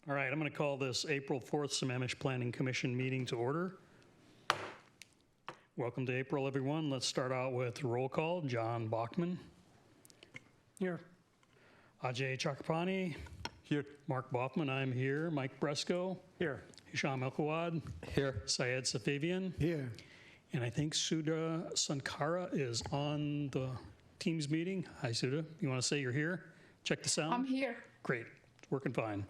All right, I'm going to call this April 4th Sammamish Planning Commission meeting to order. Welcome to April, everyone. Let's start out with roll call. John Bachman. Here. Ajay Chakrapani. Here. Mark Boffman, I'm here. Mike Bresco. Here. Hisham El-Kawad. Here. Syed Safavian. Here. And I think Sudha Sankara is on the Teams meeting. Hi, Sudha. You want to say you're here? Check the sound. I'm here. Great. It's working fine.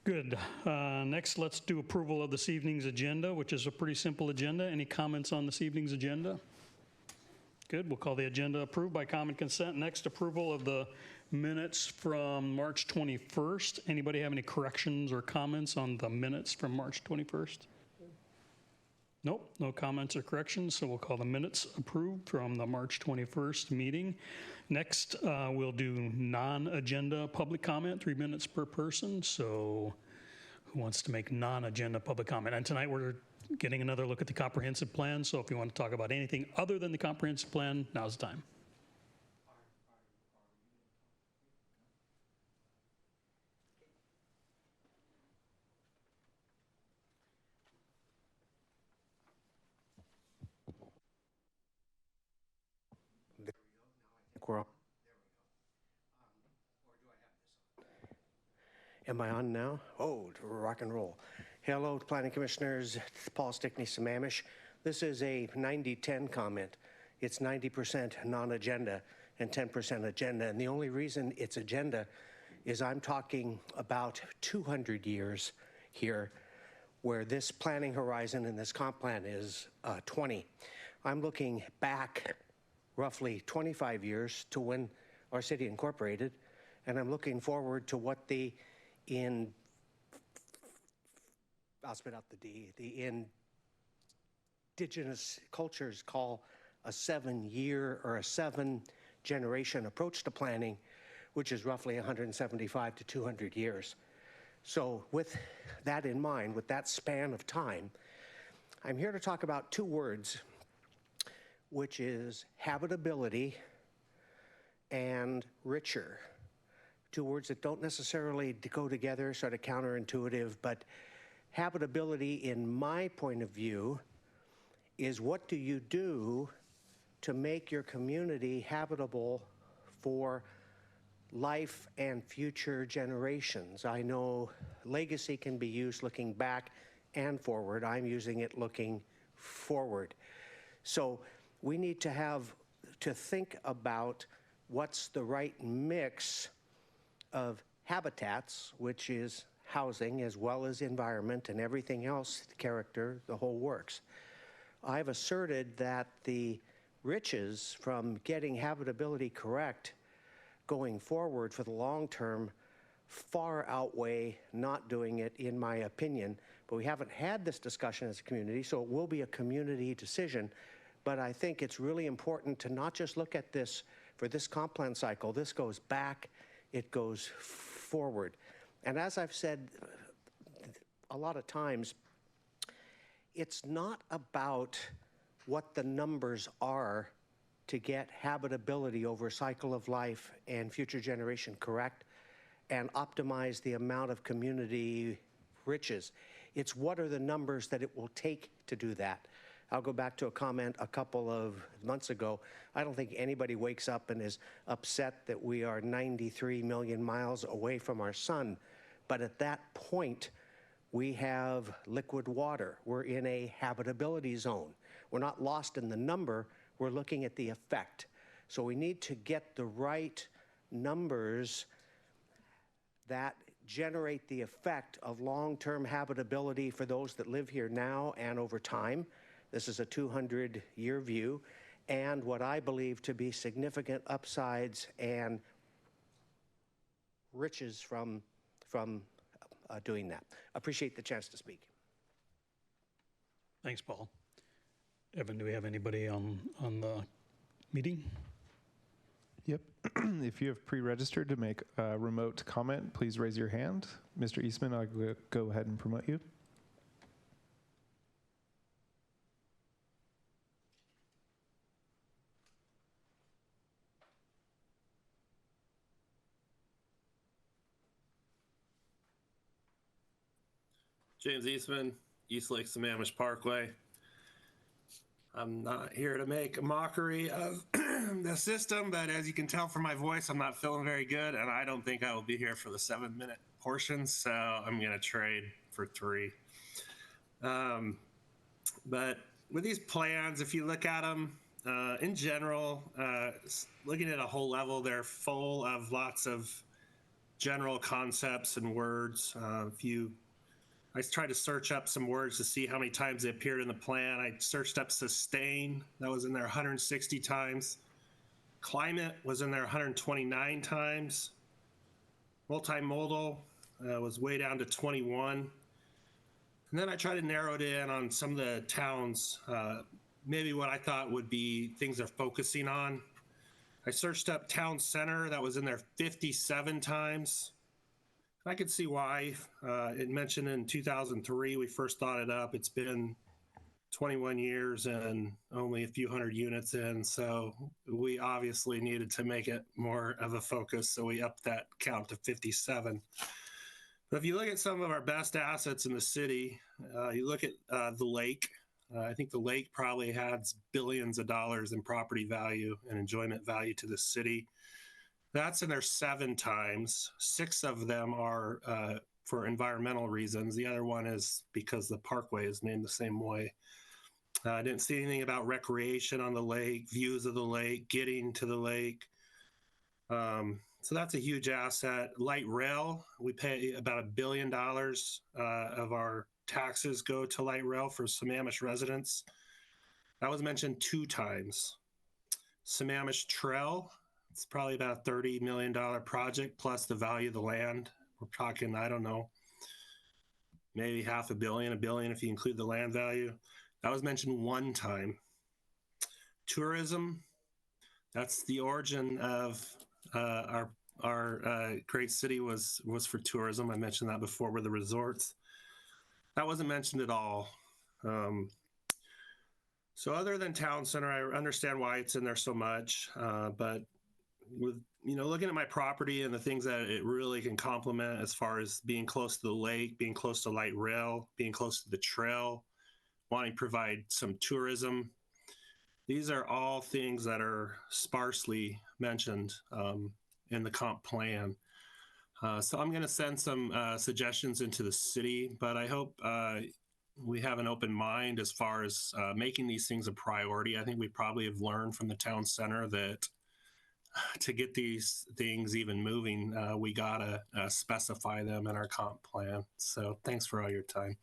Good. Next, let's do approval of this evening's agenda, which is a pretty simple agenda. Any comments on this evening's agenda? Good. We'll call the agenda approved by common consent. Next, approval of the minutes from March 21st. Anybody have any corrections or comments on the minutes from March 21st? Nope, no comments or corrections, so we'll call the minutes approved from the March 21st meeting. Next, we'll do non-agenda public comment, 3 minutes per person. So who wants to make non-agenda public comment? And tonight we're getting another look at the comprehensive plan. So if you want to talk about anything other than the comprehensive plan, now's the time. We're on. Am I on now? Oh, rock and roll. Hello, Planning Commissioners. Paul Stickney, Sammamish. This is a 90-10 comment. It's 90% non-agenda and 10% agenda. And the only reason it's agenda is I'm talking about 200 years here, where this planning horizon and this comp plan is 20. I'm looking back roughly 25 years to when our city incorporated, and I'm looking forward to what I'll spit out the D, the indigenous cultures call a 7-year or a 7-generation approach to planning, which is roughly 175 to 200 years. So with that in mind, with that span of time, I'm here to talk about 2 words, which is habitability and richer. 2 words that don't necessarily go together, sort of counterintuitive, but habitability, in my point of view, is what do you do to make your community habitable for life and future generations. I know legacy can be used looking back and forward. I'm using it looking forward. So we need to think about what's the right mix of habitats, which is housing as well as environment and everything else, the character, the whole works. I've asserted that the riches from getting habitability correct going forward for the long term far outweigh not doing it, in my opinion. But we haven't had this discussion as a community, so it will be a community decision. But I think it's really important to not just look at this for this comp plan cycle. This goes back, it goes forward. And as I've said a lot of times, it's not about what the numbers are to get habitability over a cycle of life and future generation correct and optimize the amount of community riches. It's what are the numbers that it will take to do that. I'll go back to a comment a couple of months ago. I don't think anybody wakes up and is upset that we are 93 million miles away from our sun. But at that point, we have liquid water. We're in a habitability zone. We're not lost in the number, we're looking at the effect. So we need to get the right numbers that generate the effect of long-term habitability for those that live here now and over time. This is a 200-year view, and what I believe to be significant upsides and riches from doing that. Appreciate the chance to speak. Thanks, Paul. Evan, do we have anybody on the meeting? Yep. If you have pre-registered to make a remote comment, please raise your hand. Mr. Eastman, I'll go ahead and promote you. James Eastman, East Lake Sammamish Parkway. I'm not here to make a mockery of the system, but as you can tell from my voice, I'm not feeling very good, and I don't think I will be here for the 7-minute portion, so I'm going to trade for 3. But with these plans, if you look at them, in general, looking at a whole level, they're full of lots of general concepts and words. I tried to search up some words to see how many times they appeared in the plan. I searched up sustain. That was in there 160 times. Climate was in there 129 times. Multimodal was way down to 21. And then I tried to narrow it in on some of the towns, maybe what I thought would be things they're focusing on. I searched up town center. That was in there 57 times. I could see why. It mentioned in 2003, we first thought it up. It's been 21 years and only a few hundred units in. So we obviously needed to make it more of a focus. So we upped that count to 57. But if you look at some of our best assets in the city, you look at the lake. I think the lake probably has billions of dollars in property value and enjoyment value to the city. That's in there 7 times. 6 of them are for environmental reasons. The other one is because the parkway is named the same way. I didn't see anything about recreation on the lake, views of the lake, getting to the lake. So that's a huge asset. Light rail, we pay about $1 billion of our taxes go to light rail for Sammamish residents. That was mentioned 2 times. Sammamish Trail, it's probably about a $30 million project plus the value of the land. We're talking, I don't know, maybe $500 million, $1 billion if you include the land value. That was mentioned 1 time. Tourism, that's the origin of our great city was for tourism. I mentioned that before with the resorts. That wasn't mentioned at all. So other than town center, I understand why it's in there so much, but with looking at my property and the things that it really can complement as far as being close to the lake, being close to light rail, being close to the trail, wanting to provide some tourism. These are all things that are sparsely mentioned in the comp plan. So I'm going to send some suggestions into the city, but I hope we have an open mind as far as making these things a priority. I think we probably have learned from the town center that to get these things even moving, we gotta specify them in our comp plan. So thanks for all your time.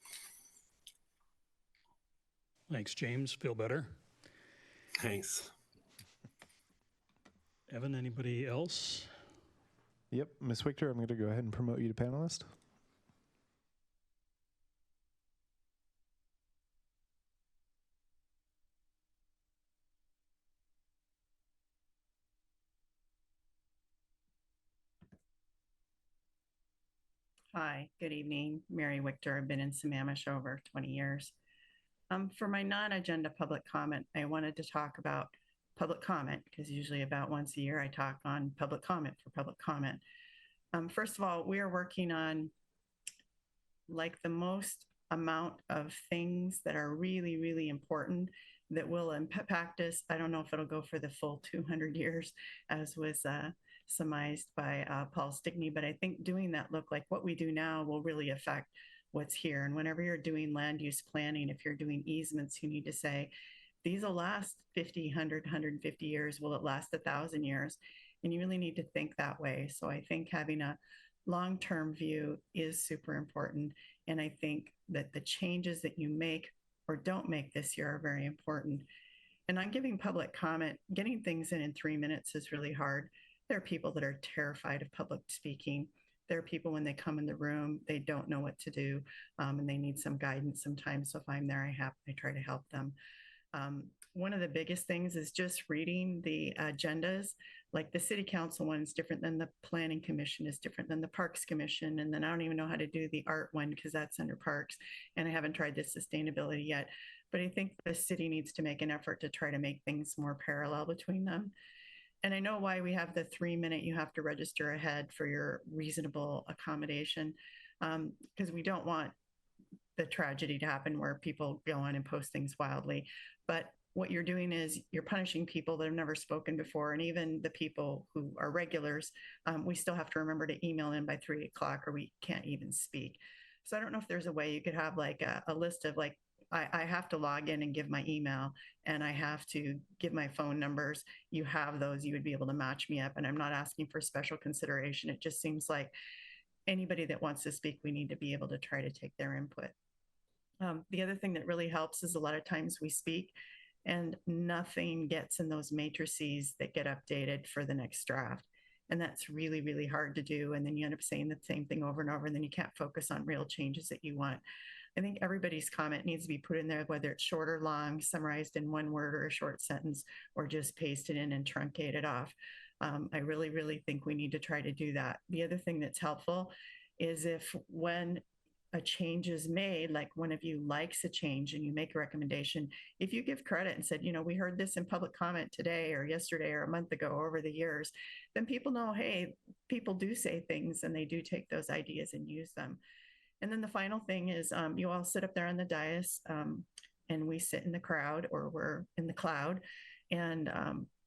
Thanks, James. Feel better? Thanks. Evan, anybody else? Yep, Ms. Victor, I'm going to go ahead and promote you to panelist. Hi, good evening. Mary Victor. I've been in Sammamish over 20 years. For my non-agenda public comment, I wanted to talk about public comment because usually about once a year I talk on public comment for public comment. First of all, we are working on like the most amount of things that are really, really important that will impact us. I don't know if it'll go for the full 200 years as was surmised by Paul Stickney, but I think doing that look like what we do now will really affect what's here. And whenever you're doing land use planning, if you're doing easements, you need to say, these will last 50, 100, 150 years. Will it last 1,000 years? And you really need to think that way. So I think having a long-term view is super important. And I think that the changes that you make or don't make this year are very important. And on giving public comment, getting things in 3 minutes is really hard. There are people that are terrified of public speaking. There are people when they come in the room, they don't know what to do and they need some guidance sometimes. So if I'm there, I try to help them. One of the biggest things is just reading the agendas. Like the city council one is different than the planning commission is different than the parks commission. And then I don't even know how to do the art one because that's under parks. And I haven't tried the sustainability yet. But I think the city needs to make an effort to try to make things more parallel between them. And I know why we have the 3 minute you have to register ahead for your reasonable accommodation because we don't want the tragedy to happen where people go on and post things wildly. But what you're doing is you're punishing people that have never spoken before. And even the people who are regulars, we still have to remember to email in by 3 o'clock or we can't even speak. So I don't know if there's a way you could have like a list of like, I have to log in and give my email and I have to give my phone numbers. You have those, you would be able to match me up. And I'm not asking for special consideration. It just seems like anybody that wants to speak, we need to be able to try to take their input. The other thing that really helps is a lot of times we speak and nothing gets in those matrices that get updated for the next draft. And that's really, really hard to do. And then you end up saying the same thing over and over, and then you can't focus on real changes that you want. I think everybody's comment needs to be put in there, whether it's short or long, summarized in one word or a short sentence, or just pasted in and truncated off. I really, really think we need to try to do that. The other thing that's helpful is if when a change is made, like one of you likes a change and you make a recommendation, if you give credit and said, you know, we heard this in public comment today or yesterday or a month ago or over the years, then people know, hey, people do say things and they do take those ideas and use them. And then the final thing is you all sit up there on the dais and we sit in the crowd or we're in the cloud. And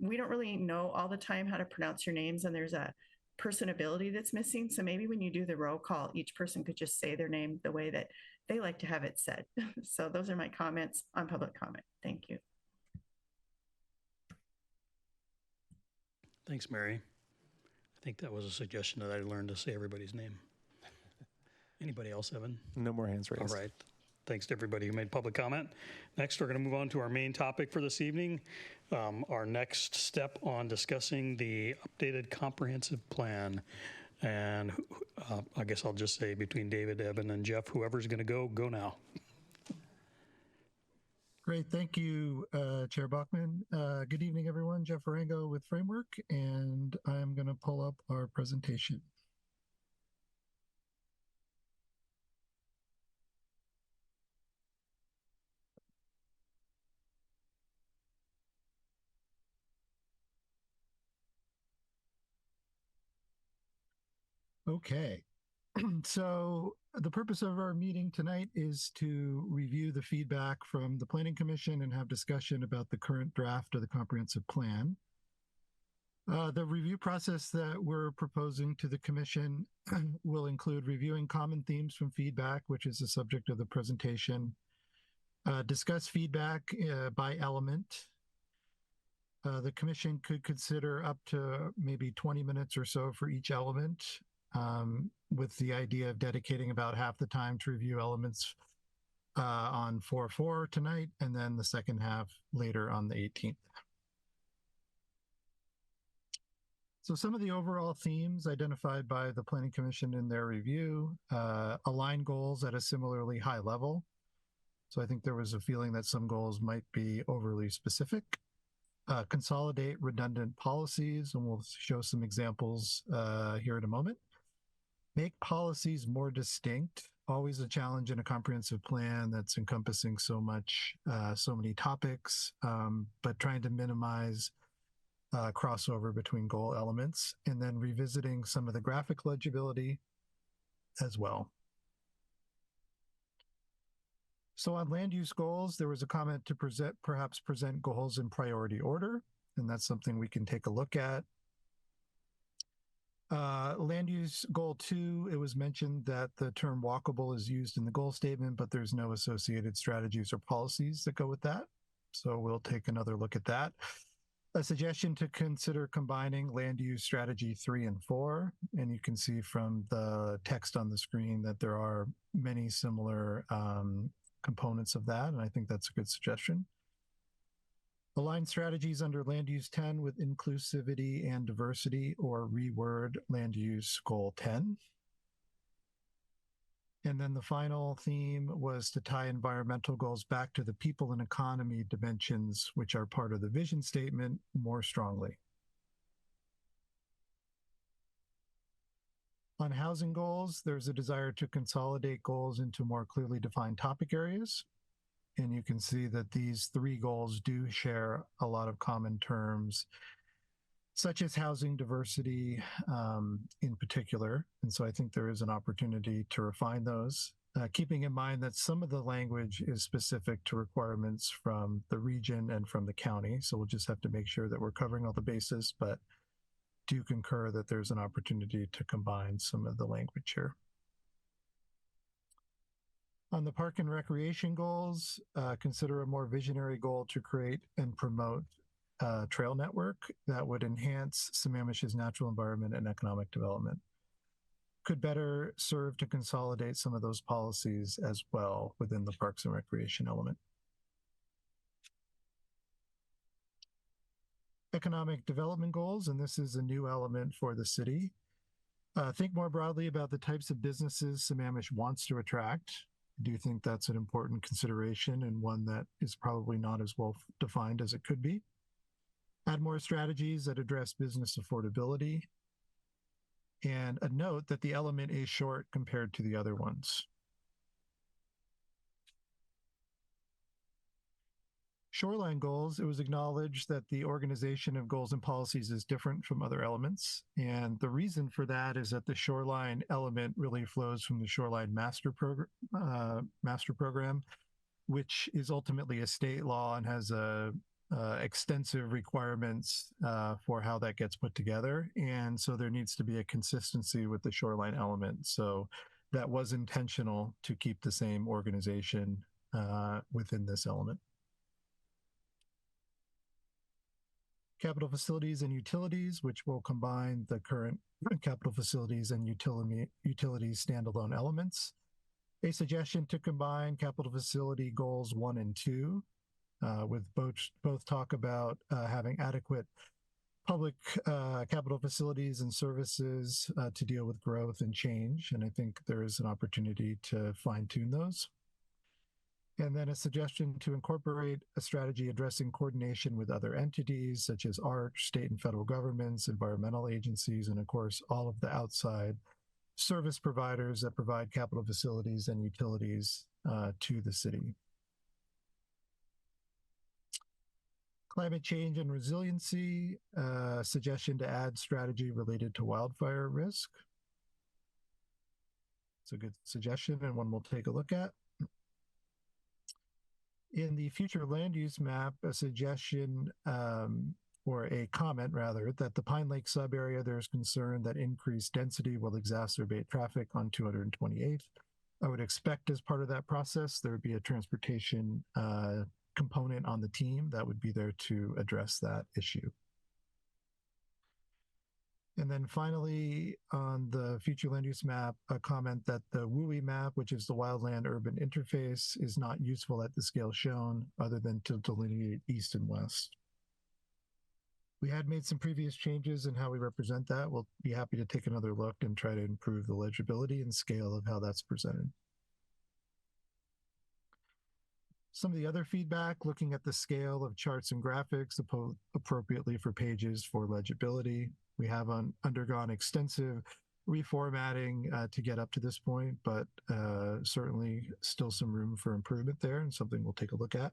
we don't really know all the time how to pronounce your names. And there's a personability that's missing. So maybe when you do the roll call, each person could just say their name the way that they like to have it said. So those are my comments on public comment. Thank you. Thanks, Mary. I think that was a suggestion that I learned to say everybody's name. Anybody else, Evan? No more hands raised. All right. Thanks to everybody who made public comment. Next, we're going to move on to our main topic for this evening, our next step on discussing the updated comprehensive plan. And I guess I'll just say between David, Evan, and Jeff, whoever's going to go now. Great. Thank you, Chair Bachman. Good evening, everyone. Jeff Arango with Framework, and I'm going to pull up our presentation. Okay. So the purpose of our meeting tonight is to review the feedback from the Planning Commission and have discussion about the current draft of the comprehensive plan. The review process that we're proposing to the Commission will include reviewing common themes from feedback, which is the subject of the presentation, discuss feedback by element. The Commission could consider up to maybe 20 minutes or so for each element, with the idea of dedicating about half the time to review elements on 4/4 tonight, and then the second half later on the 18th. So some of the overall themes identified by the Planning Commission in their review: align goals at a similarly high level. So I think there was a feeling that some goals might be overly specific. Consolidate redundant policies, and we'll show some examples here in a moment. Make policies more distinct, always a challenge in a comprehensive plan that's encompassing so much, so many topics, but trying to minimize crossover between goal elements, and then revisiting some of the graphic legibility as well. So on land use goals, there was a comment to perhaps present goals in priority order, and that's something we can take a look at. Land use goal 2, it was mentioned that the term walkable is used in the goal statement, but there's no associated strategies or policies that go with that. So we'll take another look at that. A suggestion to consider combining land use strategy 3 and 4. And you can see from the text on the screen that there are many similar components of that. And I think that's a good suggestion. Align strategies under land use 10 with inclusivity and diversity, or reword land use goal 10. And then the final theme was to tie environmental goals back to the people and economy dimensions, which are part of the vision statement, more strongly. On housing goals, there's a desire to consolidate goals into more clearly defined topic areas. And you can see that these 3 goals do share a lot of common terms, such as housing diversity in particular. And so I think there is an opportunity to refine those. keeping in mind that some of the language is specific to requirements from the region and from the county. So we'll just have to make sure that we're covering all the bases, but do concur that there's an opportunity to combine some of the language here. On the park and recreation goals, consider a more visionary goal to create and promote a trail network that would enhance Sammamish's natural environment and economic development. Could better serve to consolidate some of those policies as well within the parks and recreation element. Economic development goals, and this is a new element for the city. Think more broadly about the types of businesses Sammamish wants to attract. I do think that's an important consideration and one that is probably not as well defined as it could be. Add more strategies that address business affordability. And a note that the element is short compared to the other ones. Shoreline goals, it was acknowledged that the organization of goals and policies is different from other elements. And the reason for that is that the shoreline element really flows from the shoreline master program, which is ultimately a state law and has extensive requirements for how that gets put together. And so there needs to be a consistency with the shoreline element. So that was intentional to keep the same organization within this element. Capital facilities and utilities, which will combine the current capital facilities and utilities standalone elements. A suggestion to combine capital facility goals 1 and 2, with both talk about having adequate public capital facilities and services to deal with growth and change. And I think there is an opportunity to fine tune those. And then a suggestion to incorporate a strategy addressing coordination with other entities such as ARC, state and federal governments, environmental agencies, and of course, all of the outside service providers that provide capital facilities and utilities to the city. Climate change and resiliency, suggestion to add strategy related to wildfire risk. It's a good suggestion and one we'll take a look at. In the future land use map, a suggestion or a comment rather, that the Pine Lake sub area, there's concern that increased density will exacerbate traffic on 228th. I would expect as part of that process, there would be a transportation component on the team that would be there to address that issue. And then finally, on the future land use map, a comment that the WUI map, which is the wildland urban interface, is not useful at the scale shown other than to delineate east and west. We had made some previous changes in how we represent that. We'll be happy to take another look and try to improve the legibility and scale of how that's presented. Some of the other feedback, looking at the scale of charts and graphics appropriately for pages for legibility. We have undergone extensive reformatting to get up to this point, but certainly still some room for improvement there and something we'll take a look at.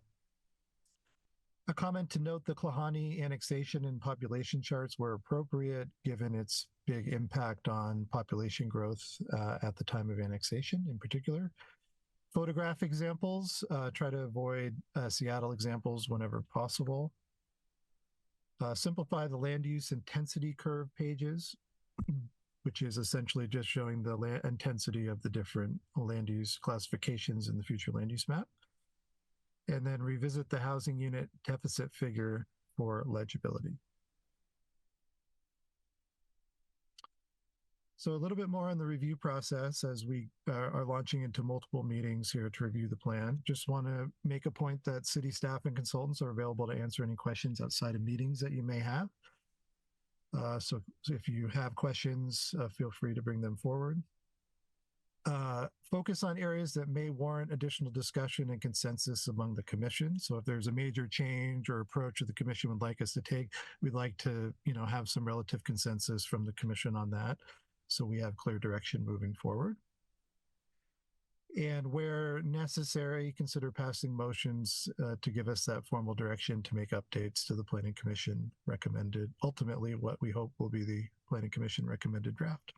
A comment to note the Klahani annexation and population charts were appropriate given its big impact on population growth at the time of annexation in particular. Photograph examples, try to avoid Seattle examples whenever possible. Simplify the land use intensity curve pages, which is essentially just showing the intensity of the different land use classifications in the future land use map. And then revisit the housing unit deficit figure for legibility. So a little bit more on the review process as we are launching into multiple meetings here to review the plan. Just want to make a point that city staff and consultants are available to answer any questions outside of meetings that you may have. So if you have questions, feel free to bring them forward. Focus on areas that may warrant additional discussion and consensus among the commission. So if there's a major change or approach that the commission would like us to take, we'd like to, have some relative consensus from the commission on that, so we have clear direction moving forward. And where necessary, consider passing motions to give us that formal direction to make updates to the Planning Commission recommended, ultimately what we hope will be the Planning Commission recommended draft.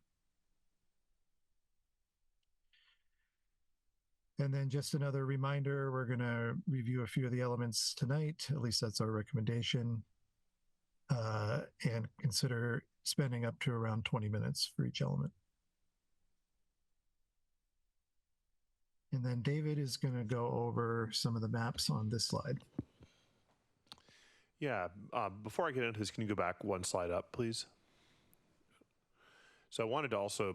And then just another reminder, we're going to review a few of the elements tonight, at least that's our recommendation, and consider spending up to around 20 minutes for each element. And then David is going to go over some of the maps on this slide. Yeah, before I get into this, can you go back one slide up, please? So I wanted to also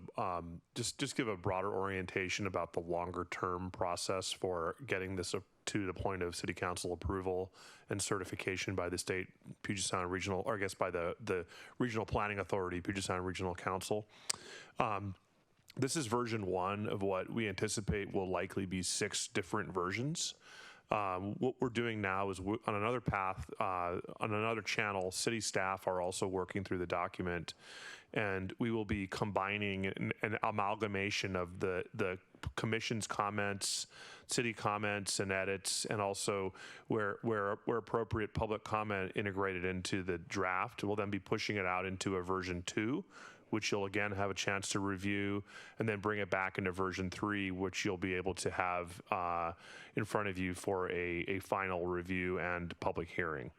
just give a broader orientation about the longer term process for getting this up to the point of city council approval and certification by the state Puget Sound Regional, or I guess by the Regional Planning Authority, Puget Sound Regional Council. This is version 1 of what we anticipate will likely be 6 different versions. What we're doing now is on another path, on another channel, city staff are also working through the document, and we will be combining an amalgamation of the commission's comments, city comments and edits, and also where appropriate, public comment integrated into the draft. We'll then be pushing it out into a version 2, which you'll again have a chance to review, and then bring it back into version 3, which you'll be able to have in front of you for a final review and public hearing.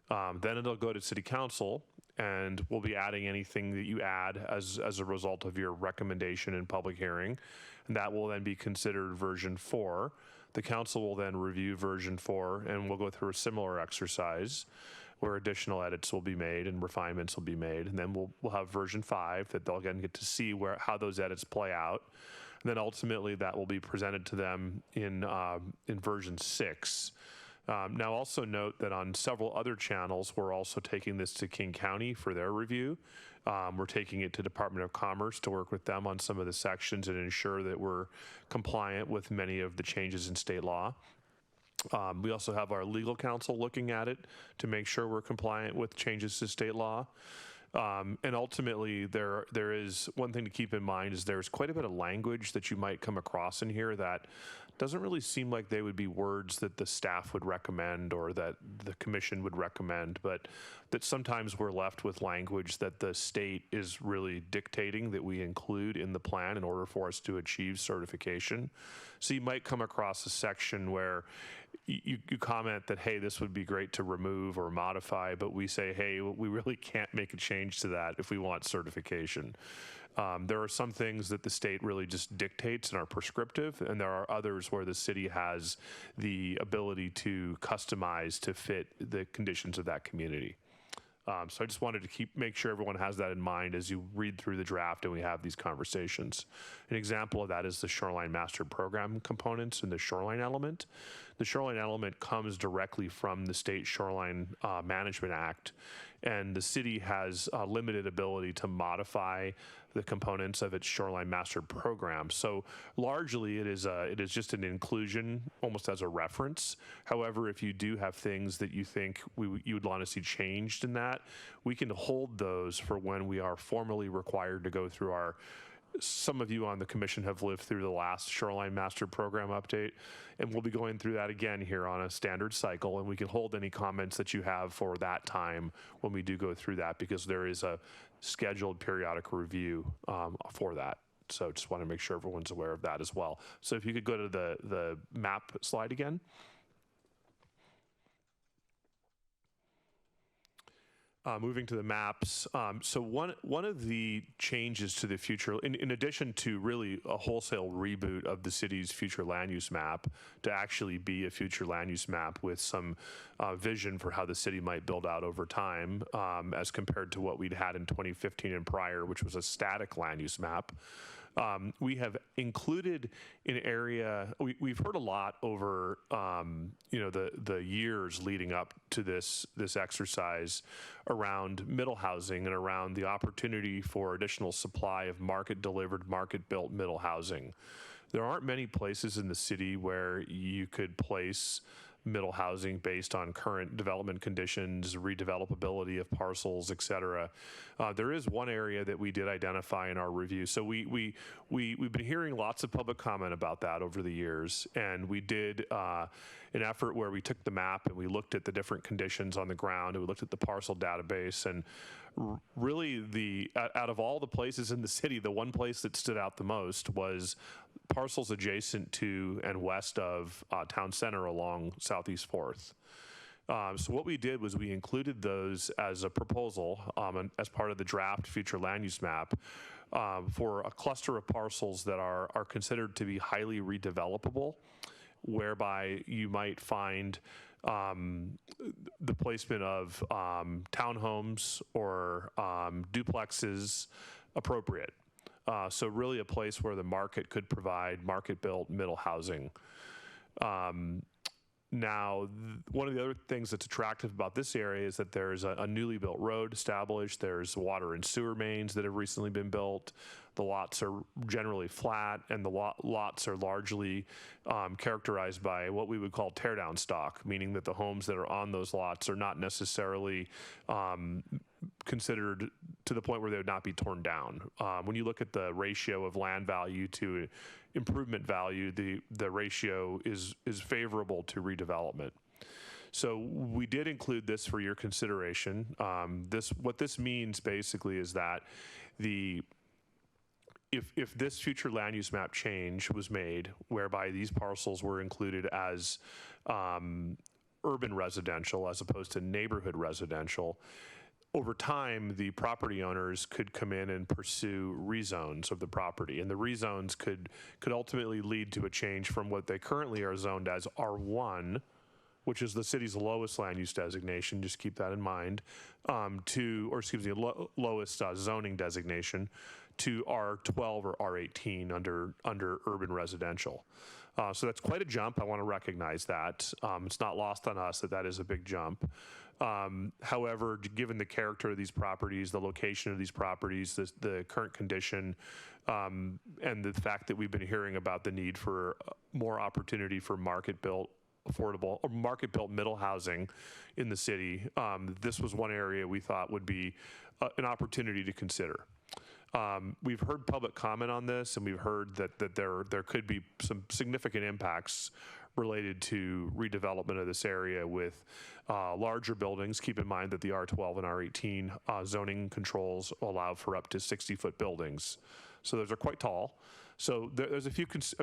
Then it'll go to city council, and we'll be adding anything that you add as a result of your recommendation in public hearing, and that will then be considered version 4. The council will then review version 4, and we'll go through a similar exercise where additional edits will be made and refinements will be made. And then we'll have version 5 that they'll again get to see how those edits play out. And then ultimately that will be presented to them in version 6. Now also note that on several other channels, we're also taking this to King County for their review. We're taking it to Department of Commerce to work with them on some of the sections and ensure that we're compliant with many of the changes in state law. We also have our legal counsel looking at it to make sure we're compliant with changes to state law. And ultimately, there is one thing to keep in mind is there's quite a bit of language that you might come across in here that doesn't really seem like they would be words that the staff would recommend or that the commission would recommend, but that sometimes we're left with language that the state is really dictating that we include in the plan in order for us to achieve certification. So you might come across a section where you comment that, hey, this would be great to remove or modify, but we say, hey, we really can't make a change to that if we want certification. There are some things that the state really just dictates and are prescriptive, and there are others where the city has the ability to customize to fit the conditions of that community. So I just wanted to make sure everyone has that in mind as you read through the draft and we have these conversations. An example of that is the Shoreline Master Program components and the shoreline element. The shoreline element comes directly from the State Shoreline Management Act, and the city has limited ability to modify the components of its Shoreline Master Program. So largely it is just an inclusion almost as a reference. However, if you do have things that you think you would want to see changed in that, we can hold those for when we are formally required to go through some of you on the commission have lived through the last Shoreline Master Program update, and we'll be going through that again here on a standard cycle, and we can hold any comments that you have for that time when we do go through that, because there is a scheduled periodic review for that. So just want to make sure everyone's aware of that as well. So if you could go to the map slide again. Moving to the maps, so one of the changes to the future, in addition to really a wholesale reboot of the city's future land use map to actually be a future land use map with some vision for how the city might build out over time, as compared to what we'd had in 2015 and prior, which was a static land use map. We have included an area, we've heard a lot over the years leading up to this exercise around middle housing and around the opportunity for additional supply of market delivered, market built middle housing. There aren't many places in the city where you could place middle housing based on current development conditions, redevelopability of parcels, et cetera. There is one area that we did identify in our review. So we've been hearing lots of public comment about that over the years, and we did an effort where we took the map and we looked at the different conditions on the ground, and we looked at the parcel database, and really out of all the places in the city, the one place that stood out the most was parcels adjacent to and west of town center along Southeast 4th. So what we did was we included those as a proposal and as part of the draft future land use map for a cluster of parcels that are considered to be highly redevelopable, whereby you might find the placement of townhomes or duplexes appropriate. So really a place where the market could provide market-built middle housing. Now, one of the other things that's attractive about this area is that there's a newly built road established. There's water and sewer mains that have recently been built. The lots are generally flat, and the lots are largely characterized by what we would call teardown stock, meaning that the homes that are on those lots are not necessarily considered to the point where they would not be torn down. When you look at the ratio of land value to improvement value, the ratio is favorable to redevelopment. So we did include this for your consideration. What this means basically is that if this future land use map change was made, whereby these parcels were included as urban residential as opposed to neighborhood residential, over time, the property owners could come in and pursue rezones of the property, and the rezones could ultimately lead to a change from what they currently are zoned as R1, which is the city's lowest land use designation, just keep that in mind, lowest zoning designation, to R12 or R18 under urban residential. So that's quite a jump. I want to recognize that. It's not lost on us that is a big jump. However, given the character of these properties, the location of these properties, the current condition, and the fact that we've been hearing about the need for more opportunity for market-built affordable or market-built middle housing in the city, this was one area we thought would be an opportunity to consider. We've heard public comment on this, and we've heard that there could be some significant impacts related to redevelopment of this area with larger buildings. Keep in mind that the R12 and R18 zoning controls allow for up to 60-foot buildings. So those are quite tall. So there's a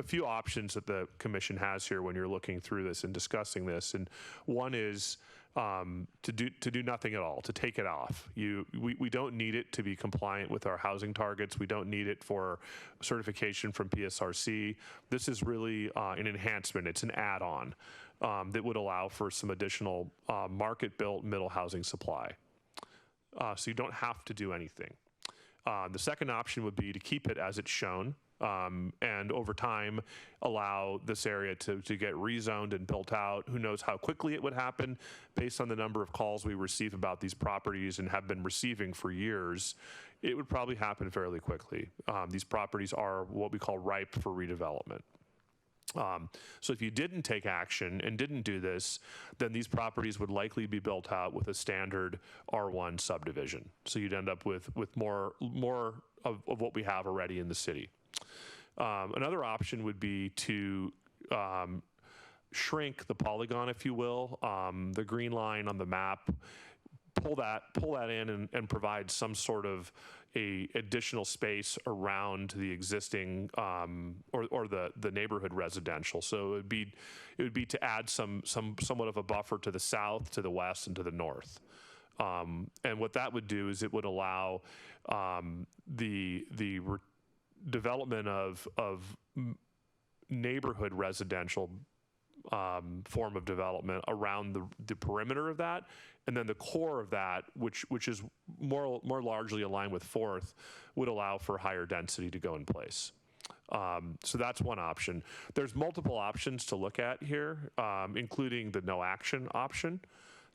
few options that the commission has here when you're looking through this and discussing this. And one is to do nothing at all, to take it off. We don't need it to be compliant with our housing targets. We don't need it for certification from PSRC. This is really an enhancement. It's an add-on that would allow for some additional market-built middle housing supply. So you don't have to do anything. The second option would be to keep it as it's shown. And over time, allow this area to get rezoned and built out. Who knows how quickly it would happen based on the number of calls we receive about these properties and have been receiving for years. It would probably happen fairly quickly. These properties are what we call ripe for redevelopment. So if you didn't take action and didn't do this, then these properties would likely be built out with a standard R1 subdivision. So you'd end up with more of what we have already in the city. Another option would be to shrink the polygon, if you will, the green line on the map, pull that in and provide some sort of a additional space around the existing or the neighborhood residential. So it would be to add somewhat of a buffer to the south, to the west, and to the north. And what that would do is it would allow the development of neighborhood residential form of development around the perimeter of that, and then the core of that, which is more largely aligned with Fourth, would allow for higher density to go in place. So that's one option. There's multiple options to look at here, including the no action option.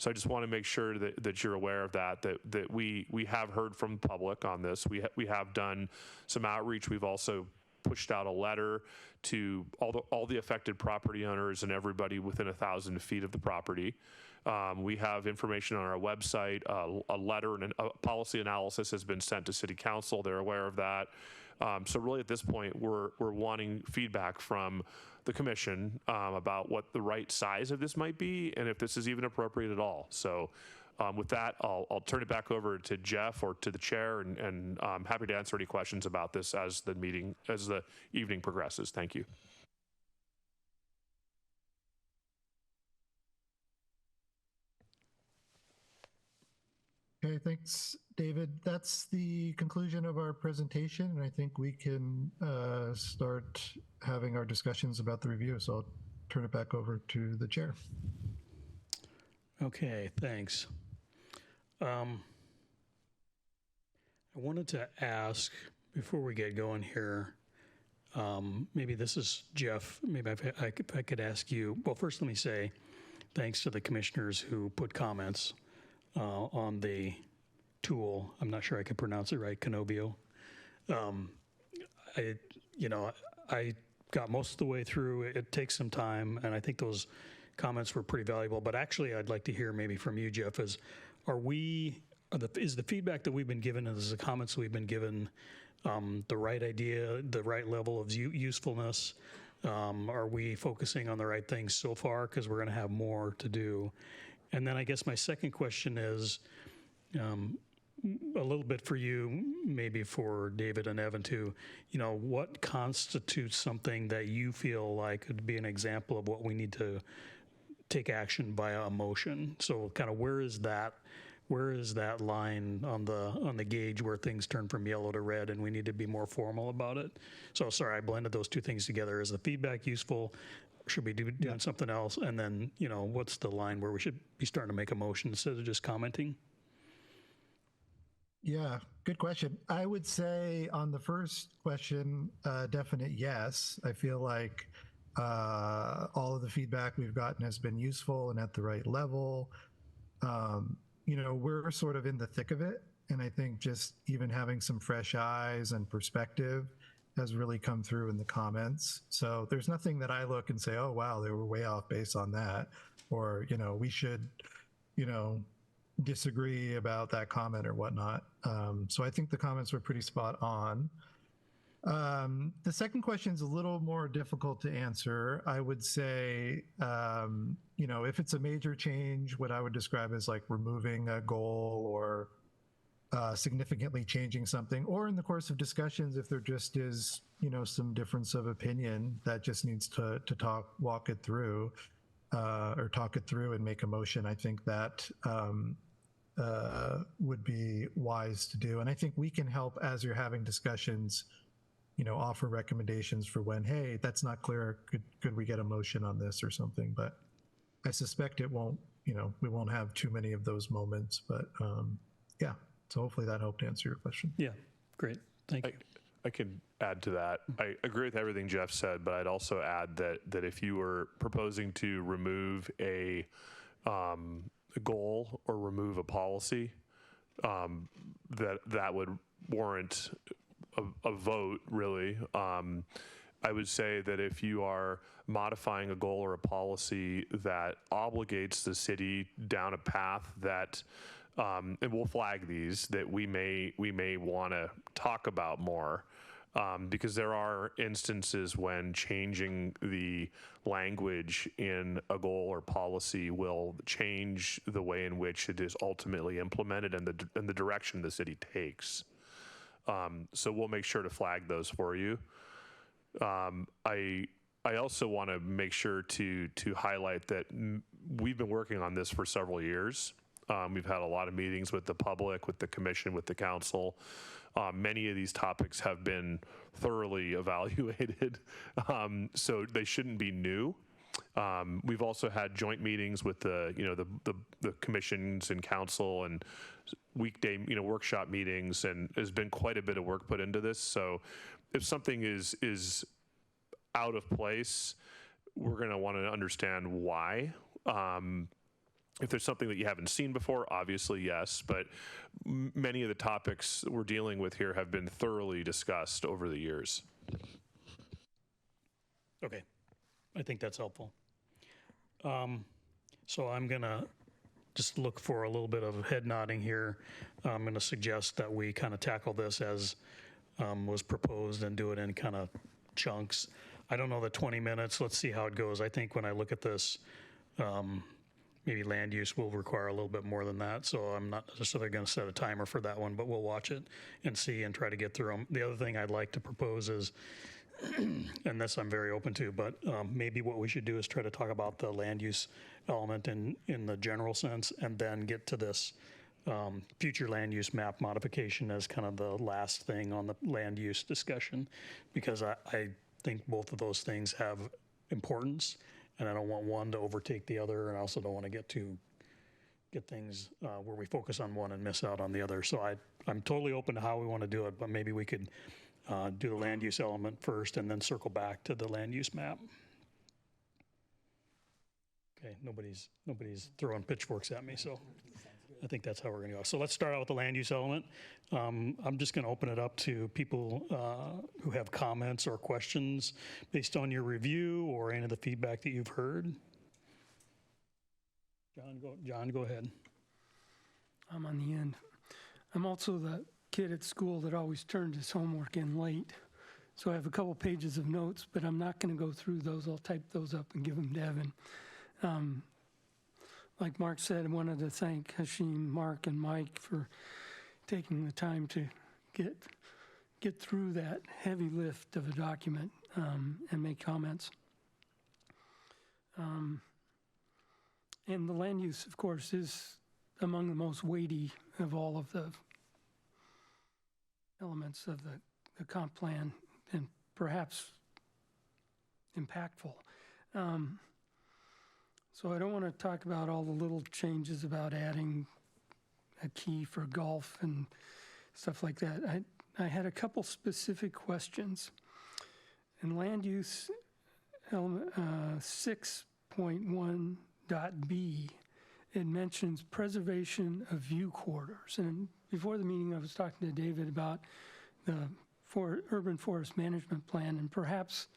So I just want to make sure that you're aware of that we have heard from the public on this. We have done some outreach. We've also pushed out a letter to all the affected property owners and everybody within 1,000 feet of the property. We have information on our website. A letter and a policy analysis has been sent to City Council. They're aware of that. So really at this point, we're wanting feedback from the commission about what the right size of this might be and if this is even appropriate at all. So With that, I'll turn it back over to Jeff or to the chair, and I'm happy to answer any questions about this as the evening progresses. Thank you. Okay, thanks, David. That's the conclusion of our presentation, and I think we can start having our discussions about the review. So I'll turn it back over to the chair. Okay, thanks. I wanted to ask, before we get going here, maybe this is Jeff, maybe if I could ask you, well, first let me say thanks to the commissioners who put comments on the tool. I'm not sure I could pronounce it right, Canobio. I got most of the way through. It takes some time, and I think those comments were pretty valuable. But actually, I'd like to hear maybe from you, Jeff, is the feedback that we've been given, is the comments we've been given the right idea, the right level of usefulness? Are we focusing on the right things so far? Because we're going to have more to do. And then I guess my second question is a little bit for you, maybe for David and Evan too. What constitutes something that you feel like could be an example of what we need to take action via a motion? So kind of where is that line on the gauge where things turn from yellow to red and we need to be more formal about it? So sorry, I blended those two things together. Is the feedback useful? Should we be doing something else? And then, what's the line where we should be starting to make a motion instead of just commenting? Yeah, good question. I would say on the first question, definite yes. I feel like all of the feedback we've gotten has been useful and at the right level. We're sort of in the thick of it. And I think just even having some fresh eyes and perspective has really come through in the comments. So there's nothing that I look and say, oh, wow, they were way off base on that. Or, we should, disagree about that comment or whatnot. So I think the comments were pretty spot on. The second question is a little more difficult to answer. I would say, if it's a major change, what I would describe as like removing a goal or significantly changing something, or in the course of discussions, if there just is, some difference of opinion that just needs to walk it through or talk it through and make a motion, I think that would be wise to do. And I think we can help as you're having discussions, offer recommendations for when, hey, that's not clear. Could we get a motion on this or something? But I suspect it won't, we won't have too many of those moments, but yeah. So hopefully that helped answer your question. Yeah, great. Thank you. I can add to that. I agree with everything Jeff said, but I'd also add that if you were proposing to remove a goal or remove a policy, that would warrant a vote, really. I would say that if you are modifying a goal or a policy that obligates the city down a path that, and we'll flag these, that we may want to talk about more, because there are instances when changing the language in a goal or policy will change the way in which it is ultimately implemented and the direction the city takes. So we'll make sure to flag those for you. I also want to make sure to highlight that we've been working on this for several years. We've had a lot of meetings with the public, with the commission, with the council. Many of these topics have been thoroughly evaluated, so they shouldn't be new. We've also had joint meetings with the commissions and council and weekday workshop meetings, and there's been quite a bit of work put into this. So if something is out of place, we're going to want to understand why. If there's something that you haven't seen before, obviously yes, but many of the topics we're dealing with here have been thoroughly discussed over the years. Okay, I think that's helpful. So I'm gonna just look for a little bit of head nodding here. I'm gonna suggest that we kind of tackle this as was proposed and do it in kind of chunks. I don't know the 20 minutes, let's see how it goes. I think when I look at this, maybe land use will require a little bit more than that. So I'm not necessarily going to set a timer for that one, but we'll watch it and see and try to get through them. The other thing I'd like to propose is, and this I'm very open to, but maybe what we should do is try to talk about the land use element in the general sense, and then get to this future land use map modification as kind of the last thing on the land use discussion, because I think both of those things have importance, and I don't want one to overtake the other, and I also don't want to get things where we focus on one and miss out on the other. So I'm totally open to how we want to do it, but maybe we could do the land use element first and then circle back to the land use map. Okay, nobody's throwing pitchforks at me, so I think that's how we're going to go. So let's start out with the land use element. I'm just going to open it up to people who have comments or questions based on your review or any of the feedback that you've heard. John, go ahead. I'm on the end. I'm also the kid at school that always turned his homework in late. So I have a couple pages of notes, but I'm not going to go through those. I'll type those up and give them to Evan. Like Mark said, I wanted to thank Hashim, Mark, and Mike for taking the time to get through that heavy lift of a document and make comments. And the land use, of course, is among the most weighty of all of the elements of the comp plan, and perhaps impactful. So I don't want to talk about all the little changes about adding a key for golf and stuff like that. I had a couple specific questions. In land use element 6.1.b, it mentions preservation of view corridors. And before the meeting, I was talking to David about the urban forest management plan, and perhaps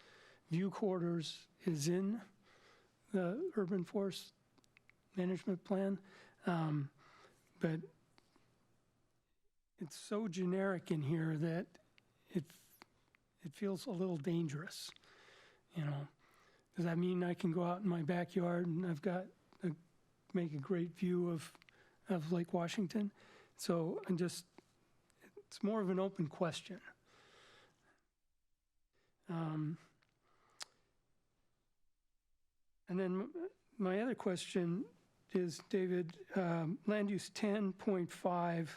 view corridors is in the urban forest management plan, but it's so generic in here that it feels a little dangerous. You know, does that mean I can go out in my backyard and I've got make a great view of Lake Washington? So it's more of an open question. And then my other question is, David, land use 10.5,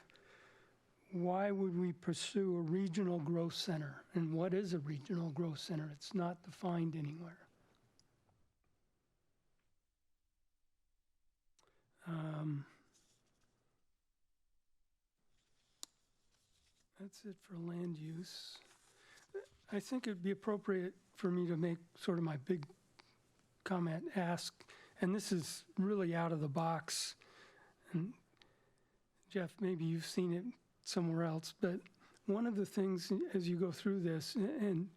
why would we pursue a regional growth center? And what is a regional growth center? It's not defined anywhere. That's it for land use. I think it'd be appropriate for me to make sort of my big comment, ask, and this is really out of the box, and Jeff, maybe you've seen it somewhere else, but one of the things as you go through this, and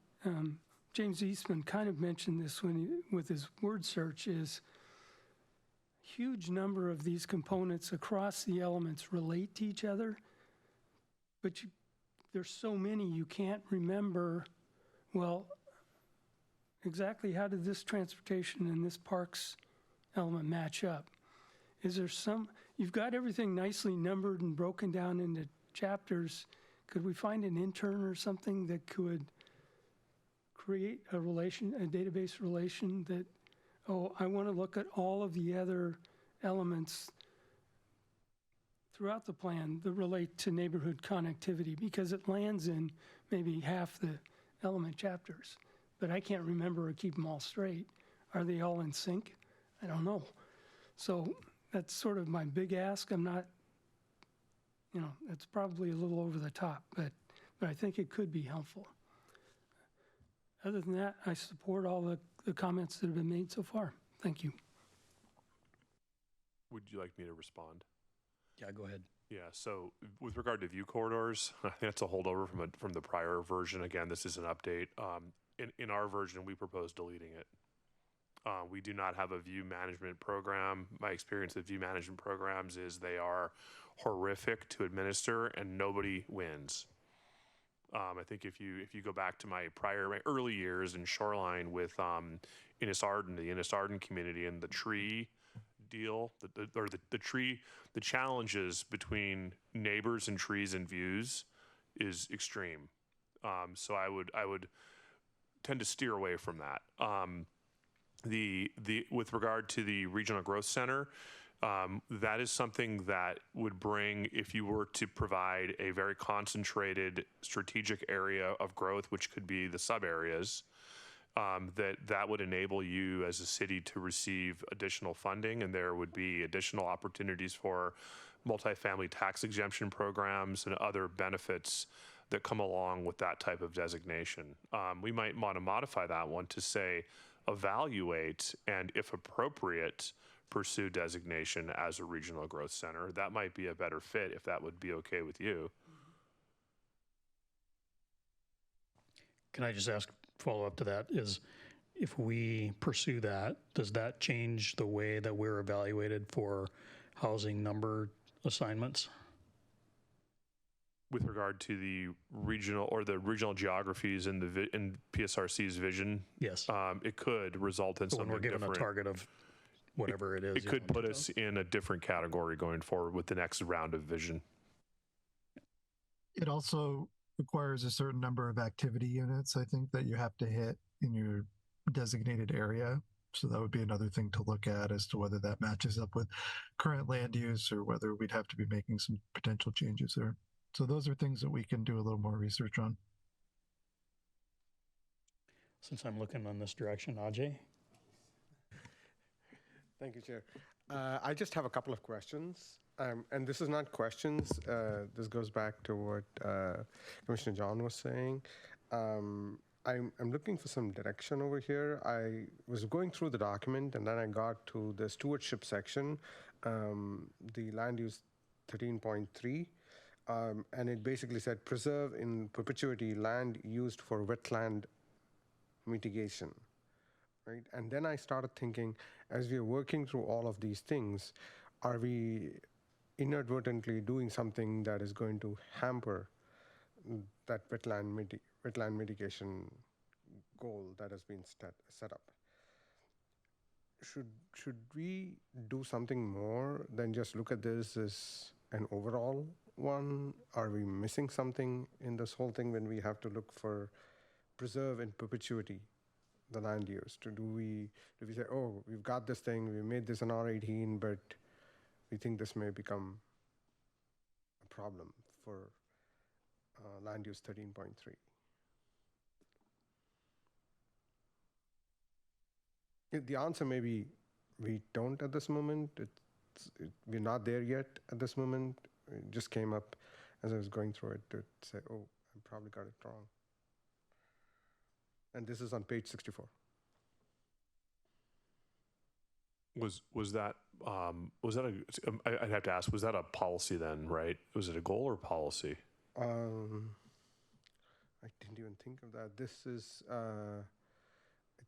James Eastman kind of mentioned this with his word search, is huge number of these components across the elements relate to each other, but there's so many you can't remember, well, exactly how did this transportation and this parks element match up? Is there you've got everything nicely numbered and broken down into chapters. Could we find an intern or something that could create a database relation that, oh, I want to look at all of the other elements throughout the plan that relate to neighborhood connectivity, because it lands in maybe half the element chapters, but I can't remember or keep them all straight. Are they all in sync? I don't know. So that's sort of my big ask. I'm not, it's probably a little over the top, but I think it could be helpful. Other than that, I support all the comments that have been made so far. Thank you. Would you like me to respond? Yeah, go ahead. Yeah, so with regard to view corridors, I think that's a holdover from the prior version. Again, this is an update. In our version, we propose deleting it. We do not have a view management program. My experience with view management programs is they are horrific to administer and nobody wins. I think if you go back to my early years in Shoreline with Innis Arden, the Innis Arden community, and the tree deal, the challenges between neighbors and trees and views is extreme. So I would tend to steer away from that. With regard to the regional growth center, that is something that would bring, if you were to provide a very concentrated strategic area of growth, which could be the sub areas, that would enable you as a city to receive additional funding, and there would be additional opportunities for multifamily tax exemption programs and other benefits that come along with that type of designation. We might want to modify that one to say, evaluate and, if appropriate, pursue designation as a regional growth center. That might be a better fit if that would be okay with you. Can I just ask, follow up to that, is if we pursue that, does that change the way that we're evaluated for housing number assignments? With regard to the regional geographies in PSRC's vision, Yes. it could result in So when something we're given different. a target of whatever it is. It could put us in a different category going forward with the next round of vision. It also requires a certain number of activity units, I think, that you have to hit in your designated area. So that would be another thing to look at as to whether that matches up with current land use or whether we'd have to be making some potential changes there. So those are things that we can do a little more research on. Since I'm looking in this direction, Ajay? Thank you, Chair. I just have a couple of questions. And this is not questions. This goes back to what Commissioner John was saying. I'm looking for some direction over here. I was going through the document, and then I got to the stewardship section, the land use 13.3. And it basically said, preserve in perpetuity land used for wetland mitigation. Right? And then I started thinking, as we are working through all of these things, are we inadvertently doing something that is going to hamper that wetland mitigation goal that has been set up? Should we do something more than just look at this as an overall one? Are we missing something in this whole thing when we have to look for preserve in perpetuity the land use? Do we say, oh, we've got this thing, we made this an R18, but we think this may become a problem for land use 13.3? The answer may be we don't at this moment. We're not there yet at this moment. It just came up as I was going through it to say, oh, I probably got it wrong. And this is on page 64. Was that I'd have to ask, was that a policy then, right? Was it a goal or policy? I didn't even think of that. This is, I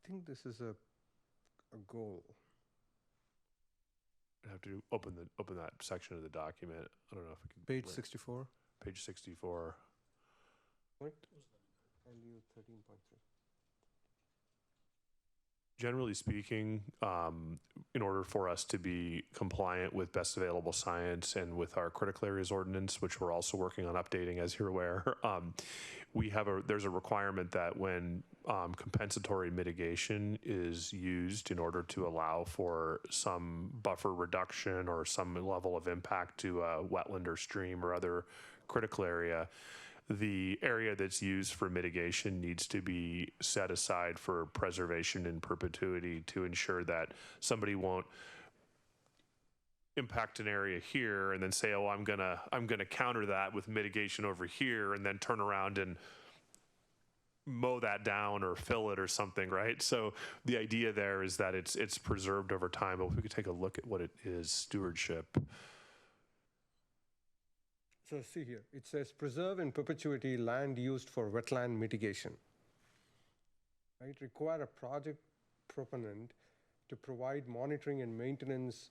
think this is a goal. I'd have to open that section of the document. I don't know if I can. Page 64. Page 64. What? LU 13.3. Generally speaking, in order for us to be compliant with best available science and with our critical areas ordinance, which we're also working on updating, as you're aware, there's a requirement that when compensatory mitigation is used in order to allow for some buffer reduction or some level of impact to a wetland or stream or other critical area, the area that's used for mitigation needs to be set aside for preservation in perpetuity to ensure that somebody won't impact an area here and then say, oh, I'm gonna counter that with mitigation over here, and then turn around and mow that down or fill it or something, right? So the idea there is that it's preserved over time. But if we could take a look at what it is, stewardship. So see here, it says preserve in perpetuity land used for wetland mitigation. Right? Require a project proponent to provide monitoring and maintenance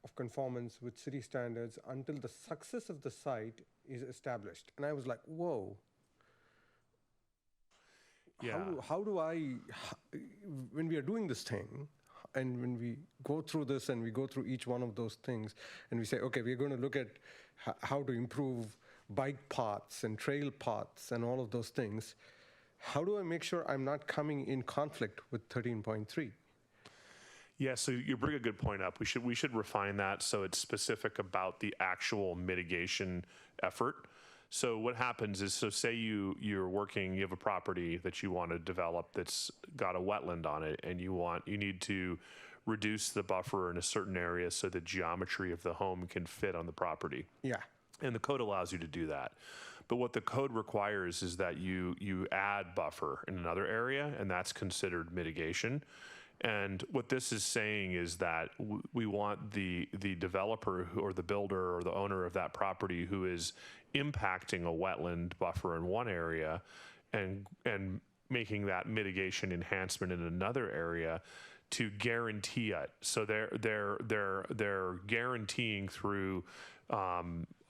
of conformance with city standards until the success of the site is established. And I was like, whoa. Yeah. How do I, when we are doing this thing, and when we go through this and we go through each one of those things and we say, okay, we're going to look at how to improve bike paths and trail paths and all of those things, how do I make sure I'm not coming in conflict with 13.3? Yeah, so you bring a good point up. We should refine that so it's specific about the actual mitigation effort. So what happens is, so say you have a property that you want to develop that's got a wetland on it, and you need to reduce the buffer in a certain area so the geometry of the home can fit on the property. Yeah. And the code allows you to do that. But what the code requires is that you add buffer in another area, and that's considered mitigation. And what this is saying is that we want the developer or the builder or the owner of that property who is impacting a wetland buffer in one area and making that mitigation enhancement in another area to guarantee it. So they're guaranteeing through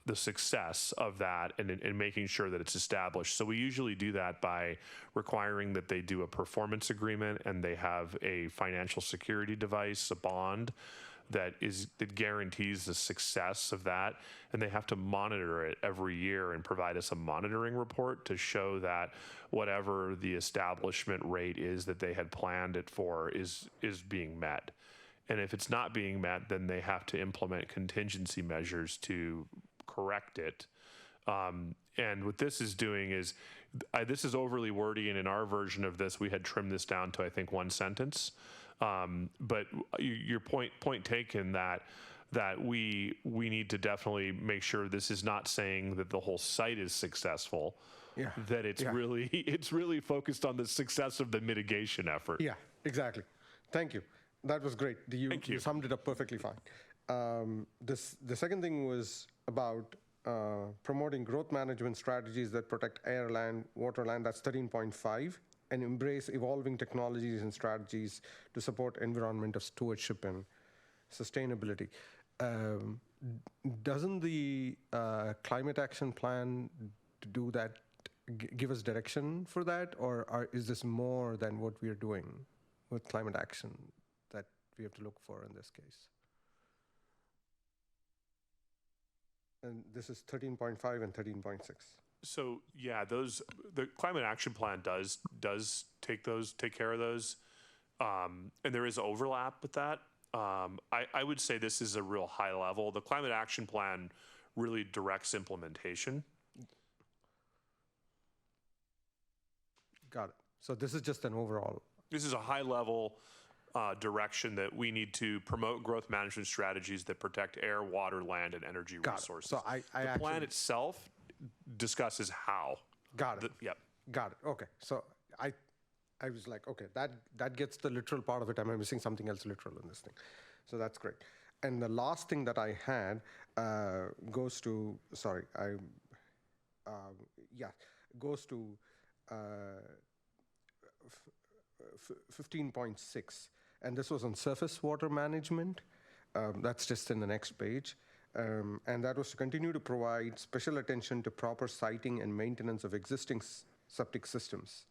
the success of that and making sure that it's established. So we usually do that by requiring that they do a performance agreement and they have a financial security device, a bond that guarantees the success of that, and they have to monitor it every year and provide us a monitoring report to show that whatever the establishment rate is that they had planned it for is being met. And if it's not being met, then they have to implement contingency measures to correct it. And what this is doing is, this is overly wordy, and in our version of this, we had trimmed this down to, I think, one sentence. But your point taken that we need to definitely make sure this is not saying that the whole site is successful. Yeah. That it's really focused on the success of the mitigation effort. Yeah, exactly. Thank you. That was great. Thank you. You summed it up perfectly fine. The second thing was about promoting growth management strategies that protect air, land, water, land. That's 13.5, and embrace evolving technologies and strategies to support environmental stewardship and sustainability. Doesn't the climate action plan do that, give us direction for that, or is this more than what we are doing with climate action that we have to look for in this case? And this is 13.5 and 13.6. So yeah, the climate action plan does take care of those, and there is overlap with that. I would say this is a real high level. The climate action plan really directs implementation. Got it. So this is just an overall. This is a high level direction that we need to promote growth management strategies that protect air, water, land, and energy resources. So the plan itself discusses how. Got it. Yep. Got it. Okay. So I was like, okay, that gets the literal part of it. Am I missing something else literal in this thing? So that's great. And the last thing that I had goes to 15.6, and this was on surface water management. That's just in the next page. And that was to continue to provide special attention to proper siting and maintenance of existing septic systems.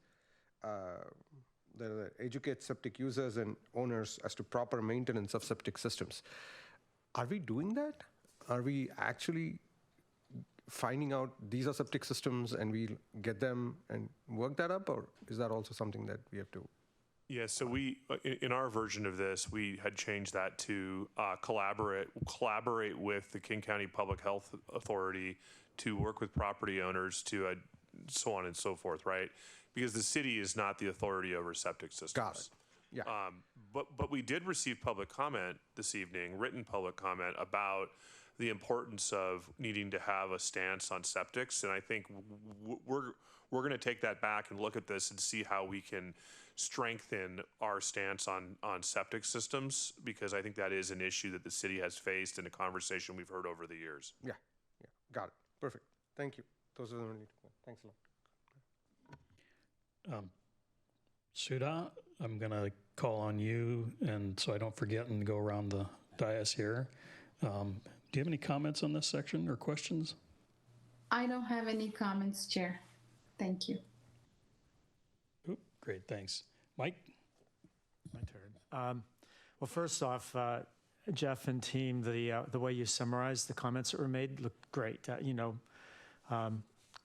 Educate septic users and owners as to proper maintenance of septic systems. Are we doing that? Are we actually finding out these are septic systems and we'll get them and work that up, or is that also something that we have to? Yeah, so we, in our version of this, we had changed that to collaborate with the King County Public Health Authority to work with property owners to so on and so forth, right? Because the city is not the authority over septic systems. Got it. Yeah. But we did receive public comment this evening, written public comment about the importance of needing to have a stance on septics, and I think we're going to take that back and look at this and see how we can strengthen our stance on septic systems, because I think that is an issue that the city has faced in a conversation we've heard over the years. Yeah. Got it. Perfect. Thank you. Those are the only 2 points. Thanks a lot. Sudha, I'm going to call on you, and so I don't forget and go around the dais here. Do you have any comments on this section or questions? I don't have any comments, Chair. Thank you. Great, thanks. Mike? My turn. Well, first off, Jeff and team, the way you summarized the comments that were made looked great.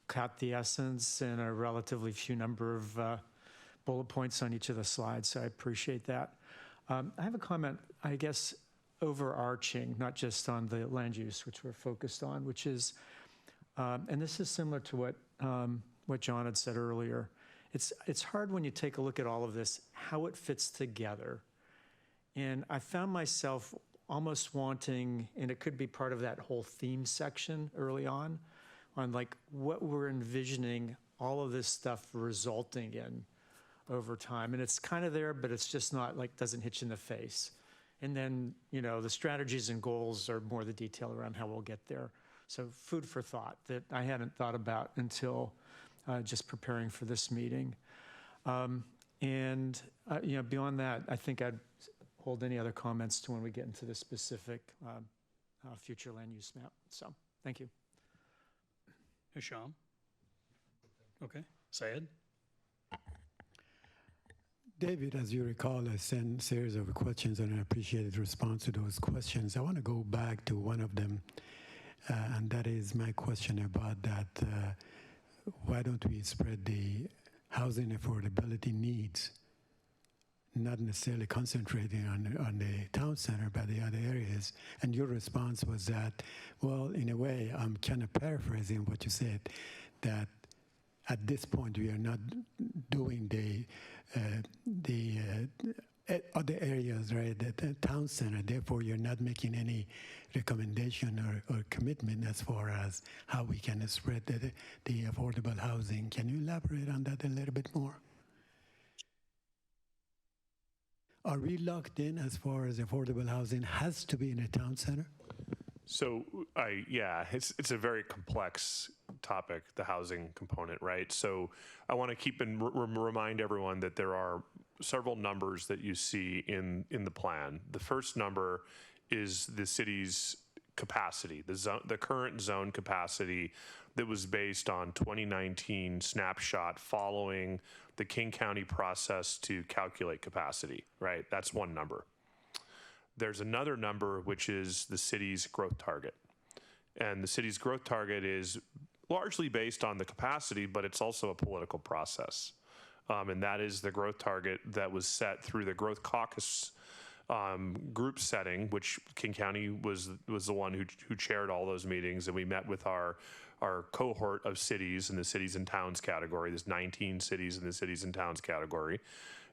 Caught the essence in a relatively few number of bullet points on each of the slides, so I appreciate that. I have a comment, I guess, overarching, not just on the land use, which we're focused on, which is, and this is similar to what John had said earlier. It's hard when you take a look at all of this, how it fits together. And I found myself almost wanting, and it could be part of that whole theme section early on like what we're envisioning all of this stuff resulting in over time. And it's kind of there, but it's just not like, doesn't hit you in the face. And then, the strategies and goals are more the detail around how we'll get there. So food for thought that I hadn't thought about until just preparing for this meeting. Beyond that, I think I'd hold any other comments to when we get into the specific future land use map. So, thank you. Hey, Sean. Okay. Syed? David, as you recall, I sent a series of questions and I appreciated the response to those questions. I want to go back to one of them, and that is my question about that. Why don't we spread the housing affordability needs, not necessarily concentrating on the town center, but the other areas? And your response was that, well, in a way, I'm kind of paraphrasing what you said, that at this point we are not doing the other areas, right, the town center. Therefore, you're not making any recommendation or commitment as far as how we can spread the affordable housing. Can you elaborate on that a little bit more? Are we locked in as far as affordable housing has to be in a town center? So, it's a very complex topic, the housing component, right? So I want to keep and remind everyone that there are several numbers that you see in the plan. The first number is the city's capacity, the current zone capacity that was based on 2019 snapshot following the King County process to calculate capacity, right? That's one number. There's another number, which is the city's growth target. And the city's growth target is largely based on the capacity, but it's also a political process. And that is the growth target that was set through the growth caucus group setting, which King County was the one who chaired all those meetings. And we met with our cohort of cities in the cities and towns category. There's 19 cities in the cities and towns category.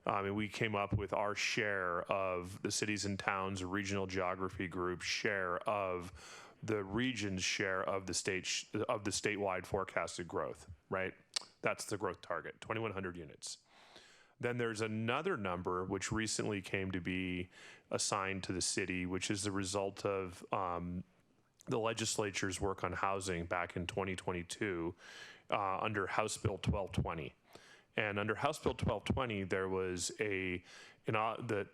And we came up with our share of the cities and towns regional geography group share of the region's share of the statewide forecasted growth, right? That's the growth target, 2,100 units. Then there's another number which recently came to be assigned to the city, which is the result of the legislature's work on housing back in 2022 under House Bill 1220. And under House Bill 1220, there was the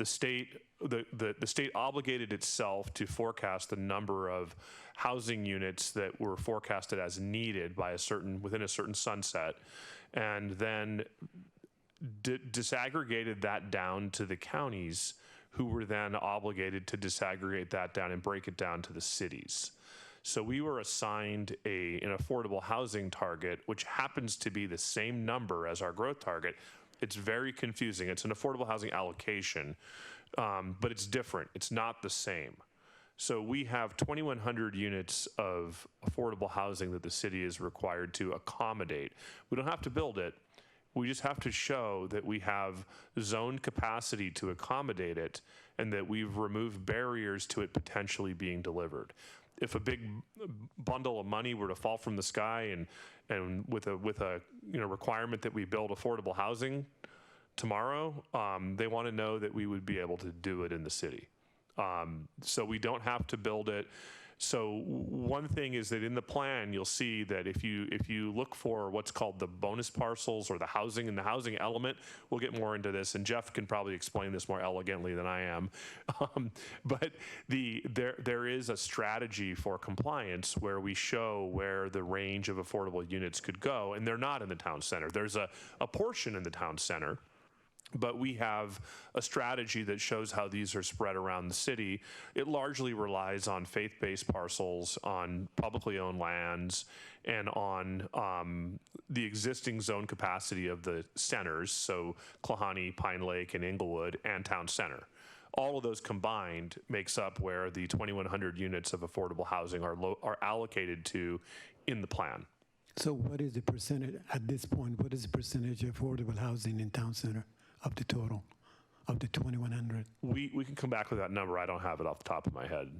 state obligated itself to forecast the number of housing units that were forecasted as needed by within a certain sunset, and then disaggregated that down to the counties, who were then obligated to disaggregate that down and break it down to the cities. So we were assigned an affordable housing target, which happens to be the same number as our growth target. It's very confusing. It's an affordable housing allocation, but it's different. It's not the same. So we have 2,100 units of affordable housing that the city is required to accommodate. We don't have to build it. We just have to show that we have zone capacity to accommodate it and that we've removed barriers to it potentially being delivered. If a big bundle of money were to fall from the sky and with a requirement that we build affordable housing tomorrow, they want to know that we would be able to do it in the city. So we don't have to build it. So one thing is that in the plan, you'll see that if you look for what's called the bonus parcels or the housing and the housing element, we'll get more into this, and Jeff can probably explain this more elegantly than I am. But there is a strategy for compliance where we show where the range of affordable units could go, and they're not in the town center. There's a portion in the town center But we have a strategy that shows how these are spread around the city. It largely relies on faith-based parcels, on publicly owned lands, and on the existing zone capacity of the centers, so Klahani, Pine Lake, and Inglewood, and Town Center. All of those combined makes up where the 2,100 units of affordable housing are allocated to in the plan. So what is the percentage, at this point, what is the percentage of affordable housing in Town Center of the total, of the 2,100? We can come back with that number. I don't have it off the top of my head.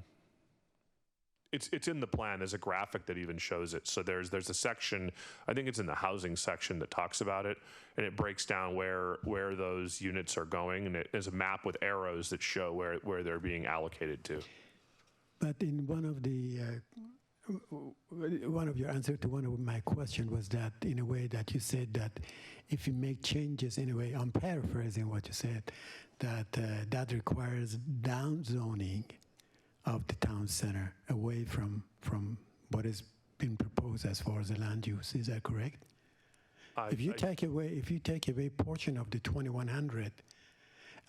It's in the plan. There's a graphic that even shows it. So there's a section, I think it's in the housing section, that talks about it, and it breaks down where those units are going, and there's a map with arrows that show where they're being allocated to. But in one of your answer to one of my question was that, in a way, that you said that if you make changes, in a way, I'm paraphrasing what you said, that that requires downzoning of the town center away from what has been proposed as far as the land use. Is that correct? If you take away portion of the 2,100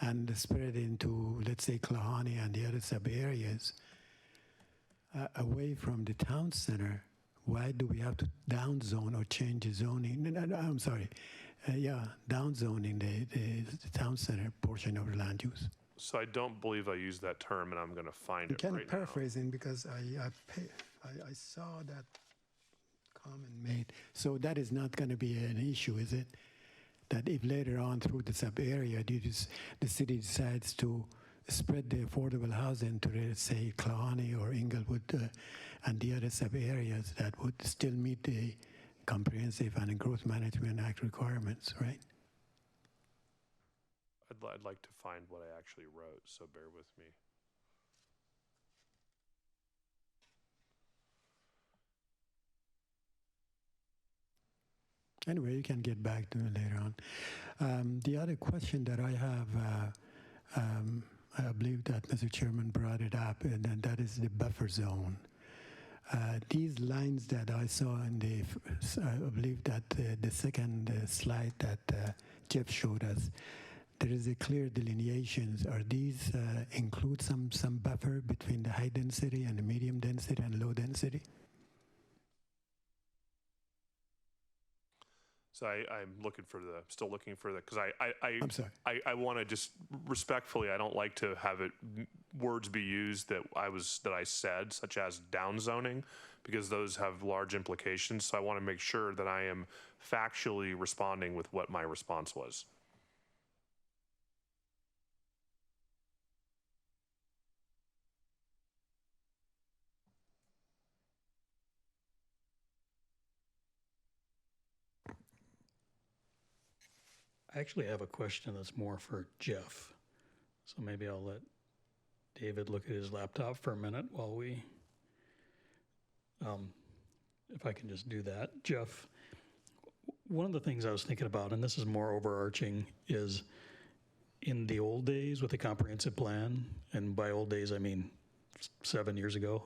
and spread it into, let's say, Klahani and the other sub areas, away from the town center, why do we have to downzone or change the zoning? No, I'm sorry. Downzoning the town center portion of the land use. So I don't believe I used that term, and I'm going to find I'm it kind right of paraphrasing because I saw that comment made. So that is not going to be an issue, is it? That if later on through the sub area, the city decides to spread the affordable housing to, let's say, Klahani or Inglewood and the other sub areas, that would still meet the Comprehensive and Growth Management Act requirements, right? I'd like to find what I actually wrote, so bear with me. Anyway, you can get back to it later on. The other question that I have, I believe that Mr. Chairman brought it up, and that is the buffer zone. These lines that I saw in I believe that the second slide that Jeff showed us, there is a clear delineations. Are these include some buffer between the high density and the medium density and low density? So I'm still looking for the, because I'm sorry. I want to just respectfully, I don't like to have words be used that I said, such as downzoning, because those have large implications. So I want to make sure that I am factually responding with what my response was. I actually have a question that's more for Jeff. So maybe I'll let David look at his laptop for a minute while we, if I can just do that. Jeff, one of the things I was thinking about, and this is more overarching, is in the old days with the comprehensive plan, and by old days I mean 7 years ago,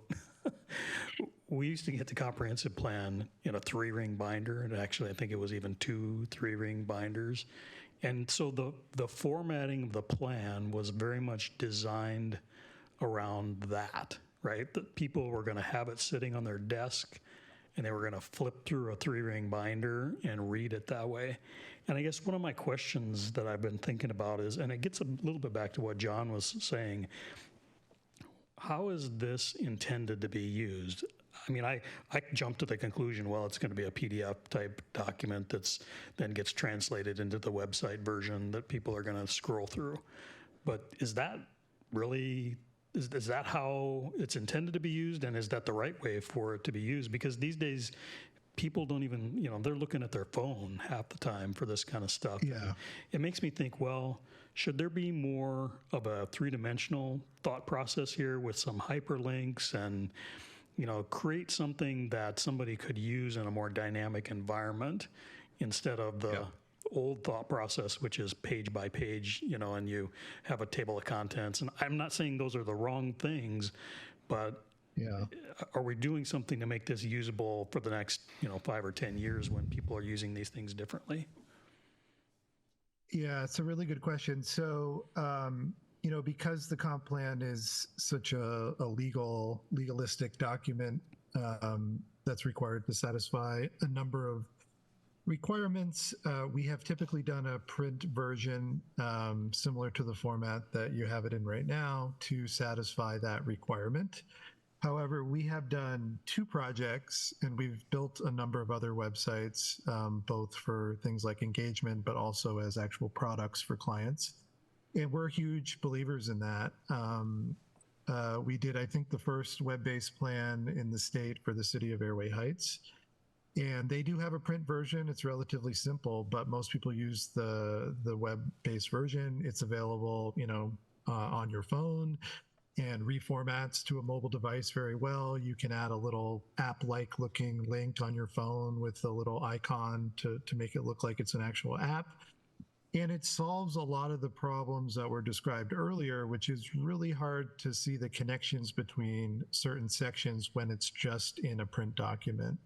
we used to get the comprehensive plan in a 3-ring binder, and actually I think it was even 2 3-ring binders. And so the formatting of the plan was very much designed around that, right? That people were going to have it sitting on their desk, and they were going to flip through a 3-ring binder and read it that way. And I guess one of my questions that I've been thinking about is, and it gets a little bit back to what John was saying, how is this intended to be used? I mean, I jumped to the conclusion, well, it's going to be a PDF type document that's then gets translated into the website version that people are going to scroll through. But is that really, is that how it's intended to be used? And is that the right way for it to be used? Because these days, people don't even, they're looking at their phone half the time for this kind of stuff. Yeah. And it makes me think, well, should there be more of a 3-dimensional thought process here with some hyperlinks and, create something that somebody could use in a more dynamic environment instead of the old thought process, which is page by page, and you have a table of contents. And I'm not saying those are the wrong things, but are we doing something to make this usable for the next, 5 or 10 years when people are using these things differently? Yeah, it's a really good question. So, because the comp plan is such a legalistic document that's required to satisfy a number of requirements, we have typically done a print version similar to the format that you have it in right now to satisfy that requirement. However, we have done 2 projects and we've built a number of other websites, both for things like engagement, but also as actual products for clients. And we're huge believers in that. We did, I think, the first web-based plan in the state for the city of Airway Heights. And they do have a print version. It's relatively simple, but most people use the web-based version. It's available, on your phone and reformats to a mobile device very well. You can add a little app-like looking link on your phone with a little icon to make it look like it's an actual app. And it solves a lot of the problems that were described earlier, which is really hard to see the connections between certain sections when it's just in a print document.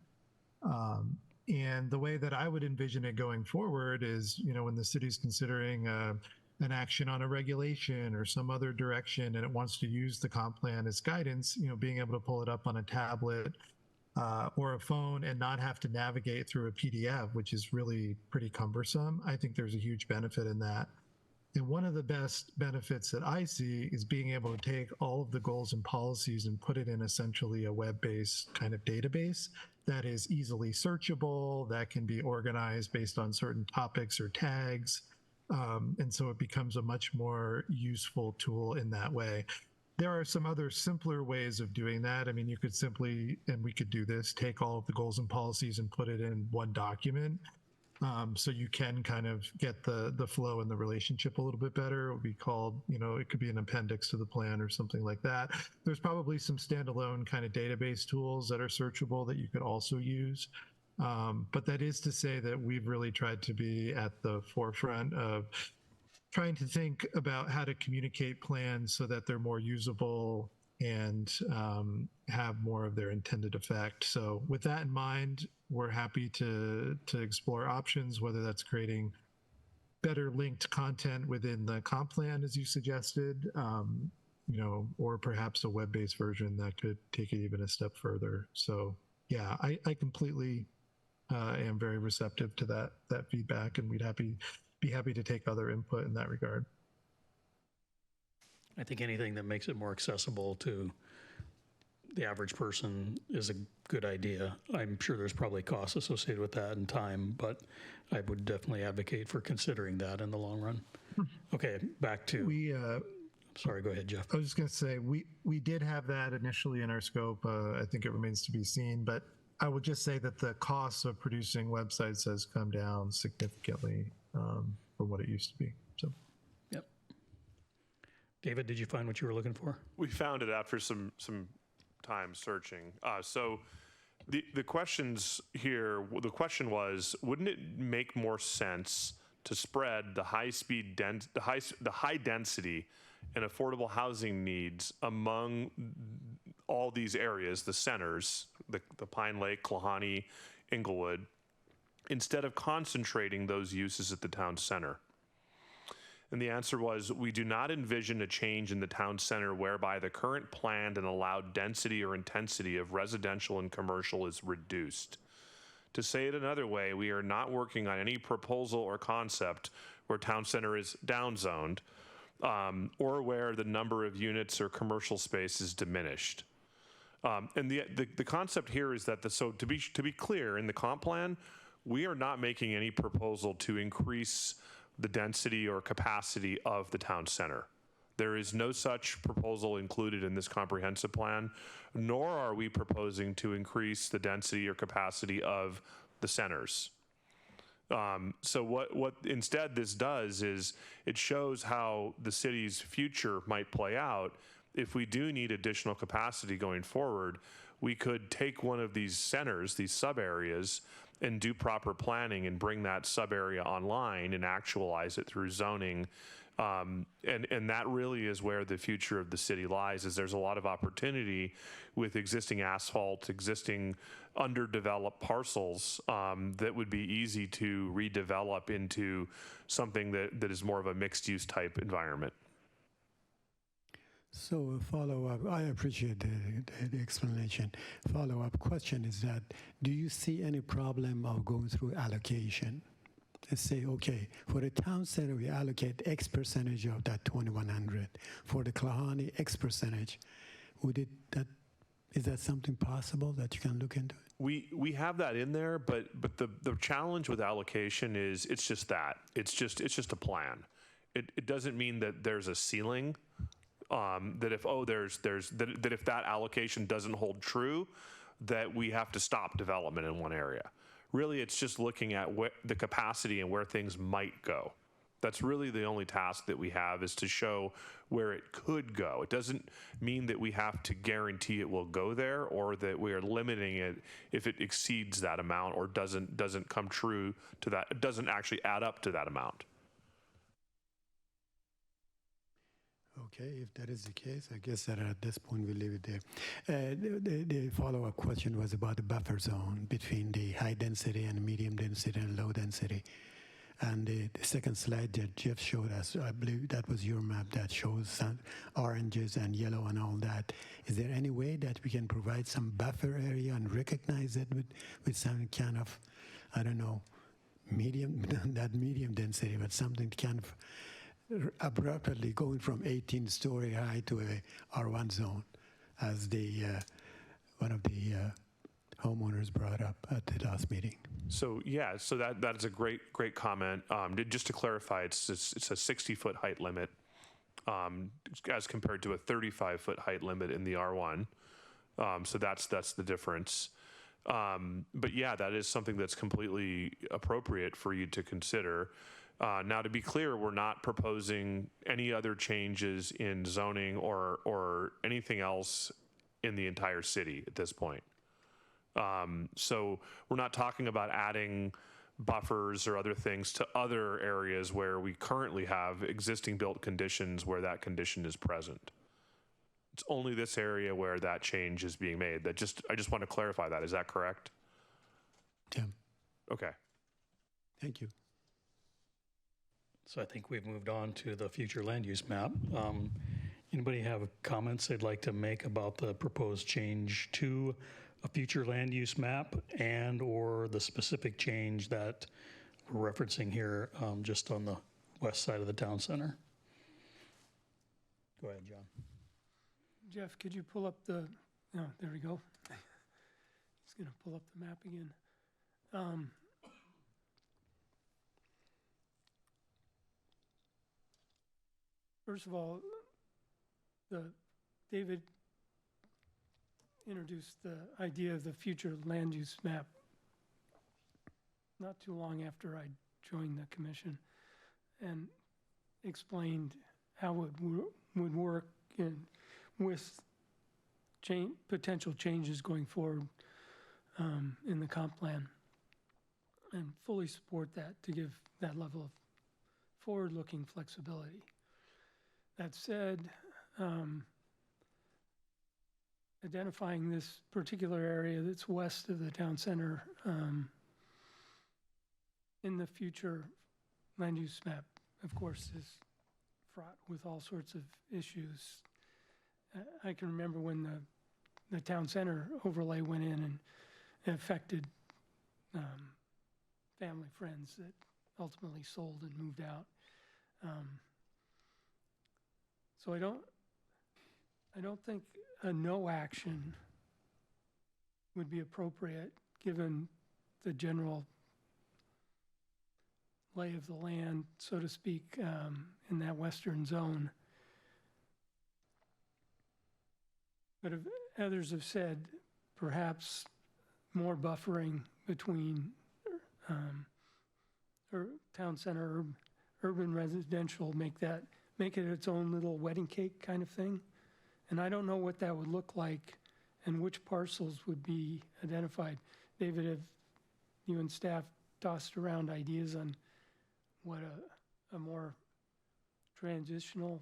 And the way that I would envision it going forward is, when the city's considering an action on a regulation or some other direction and it wants to use the comp plan as guidance, being able to pull it up on a tablet or a phone and not have to navigate through a PDF, which is really pretty cumbersome. I think there's a huge benefit in that. And one of the best benefits that I see is being able to take all of the goals and policies and put it in essentially a web-based kind of database that is easily searchable, that can be organized based on certain topics or tags. And so it becomes a much more useful tool in that way. There are some other simpler ways of doing that. I mean, you could simply, and we could do this, take all of the goals and policies and put it in one document. So you can kind of get the flow and the relationship a little bit better. It would be called, it could be an appendix to the plan or something like that. There's probably some standalone kind of database tools that are searchable that you could also use. But that is to say that we've really tried to be at the forefront of trying to think about how to communicate plans so that they're more usable and have more of their intended effect. So with that in mind, we're happy to explore options, whether that's creating better linked content within the comp plan, as you suggested, or perhaps a web-based version that could take it even a step further. So yeah, I completely am very receptive to that feedback, and we'd be happy to take other input in that regard. I think anything that makes it more accessible to the average person is a good idea. I'm sure there's probably costs associated with that and time, but I would definitely advocate for considering that in the long run. Okay, back to... Sorry, go ahead, Jeff. I was just going to say, we did have that initially in our scope. I think it remains to be seen, but I would just say that the cost of producing websites has come down significantly from what it used to be. So, yep. David, did you find what you were looking for? We found it after some time searching. So the questions here, the question was, wouldn't it make more sense to spread the high density and affordable housing needs among all these areas, the centers, the Pine Lake, Klahanie, Inglewood, instead of concentrating those uses at the town center? And the answer was, we do not envision a change in the town center whereby the current planned and allowed density or intensity of residential and commercial is reduced. To say it another way, we are not working on any proposal or concept where town center is downzoned, or where the number of units or commercial space is diminished. And the concept here is that so to be clear, in the comp plan, we are not making any proposal to increase the density or capacity of the town center. There is no such proposal included in this comprehensive plan, nor are we proposing to increase the density or capacity of the centers. So what instead this does is it shows how the city's future might play out. If we do need additional capacity going forward, we could take one of these centers, these sub areas, and do proper planning and bring that sub area online and actualize it through zoning And that really is where the future of the city lies, is there's a lot of opportunity with existing asphalt, existing underdeveloped parcels that would be easy to redevelop into something that is more of a mixed use type environment. So a follow-up, I appreciate the explanation. Follow-up question is that, do you see any problem of going through allocation? Let's say, okay, for the town center, we allocate X percentage of that 2,100. For the Klahani, X percentage. Is that something possible that you can look into? We have that in there, but the challenge with allocation is it's just that. It's just a plan. It doesn't mean that there's a ceiling. That if that allocation doesn't hold true, that we have to stop development in one area. Really, it's just looking at the capacity and where things might go. That's really the only task that we have, is to show where it could go. It doesn't mean that we have to guarantee it will go there, or that we are limiting it if it exceeds that amount or doesn't come true to that. It doesn't actually add up to that amount. Okay, if that is the case, I guess that at this point we'll leave it there. The follow-up question was about the buffer zone between the high density and medium density and low density. And the second slide that Jeff showed us, I believe that was your map that shows some oranges and yellow and all that. Is there any way that we can provide some buffer area and recognize it with some kind of, I don't know, medium, not medium density, but something kind of abruptly going from 18-story high to a R1 zone, as the one of the homeowners brought up at the last meeting. So yeah, so that is a great comment. Just to clarify, it's a 60-foot height limit as compared to a 35-foot height limit in the R1. So that's the difference. But yeah, that is something that's completely appropriate for you to consider. Now, to be clear, we're not proposing any other changes in zoning or anything else in the entire city at this point. So we're not talking about adding buffers or other things to other areas where we currently have existing built conditions where that condition is present. It's only this area where that change is being made. I just want to clarify that. Is that correct? Yeah. Okay. Thank you. So I think we've moved on to the future land use map. Anybody have comments they'd like to make about the proposed change to a future land use map and or the specific change that we're referencing here just on the west side of the town center? Go ahead, John. Jeff, could you pull up the, no, there we go. He's going to pull up the map again. First of all, David introduced the idea of the future land use map not too long after I joined the commission, and explained how it would work with potential changes going forward in the comp plan, and fully support that to give that level of forward-looking flexibility. That said, identifying this particular area that's west of the town center in the future land use map, of course, is fraught with all sorts of issues. I can remember when the town center overlay went in and it affected family friends that ultimately sold and moved out. So I don't think a no action would be appropriate given the general lay of the land, so to speak, in that western zone. But if others have said perhaps more buffering between town center, urban residential, make it its own little wedding cake kind of thing. And I don't know what that would look like and which parcels would be identified. David, have you and staff tossed around ideas on what a more transitional.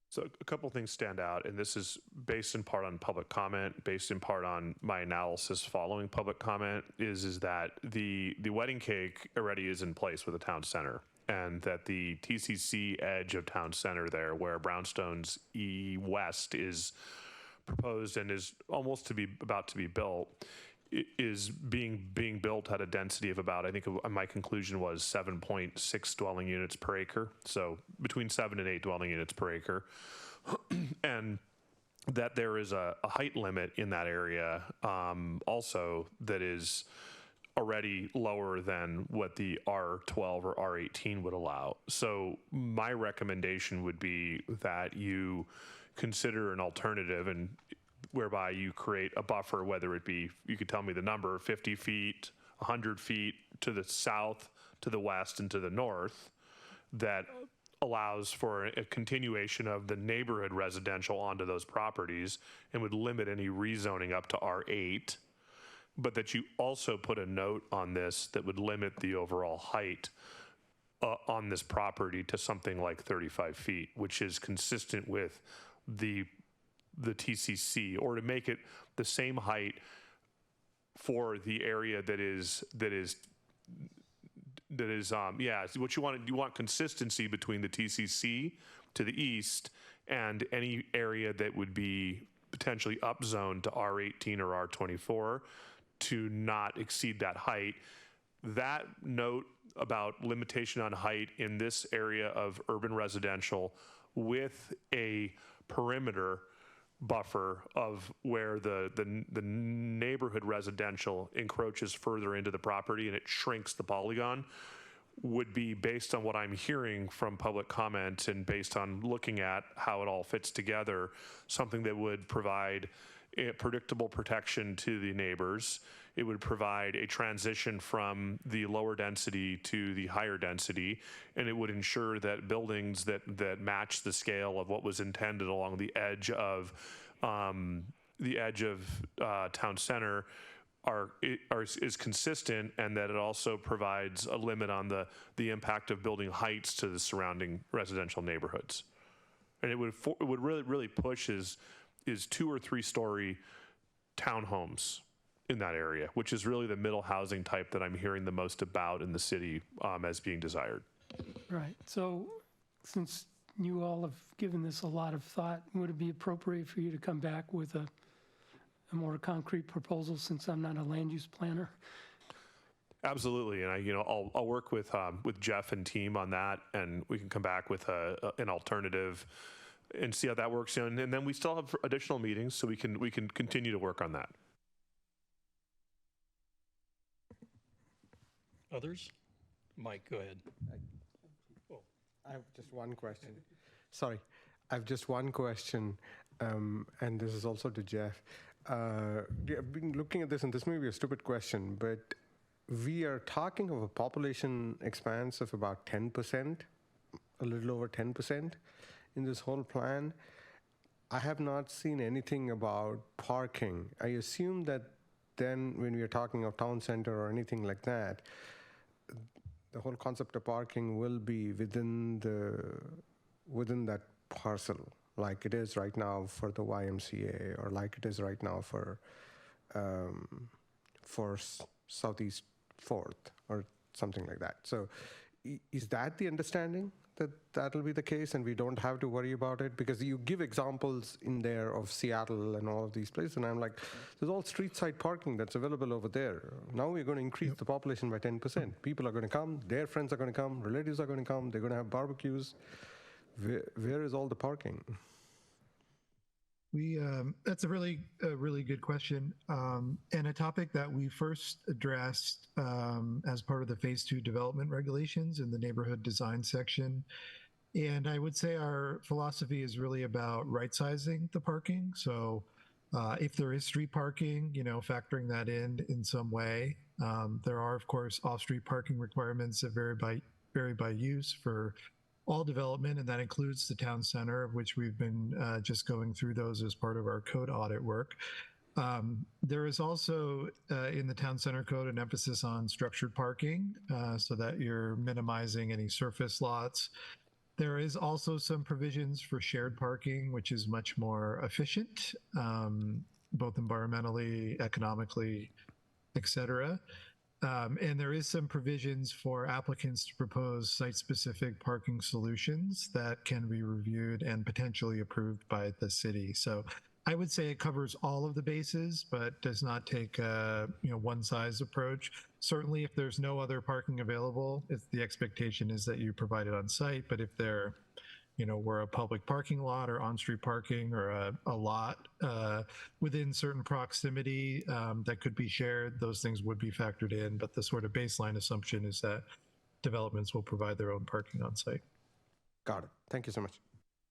So a couple things stand out, and this is based in part on public comment, based in part on my analysis following public comment, is that the wedding cake already is in place with the town center, and that the TCC edge of town center there, where Brownstone's E West is proposed and is almost about to be built, is being built at a density of about, I think my conclusion was 7.6 dwelling units per acre. So between 7 and 8 dwelling units per acre. And that there is a height limit in that area also that is already lower than what the R12 or R18 would allow. So my recommendation would be that you consider an alternative, and whereby you create a buffer, whether it be, you could tell me the number, 50 feet, 100 feet to the south, to the west, and to the north, that allows for a continuation of the neighborhood residential onto those properties and would limit any rezoning up to R8, but that you also put a note on this that would limit the overall height on this property to something like 35 feet, which is consistent with the TCC, or to make it the same height for the area that is what you want. You want consistency between the TCC to the east and any area that would be potentially upzoned to R18 or R24 to not exceed that height. That note about limitation on height in this area of urban residential with a perimeter buffer of where the neighborhood residential encroaches further into the property and it shrinks the polygon would be, based on what I'm hearing from public comment and based on looking at how it all fits together, something that would provide a predictable protection to the neighbors. It would provide a transition from the lower density to the higher density, and it would ensure that buildings that match the scale of what was intended along the edge of town center is consistent, and that it also provides a limit on the impact of building heights to the surrounding residential neighborhoods. And it would really push is 2 or 3 story townhomes in that area, which is really the middle housing type that I'm hearing the most about in the city as being desired. Right. So since you all have given this a lot of thought, would it be appropriate for you to come back with a more concrete proposal, since I'm not a land use planner? Absolutely, and I'll work with Jeff and team on that, and we can come back with an alternative and see how that works. And then we still have additional meetings, so we can continue to work on that. Others? Mike, go ahead. I have just one question. Sorry, I have just one question, and this is also to Jeff. I've been looking at this, and this may be a stupid question, but we are talking of a population expanse of about 10%, a little over 10% in this whole plan. I have not seen anything about parking. I assume that then when we are talking of town center or anything like that, the whole concept of parking will be within that parcel, like it is right now for the YMCA, or like it is right now for Southeast 4th or something like that. So is that the understanding, that that'll be the case and we don't have to worry about it? Because you give examples in there of Seattle and all of these places, and I'm like, there's all street side parking that's available over there. Now we're going to increase the population by 10%. People are going to come, their friends are going to come, relatives are going to come, they're going to have barbecues. Where is all the parking? That's a really good question, and a topic that we first addressed as part of the Phase 2 development regulations in the neighborhood design section. And I would say our philosophy is really about right-sizing the parking. So if there is street parking, factoring that in some way. There are, of course, off-street parking requirements that vary by use for all development, and that includes the town center, of which we've been just going through those as part of our code audit work. There is also in the town center code an emphasis on structured parking so that you're minimizing any surface lots. There is also some provisions for shared parking, which is much more efficient, both environmentally, economically, et cetera. And there is some provisions for applicants to propose site-specific parking solutions that can be reviewed and potentially approved by the city. So I would say it covers all of the bases, but does not take a one-size approach. Certainly, if there's no other parking available, the expectation is that you provide it on site. But if there, were a public parking lot or on-street parking or a lot within certain proximity that could be shared, those things would be factored in. But the sort of baseline assumption is that developments will provide their own parking on site. Got it. Thank you so much.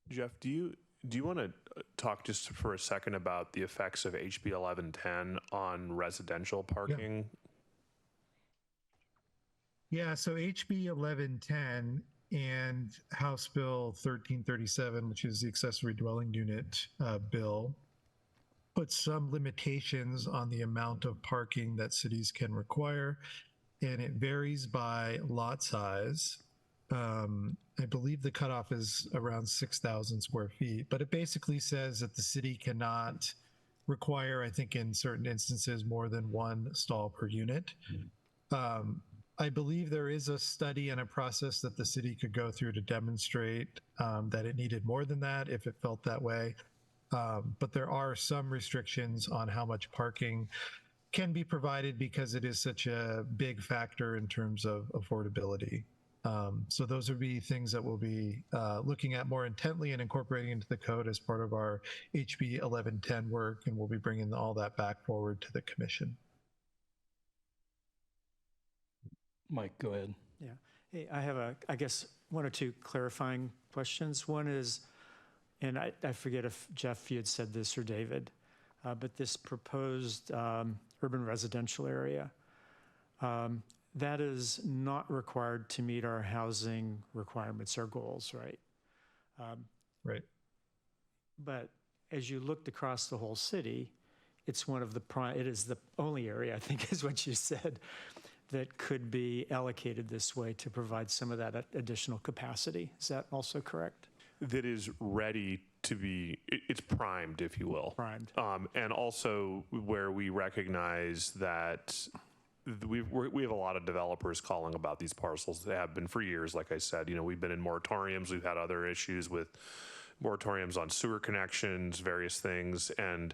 Jeff, do you want to talk just for a second about the effects of HB 1110 on residential parking? Yeah, so HB 1110 and House Bill 1337, which is the accessory dwelling unit bill, put some limitations on the amount of parking that cities can require, and it varies by lot size. I believe the cutoff is around 6,000 square feet, but it basically says that the city cannot require, I think in certain instances, more than one stall per unit. I believe there is a study and a process that the city could go through to demonstrate that it needed more than that if it felt that way. But there are some restrictions on how much parking can be provided because it is such a big factor in terms of affordability. So those would be things that we'll be looking at more intently and incorporating into the code as part of our HB 1110 work, and we'll be bringing all that back forward to the commission. Mike, go ahead. Yeah. Hey, I have I guess, one or two clarifying questions. One is, and I forget if Jeff, you had said this or David, but this proposed urban residential area, that is not required to meet our housing requirements or goals, right? Right. But as you looked across the whole city, it's one of the it is the only area, I think is what you said, that could be allocated this way to provide some of that additional capacity. Is that also correct? That is ready to be, it's primed, if you will. Primed. And also where we recognize that we have a lot of developers calling about these parcels. They have been for years. Like I said, we've been in moratoriums. We've had other issues with moratoriums on sewer connections, various things. And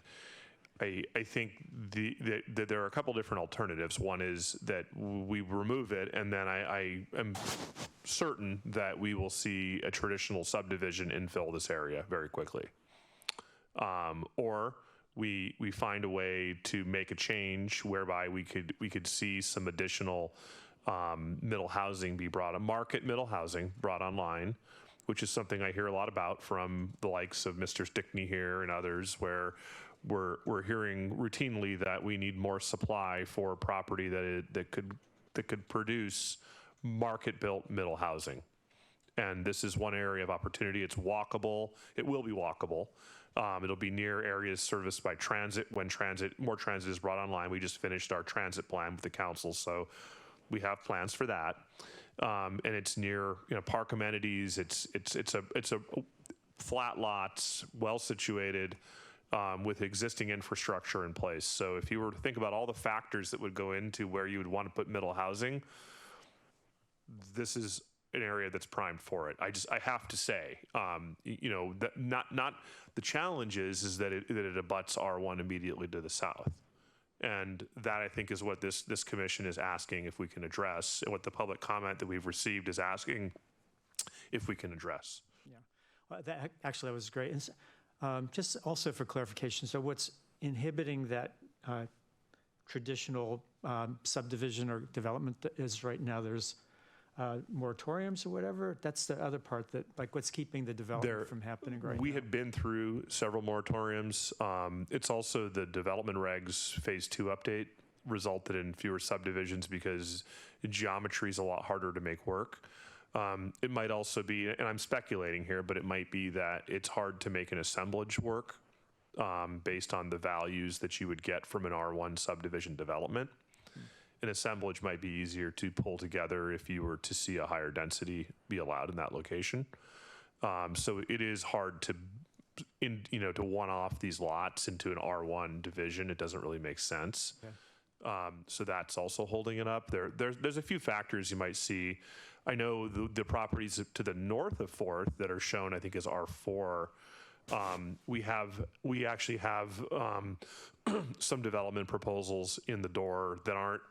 I think that there are a couple different alternatives. One is that we remove it, and then I am certain that we will see a traditional subdivision infill this area very quickly. Or we find a way to make a change whereby we could see some additional middle housing be brought, market middle housing brought online, which is something I hear a lot about from the likes of Mr. Stickney here and others, where we're hearing routinely that we need more supply for property that could produce market-built middle housing. And this is one area of opportunity. It's walkable. It will be walkable. It'll be near areas serviced by transit when more transit is brought online. We just finished our transit plan with the council, so we have plans for that. And it's near park amenities. It's a flat lots, well situated, with existing infrastructure in place. So if you were to think about all the factors that would go into where you would want to put middle housing, this is an area that's primed for it. I have to say, that not the challenge is that it abuts R1 immediately to the south. And that, I think, is what this commission is asking if we can address, and what the public comment that we've received is asking if we can address. Yeah, well, that was great. And just also for clarification, so what's inhibiting that traditional subdivision or development that is right now? There's moratoriums or whatever. That's the other part that, like, what's keeping the development from happening right now? We had been through several moratoriums. It's also the development regs phase 2 update resulted in fewer subdivisions because geometry is a lot harder to make work. It might also be, and I'm speculating here, but it might be that it's hard to make an assemblage work based on the values that you would get from an R1 subdivision development. An assemblage might be easier to pull together if you were to see a higher density be allowed in that location. So it is hard to, to one-off these lots into an R1 division. It doesn't really make sense. Okay. So that's also holding it up. There's a few factors you might see. I know the properties to the north of 4th that are shown, I think, as R4. We actually have some development proposals in the door that aren't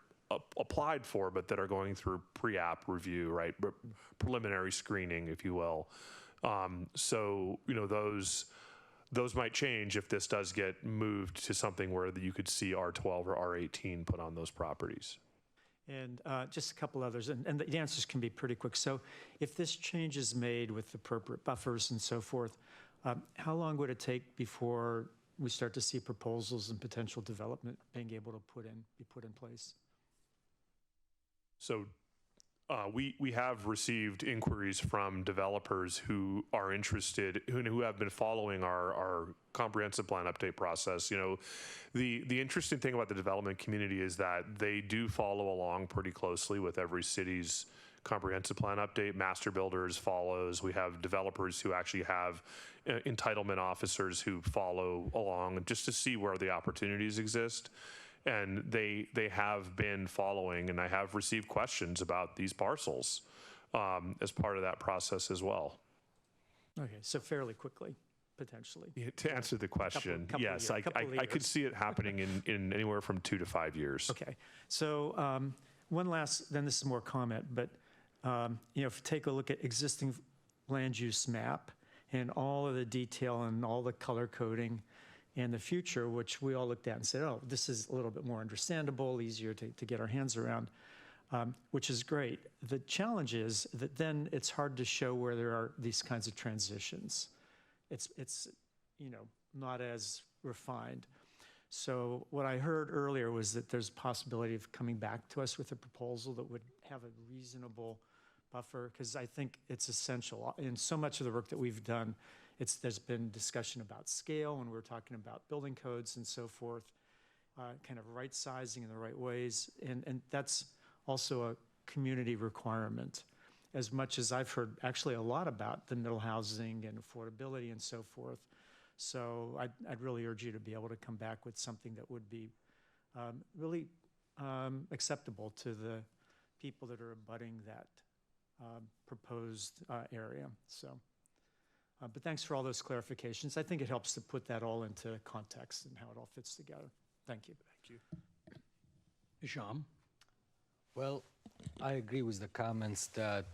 applied for, but that are going through pre-app review, right? Preliminary screening, if you will. So, those might change if this does get moved to something where you could see R12 or R18 put on those properties. And just a couple others, and the answers can be pretty quick. So if this change is made with appropriate buffers and so forth, how long would it take before we start to see proposals and potential development being able to be put in place? So we have received inquiries from developers who are interested, who have been following our comprehensive plan update process. The interesting thing about the development community is that they do follow along pretty closely with every city's comprehensive plan update. Master Builders follows. We have developers who actually have entitlement officers who follow along just to see where the opportunities exist. And they have been following, and I have received questions about these parcels as part of that process as well. Okay, so fairly quickly, potentially. Yeah, to answer the question, couple yes, years, I could see it happening in anywhere from 2 to 5 years. Okay, so one last, then this is more comment, but if you take a look at existing land use map and all of the detail and all the color coding and the future, which we all looked at and said, oh, this is a little bit more understandable, easier to get our hands around, which is great. The challenge is that then it's hard to show where there are these kinds of transitions. It's not as refined. So what I heard earlier was that there's a possibility of coming back to us with a proposal that would have a reasonable buffer, because I think it's essential. In so much of the work that we've done, there's been discussion about scale, and we're talking about building codes and so forth, kind of right sizing in the right ways. And that's also a community requirement, as much as I've heard actually a lot about the middle housing and affordability and so forth. So I'd really urge you to be able to come back with something that would be really acceptable to the people that are abutting that proposed area. So. But thanks for all those clarifications. I think it helps to put that all into context and how it all fits together. Thank you. Thank you. Sham? Well, I agree with the comments that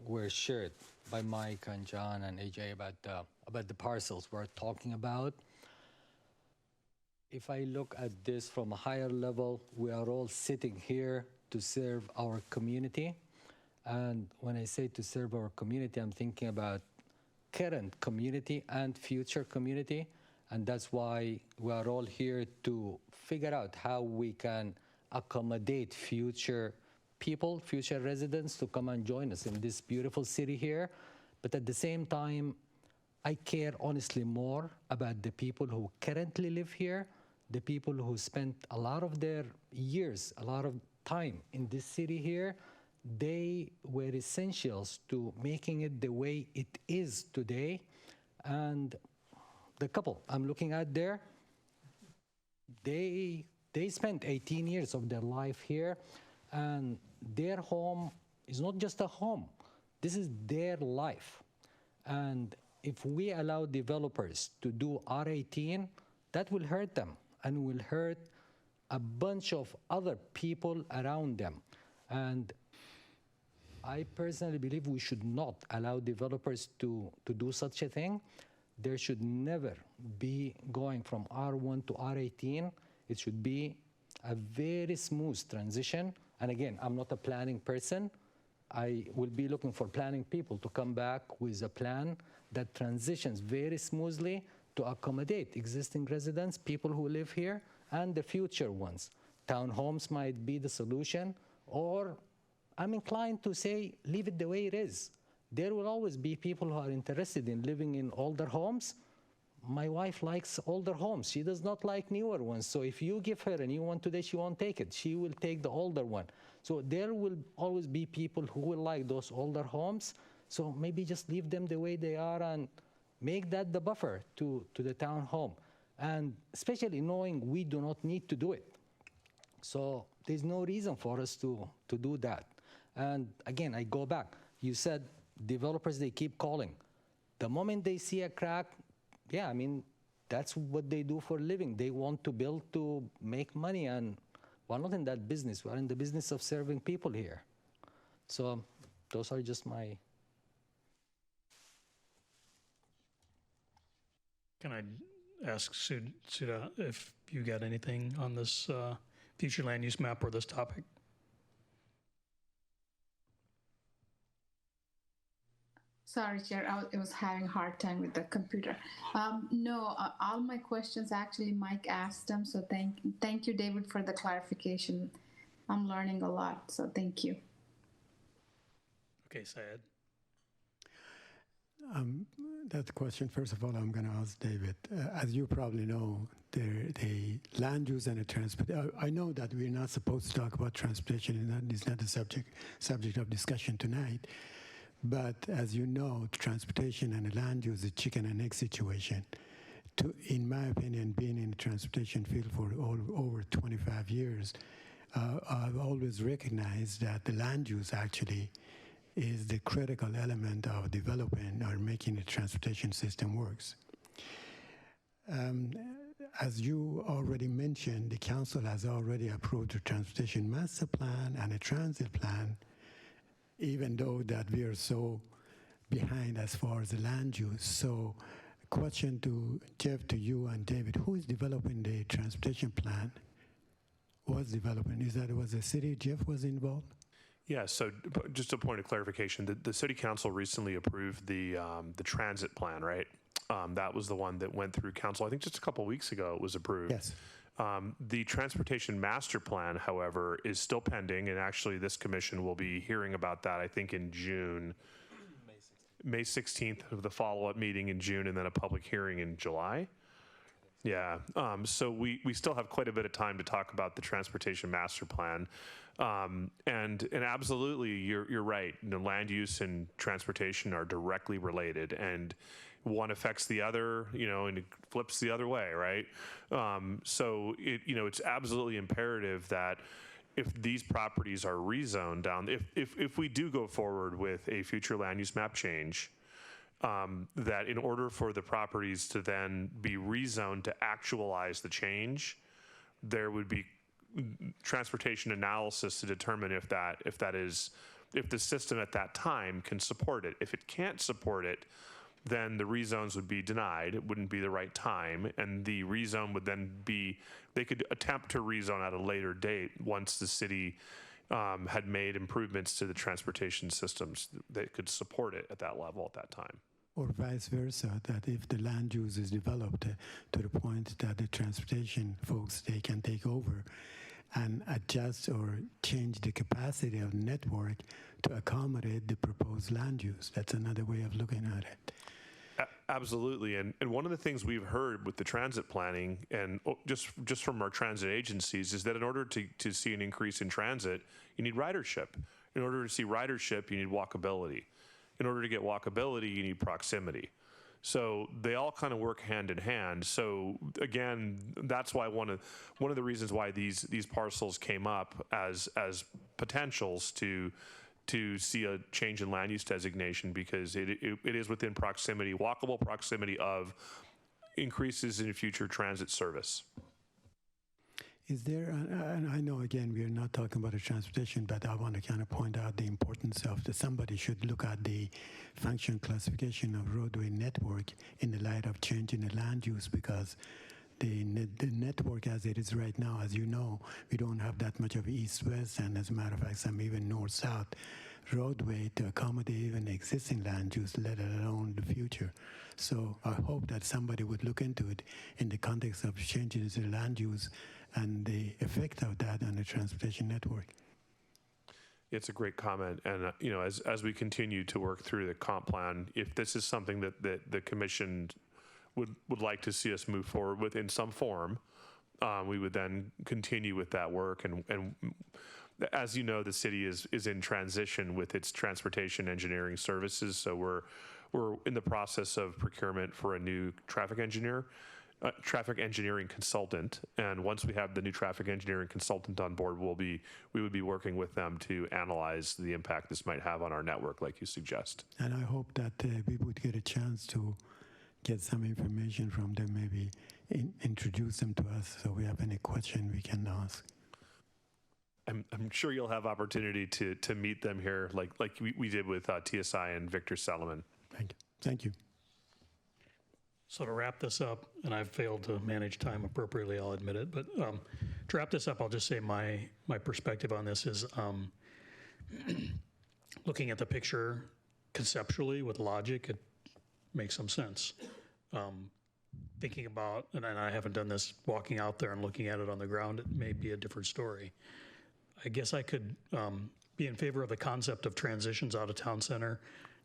were shared by Mike and John and AJ about the parcels we're talking about. If I look at this from a higher level, we are all sitting here to serve our community. And when I say to serve our community, I'm thinking about current community and future community, and that's why we are all here to figure out how we can accommodate future people, future residents to come and join us in this beautiful city here. But at the same time, I care honestly more about the people who currently live here, the people who spent a lot of their years, a lot of time in this city here. They were essentials to making it the way it is today. And the couple I'm looking at there, they spent 18 years of their life here, and their home is not just a home. This is their life. And if we allow developers to do R18, that will hurt them and will hurt a bunch of other people around them. And I personally believe we should not allow developers to do such a thing. There should never be going from R1 to R18. It should be a very smooth transition. And again, I'm not a planning person. I will be looking for planning people to come back with a plan that transitions very smoothly to accommodate existing residents, people who live here, and the future ones. Townhomes might be the solution, or I'm inclined to say, leave it the way it is. There will always be people who are interested in living in older homes. my wife likes older homes. She does not like newer ones. So if you give her a new one today, she won't take it. She will take the older one. So there will always be people who will like those older homes. So maybe just leave them the way they are and make that the buffer to the townhome. And especially knowing we do not need to do it. So there's no reason for us to do that. And again, I go back. You said developers, they keep calling. The moment they see a crack, yeah, I mean, that's what they do for a living. They want to build to make money, and we're not in that business. We're in the business of serving people here. So those are just my... Can I ask Sudha if you got anything on this future land use map or this topic? Sorry, Chair, I was having a hard time with the computer. No, all my questions actually Mike asked them, so thank you, David, for the clarification. I'm learning a lot, so thank you. Okay, Syed. That question, first of all, I'm going to ask David. As you probably know, the land use and the transport. I know that we're not supposed to talk about transportation, and that is not the subject of discussion tonight. But as you know, transportation and the land use is a chicken and egg situation. In my opinion, being in the transportation field for over 25 years, I've always recognized that the land use actually is the critical element of developing or making the transportation system works. As you already mentioned, the council has already approved the transportation master plan and a transit plan, even though that we are so behind as far as the land use. So question to Jeff, to you and David, who is developing the transportation plan? Was developing, was the city, Jeff was involved? Yeah, so just a point of clarification, the city council recently approved the transit plan, right? That was the one that went through council. I think just a couple of weeks ago it was approved. Yes. The transportation master plan, however, is still pending, and actually this commission will be hearing about that, I think, in June. May 16th of the follow-up meeting in June, and then a public hearing in July. Yeah, so we still have quite a bit of time to talk about the transportation master plan. And absolutely, you're right. Land use and transportation are directly related, and one affects the other, and it flips the other way, right? So it's absolutely imperative that if these properties are rezoned down, if we do go forward with a future land use map change, that in order for the properties to then be rezoned to actualize the change, there would be transportation analysis to determine if the system at that time can support it. If it can't support it, then the rezones would be denied. It wouldn't be the right time, and the rezone would then be, they could attempt to rezone at a later date once the city had made improvements to the transportation systems that could support it at that level at that time. Or vice versa, that if the land use is developed to the point that the transportation folks, they can take over and adjust or change the capacity of the network to accommodate the proposed land use. That's another way of looking at it. Absolutely, and one of the things we've heard with the transit planning, and just from our transit agencies, is that in order to see an increase in transit, you need ridership. In order to see ridership, you need walkability. In order to get walkability, you need proximity. So they all kind of work hand in hand. So again, that's why one of the reasons why these parcels came up as potentials to see a change in land use designation, because it is within proximity, walkable proximity of increases in future transit service. Is there, and I know again we are not talking about the transportation, but I want to kind of point out the importance of somebody should look at the function classification of roadway network in the light of changing the land use, because the network as it is right now, as you know, we don't have that much of east-west, and as a matter of fact, some even north-south roadway to accommodate even the existing land use, let alone the future. So I hope that somebody would look into it in the context of changing the land use and the effect of that on the transportation network. It's a great comment, and as we continue to work through the comp plan, if this is something that the commission would like to see us move forward with in some form, we would then continue with that work. And as you know, the city is in transition with its transportation engineering services. So we're in the process of procurement for a new traffic engineering consultant. And once we have the new traffic engineering consultant on board, we would be working with them to analyze the impact this might have on our network, like you suggest. And I hope that we would get a chance to get some information from them, maybe introduce them to us, so we have any question we can ask. I'm sure you'll have opportunity to meet them here, like we did with TSI and Victor Salaman. Thank you. Thank you. So to wrap this up, and I've failed to manage time appropriately, I'll admit it, but to wrap this up, I'll just say my perspective on this is looking at the picture conceptually with logic, it makes some sense. Thinking about, and I haven't done this, walking out there and looking at it on the ground, it may be a different story. I guess I could be in favor of the concept of transitions out of town center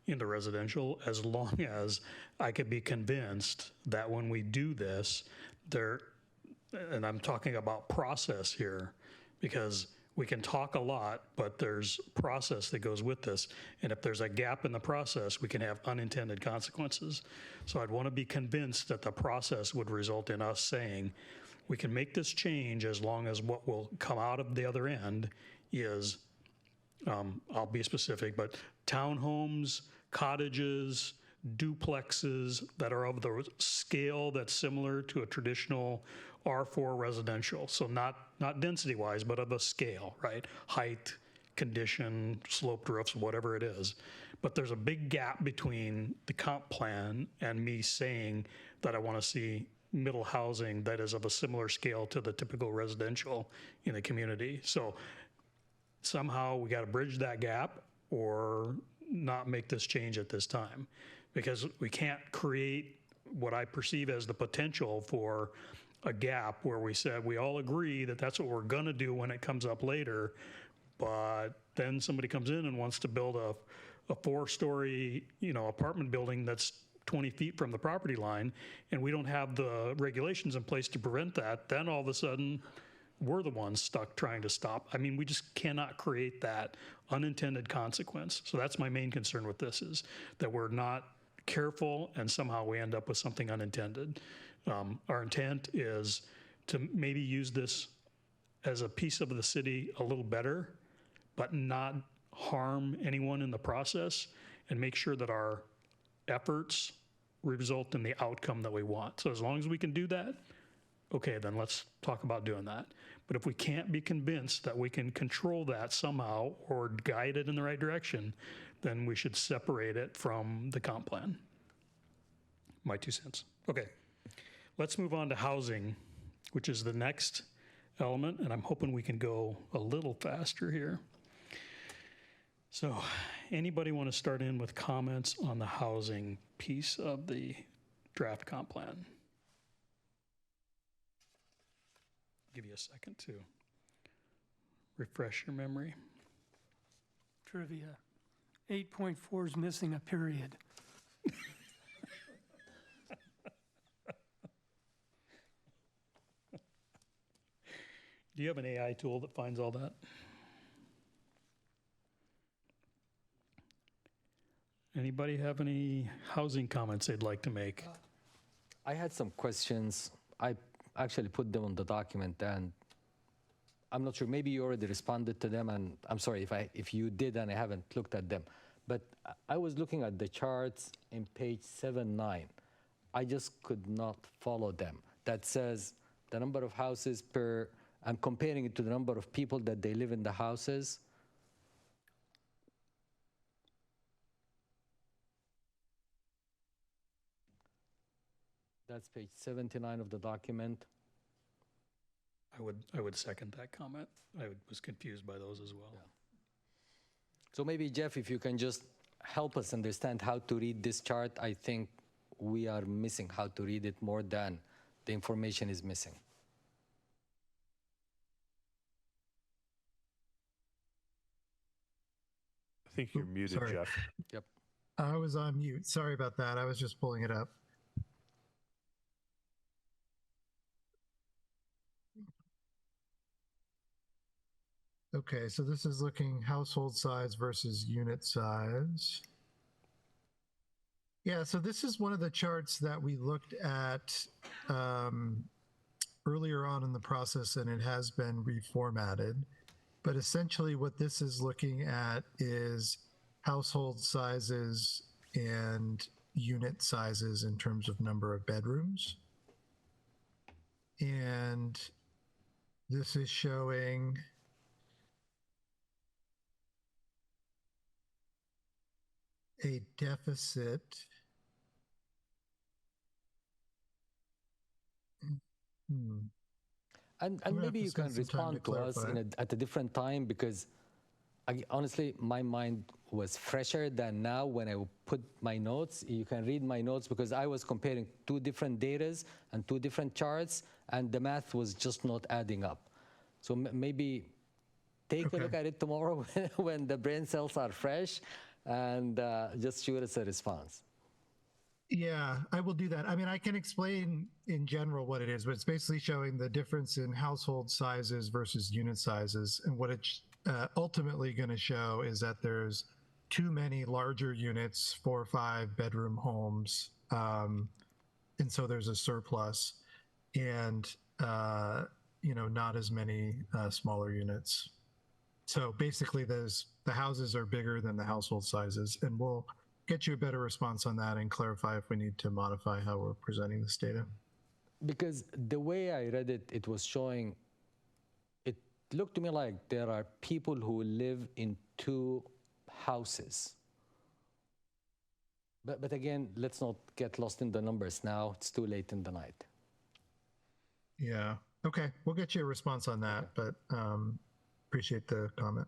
into residential, as long as I could be convinced that when we do this, and I'm talking about process here, because we can talk a lot, but there's process that goes with this. And if there's a gap in the process, we can have unintended consequences. So I'd want to be convinced that the process would result in us saying, we can make this change as long as what will come out of the other end is, I'll be specific, but townhomes, cottages, duplexes that are of the scale that's similar to a traditional R4 residential. So not density-wise, but of a scale, right? Height, condition, sloped roofs, whatever it is. But there's a big gap between the comp plan and me saying that I want to see middle housing that is of a similar scale to the typical residential in the community. So somehow we got to bridge that gap or not make this change at this time, because we can't create what I perceive as the potential for a gap where we said we all agree that that's what we're going to do when it comes up later, but then somebody comes in and wants to build a 4-story, apartment building that's 20 feet from the property line, and we don't have the regulations in place to prevent that. Then all of a sudden, we're the ones stuck trying to stop. I mean, we just cannot create that unintended consequence. So that's my main concern with this, is that we're not careful and somehow we end up with something unintended. Our intent is to maybe use this as a piece of the city a little better, but not harm anyone in the process, and make sure that our efforts result in the outcome that we want. So as long as we can do that, okay, then let's talk about doing that. But if we can't be convinced that we can control that somehow or guide it in the right direction, then we should separate it from the comp plan. My 2 cents. Okay, let's move on to housing, which is the next element, and I'm hoping we can go a little faster here. So anybody want to start in with comments on the housing piece of the draft comp plan? Give you a second to refresh your memory. Trivia. 8.4 is missing a period. Do you have an AI tool that finds all that? Anybody have any housing comments they'd like to make? I had some questions. I actually put them on the document, and I'm not sure, maybe you already responded to them, and I'm sorry if you did and I haven't looked at them. But I was looking at the charts in page 7-9. I just could not follow them. That says the number of houses per, I'm comparing it to the number of people that they live in the houses. That's page 79 of the document. I would second that comment. I was confused by those as well. Yeah. So maybe, Jeff, if you can just help us understand how to read this chart. I think we are missing how to read it more than the information is missing. I think you're muted, sorry. Jeff. Yep. I was on mute. Sorry about that. I was just pulling it up. Okay, so this is looking household size versus unit size. Yeah, so this is one of the charts that we looked at earlier on in the process, and it has been reformatted. But essentially what this is looking at is household sizes and unit sizes in terms of number of bedrooms. And this is showing a deficit. And maybe you can respond to us at a different time, because honestly, my mind was fresher than now when I put my notes. You can read my notes because I was comparing two different datas and two different charts, and the math was just not adding up. So maybe take a look at it tomorrow when the brain cells are fresh, and just shoot us a response. Yeah, I will do that. I mean, I can explain in general what it is, but it's basically showing the difference in household sizes versus unit sizes. And what it's ultimately going to show is that there's too many larger units, 4 or 5 bedroom homes. And so there's a surplus, and, not as many smaller units. So basically the houses are bigger than the household sizes, and we'll get you a better response on that and clarify if we need to modify how we're presenting this data. Because the way I read it, it was showing, it looked to me like there are people who live in 2 houses. But again, let's not get lost in the numbers now. It's too late in the night. Yeah. Okay. We'll get you a response on that, but appreciate the comment.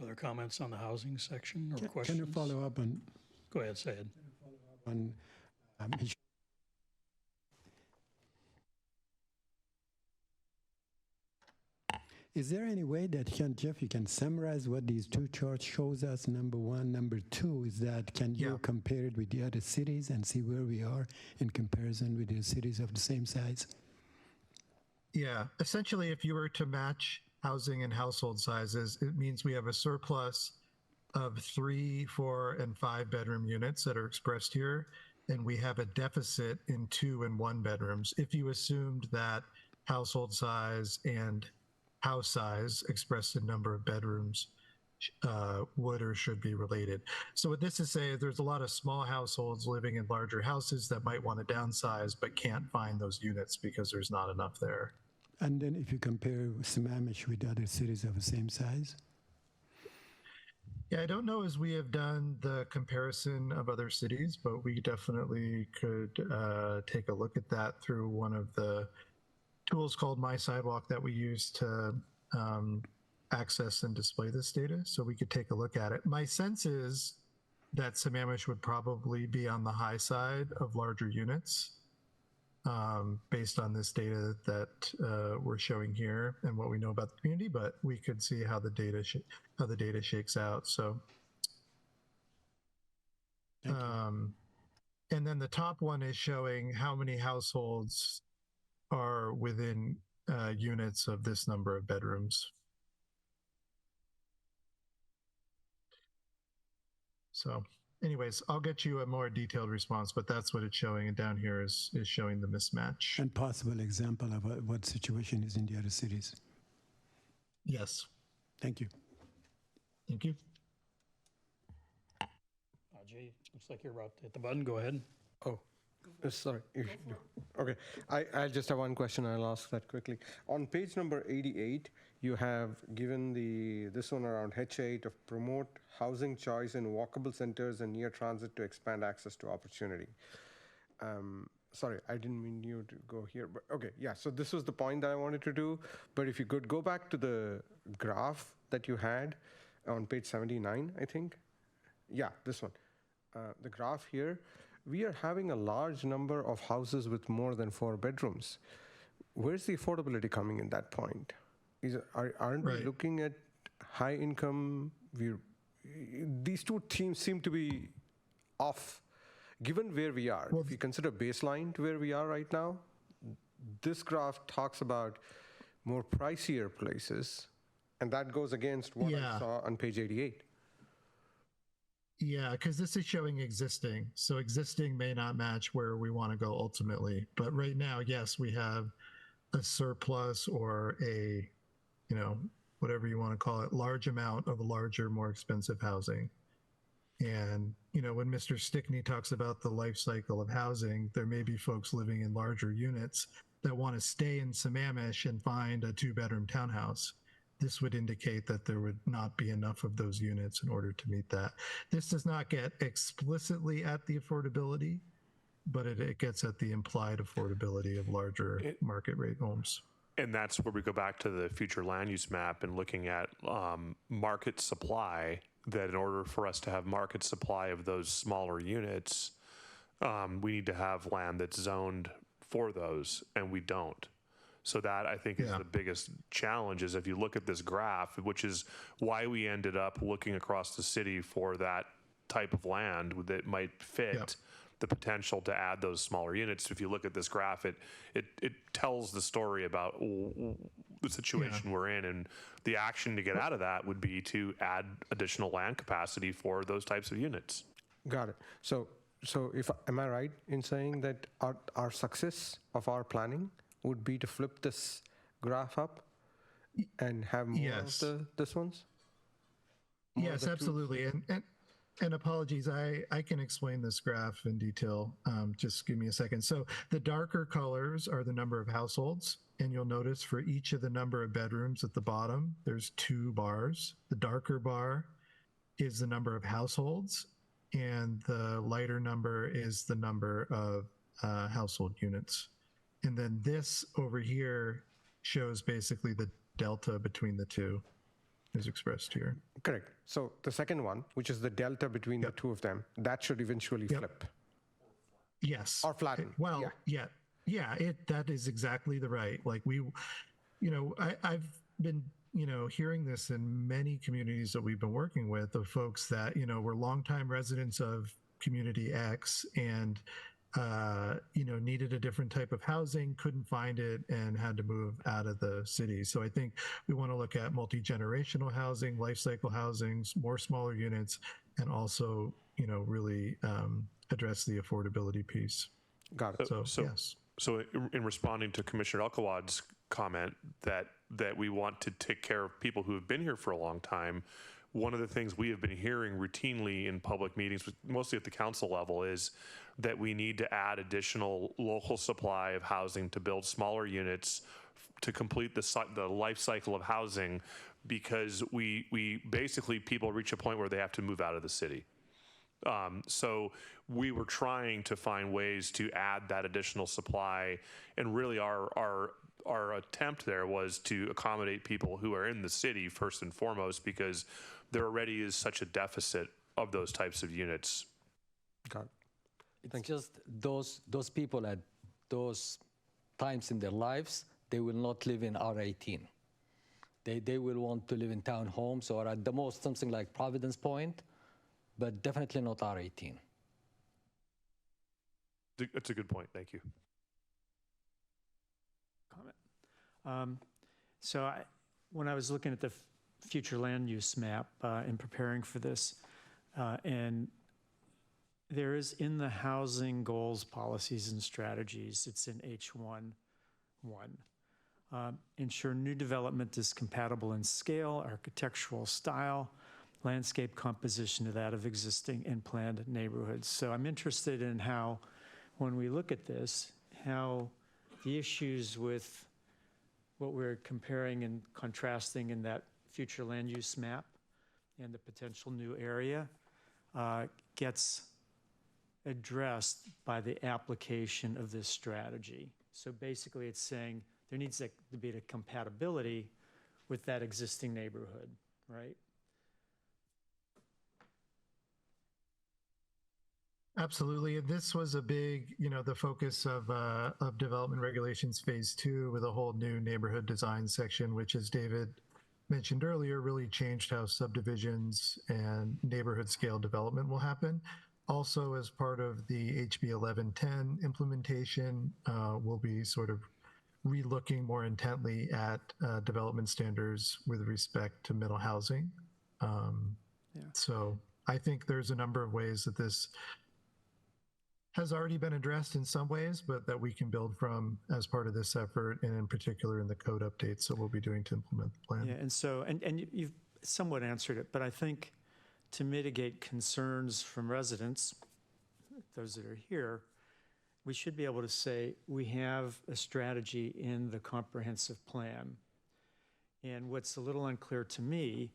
Other comments on the housing section or questions? Can you follow up on? Go ahead, Syed. On is there any way that Jeff, you can summarize what these 2 charts shows us? Number 1, number 2 is that can you compare it with the other cities and see where we are in comparison with the cities of the same size? Yeah, essentially, if you were to match housing and household sizes, it means we have a surplus of 3, 4, and 5 bedroom units that are expressed here, and we have a deficit in 2 and 1 bedrooms. If you assumed that household size and house size expressed in number of bedrooms would or should be related. So what this is saying, there's a lot of small households living in larger houses that might want to downsize but can't find those units because there's not enough there. And then if you compare Sammamish with other cities of the same size? Yeah, I don't know as we have done the comparison of other cities, but we definitely could take a look at that through one of the tools called My Sidewalk that we use to access and display this data. So we could take a look at it. My sense is that Sammamish would probably be on the high side of larger units based on this data that we're showing here and what we know about the community, but we could see how the data shakes out. So, and then the top one is showing how many households are within units of this number of bedrooms. So anyways, I'll get you a more detailed response, but that's what it's showing. And down here is showing the mismatch. And possible example of what situation is in the other cities. Yes. Thank you. Thank you. Jay, looks like you're about to hit the button. Go ahead. Oh, sorry. Okay, I just have one question. I'll ask that quickly. On page number 88, you have given this one around H8 of promote housing choice in walkable centers and near transit to expand access to opportunity. Sorry, I didn't mean you to go here, but okay, yeah, so this was the point that I wanted to do, but if you could go back to the graph that you had on page 79, I think. Yeah, this one. The graph here, we are having a large number of houses with more than 4 bedrooms. Where's the affordability coming in that point? Aren't we looking at high income? These two themes seem to be of, given where we are, if you consider baseline to where we are right now, this graph talks about more pricier places, and that goes against what I saw on page 88. Yeah, because this is showing existing. So existing may not match where we want to go ultimately. But right now, yes, we have a surplus or a, whatever you want to call it, large amount of larger, more expensive housing. And, when Mr. Stickney talks about the life cycle of housing, there may be folks living in larger units that want to stay in Sammamish and find a 2-bedroom townhouse. This would indicate that there would not be enough of those units in order to meet that. This does not get explicitly at the affordability, but it gets at the implied affordability of larger market rate homes. And that's where we go back to the future land use map and looking at market supply, that in order for us to have market supply of those smaller units, we need to have land that's zoned for those, and we don't. So that, I think, is the biggest challenge, is if you look at this graph, which is why we ended up looking across the city for that type of land that might fit the potential to add those smaller units. If you look at this graph, it tells the story about the situation we're in, and the action to get out of that would be to add additional land capacity for those types of units. Got it. So am I right in saying that our success of our planning would be to flip this graph up and have more of this ones? Yes, absolutely. And apologies, I can explain this graph in detail. Just give me a second. So the darker colors are the number of households, and you'll notice for each of the number of bedrooms at the bottom, there's 2 bars. The darker bar is the number of households, and the lighter number is the number of household units. And then this over here shows basically the delta between the two is expressed here. Correct. So the second one, which is the delta between the two of them, that should eventually flip. Yes. Or flatten. Well, that is exactly the right. Like I've been, hearing this in many communities that we've been working with, of folks that, were longtime residents of community X and needed a different type of housing, couldn't find it, and had to move out of the city. So I think we want to look at multi-generational housing, life cycle housings, more smaller units, and also, really address the affordability piece. Got it. Yes. So in responding to Commissioner Elkawad's comment that we want to take care of people who have been here for a long time, one of the things we have been hearing routinely in public meetings, mostly at the council level, is that we need to add additional local supply of housing to build smaller units to complete the life cycle of housing, because we basically, people reach a point where they have to move out of the city. So we were trying to find ways to add that additional supply, and really our attempt there was to accommodate people who are in the city first and foremost, because there already is such a deficit of those types of units. Got it. It's just those people at those times in their lives, they will not live in R18. They will want to live in townhomes, or at the most something like Providence Point, but definitely not R18. That's a good point. Thank you. Comment. When I was looking at the future land use map in preparing for this, and there is in the housing goals, policies, and strategies, it's in H1.1. Ensure new development is compatible in scale, architectural style, landscape composition to that of existing and planned neighborhoods. So I'm interested in how, when we look at this, how the issues with what we're comparing and contrasting in that future land use map and the potential new area gets addressed by the application of this strategy. So basically it's saying there needs to be a compatibility with that existing neighborhood, right? Absolutely. This was a big, the focus of development regulations phase 2, with a whole new neighborhood design section, which, as David mentioned earlier, really changed how subdivisions and neighborhood scale development will happen. Also, as part of the HB 1110 implementation, we'll be sort of re-looking more intently at development standards with respect to middle housing. So I think there's a number of ways that this has already been addressed in some ways, but that we can build from as part of this effort, and in particular in the code updates that we'll be doing to implement the plan. Yeah, and so, and you've somewhat answered it, but I think to mitigate concerns from residents, those that are here, we should be able to say, we have a strategy in the comprehensive plan. And what's a little unclear to me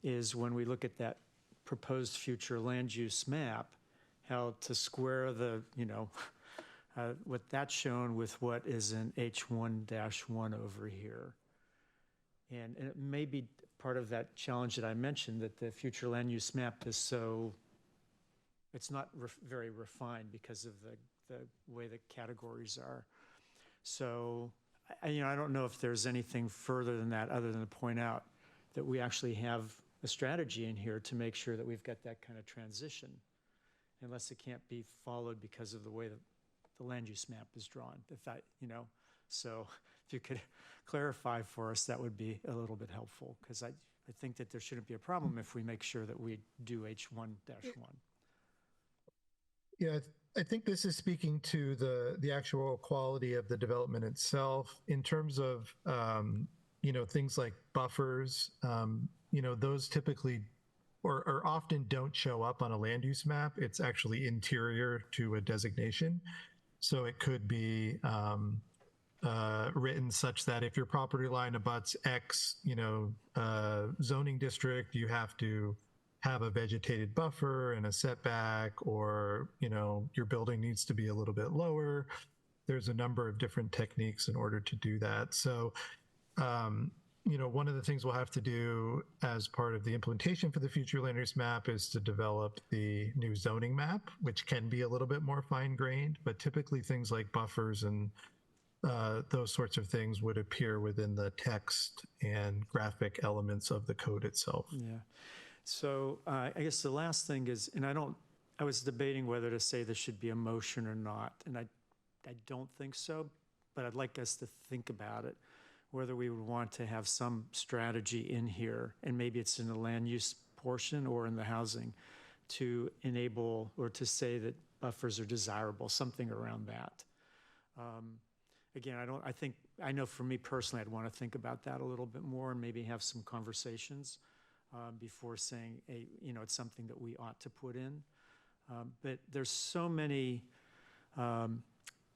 is when we look at that proposed future land use map, how to square the, what that's shown with what is in H1-1 over here. And it may be part of that challenge that I mentioned, that the future land use map is so, it's not very refined because of the way the categories are. So, I don't know if there's anything further than that other than to point out that we actually have a strategy in here to make sure that we've got that kind of transition, unless it can't be followed because of the way the land use map is drawn. So if you could clarify for us, that would be a little bit helpful, because I think that there shouldn't be a problem if we make sure that we do H1-1. Yeah, I think this is speaking to the actual quality of the development itself in terms of, things like buffers, those typically or often don't show up on a land use map. It's actually interior to a designation. So it could be written such that if your property line abuts X, zoning district, you have to have a vegetated buffer and a setback, or, your building needs to be a little bit lower. There's a number of different techniques in order to do that. So, one of the things we'll have to do as part of the implementation for the future land use map is to develop the new zoning map, which can be a little bit more fine-grained, but typically things like buffers and those sorts of things would appear within the text and graphic elements of the code itself. Yeah. So I guess the last thing is, and I was debating whether to say this should be a motion or not, and I don't think so, but I'd like us to think about it, whether we would want to have some strategy in here, and maybe it's in the land use portion or in the housing, to enable or to say that buffers are desirable, something around that. Again, I know for me personally, I'd want to think about that a little bit more and maybe have some conversations before saying, it's something that we ought to put in. But there's so many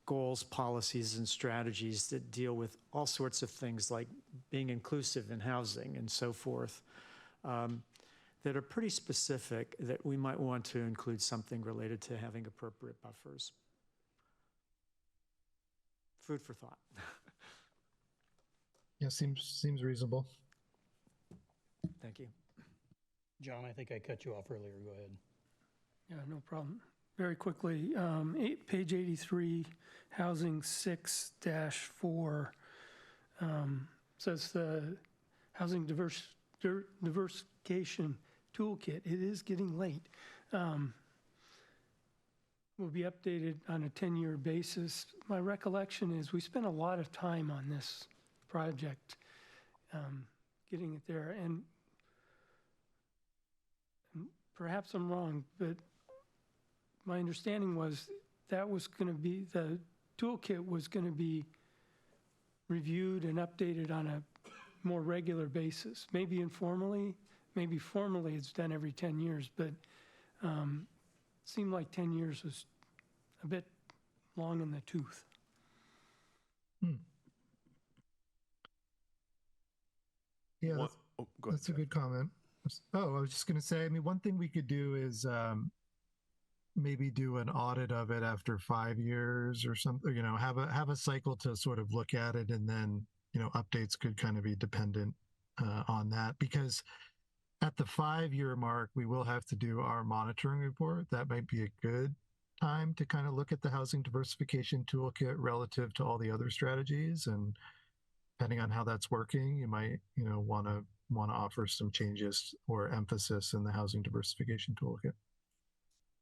goals, policies, and strategies that deal with all sorts of things like being inclusive in housing and so forth, that are pretty specific, that we might want to include something related to having appropriate buffers. Food for thought. Yeah, seems reasonable. Thank you. John, I think I cut you off earlier. Go ahead. Yeah, no problem. Very quickly, page 83, housing 6-4, says the housing diversification toolkit. It is getting late. Will be updated on a 10-year basis. My recollection is we spent a lot of time on this project, getting it there. And perhaps I'm wrong, but my understanding was that was going to be, the toolkit was going to be reviewed and updated on a more regular basis, maybe informally, maybe formally it's done every 10 years, but seemed like 10 years was a bit long in the tooth. Yeah, that's a good comment. Oh, I was just going to say, one thing we could do is maybe do an audit of it after 5 years or something, have a cycle to sort of look at it, and then, updates could kind of be dependent on that, because at the 5-year mark, we will have to do our monitoring report. That might be a good time to kind of look at the housing diversification toolkit relative to all the other strategies. And depending on how that's working, you might, want to offer some changes or emphasis in the housing diversification toolkit.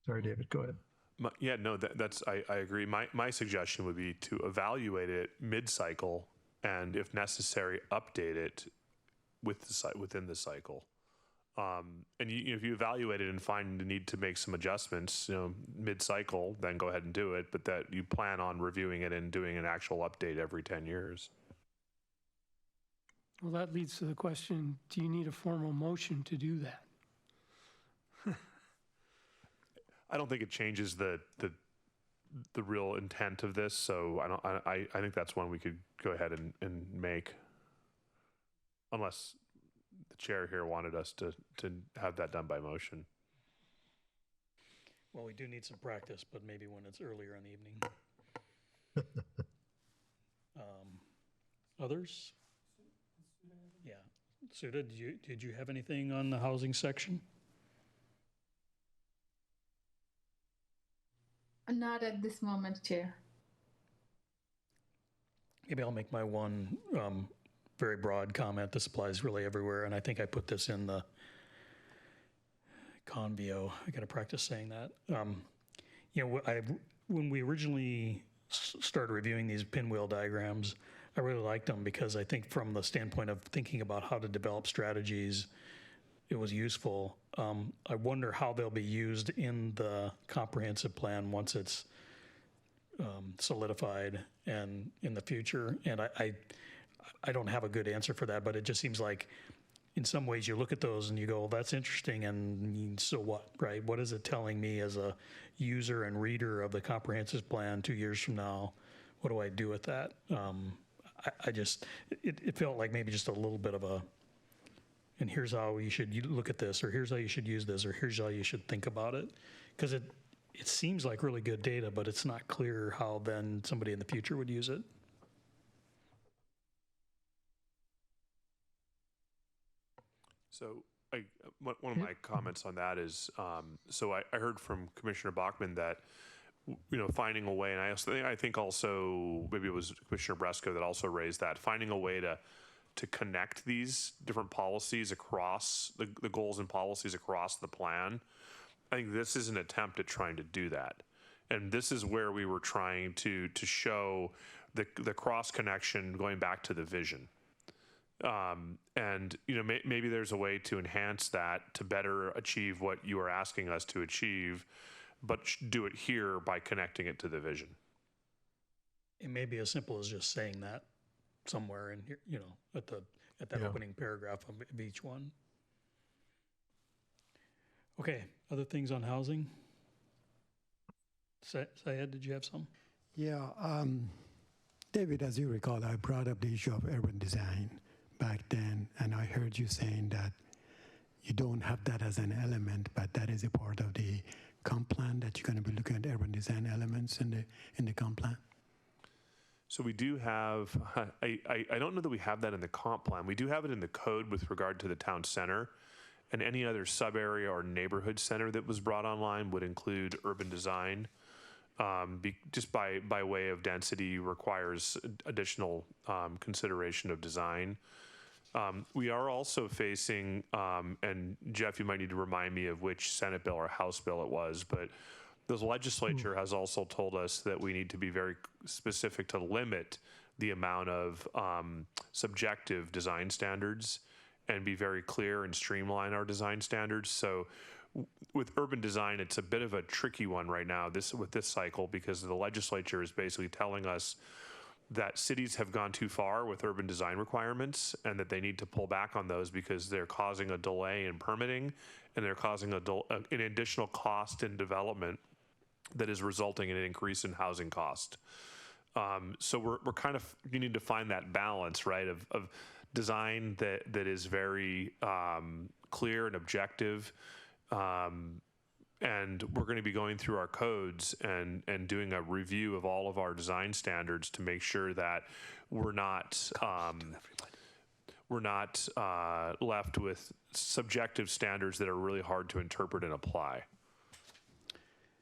Sorry, David, go ahead. Yeah, no, I agree. My suggestion would be to evaluate it mid-cycle, and if necessary, update it within the cycle. And if you evaluate it and find the need to make some adjustments, mid-cycle, then go ahead and do it. But that you plan on reviewing it and doing an actual update every 10 years. Well, that leads to the question, do you need a formal motion to do that? I don't think it changes the real intent of this, so I think that's one we could go ahead and make, unless the chair here wanted us to have that done by motion. Well, we do need some practice, but maybe when it's earlier in the evening. Others? Yeah. Suda, did you have anything on the housing section? Not at this moment, Chair. Maybe I'll make my one very broad comment. This applies really everywhere, and I think I put this in the convio. I got to practice saying that. When we originally started reviewing these pinwheel diagrams, I really liked them because I think from the standpoint of thinking about how to develop strategies, it was useful. I wonder how they'll be used in the comprehensive plan once it's solidified and in the future. And I don't have a good answer for that, but it just seems like in some ways you look at those and you go, well, that's interesting, and so what, right? What is it telling me as a user and reader of the comprehensive plan 2 years from now? What do I do with that? It felt like maybe just a little bit of a, and here's how you should look at this, or here's how you should use this, or here's how you should think about it. Because it seems like really good data, but it's not clear how then somebody in the future would use it. So one of my comments on that is, so I heard from Commissioner Bachmann that, finding a way, and I think also maybe it was Commissioner Bresco that also raised that, finding a way to connect these different policies across the goals and policies across the plan. I think this is an attempt at trying to do that. And this is where we were trying to show the cross connection going back to the vision. And maybe there's a way to enhance that to better achieve what you are asking us to achieve, but do it here by connecting it to the vision. It may be as simple as just saying that somewhere in here, at that opening paragraph of each one. Okay, other things on housing? Syed, did you have some? Yeah, David, as you recall, I brought up the issue of urban design back then, and I heard you saying that you don't have that as an element, but that is a part of the comp plan, that you're going to be looking at urban design elements in the comp plan. So we do have, I don't know that we have that in the comp plan. We do have it in the code with regard to the town center, and any other sub area or neighborhood center that was brought online would include urban design. Just by way of density requires additional consideration of design. We are also facing, and Jeff, you might need to remind me of which Senate bill or House bill it was, but the legislature has also told us that we need to be very specific to limit the amount of subjective design standards and be very clear and streamline our design standards. So with urban design, it's a bit of a tricky one right now with this cycle, because the legislature is basically telling us that cities have gone too far with urban design requirements and that they need to pull back on those because they're causing a delay in permitting and they're causing an additional cost in development that is resulting in an increase in housing cost. So we're kind of, you need to find that balance, right, of design that is very clear and objective. And we're going to be going through our codes and doing a review of all of our design standards to make sure that we're not left with subjective standards that are really hard to interpret and apply.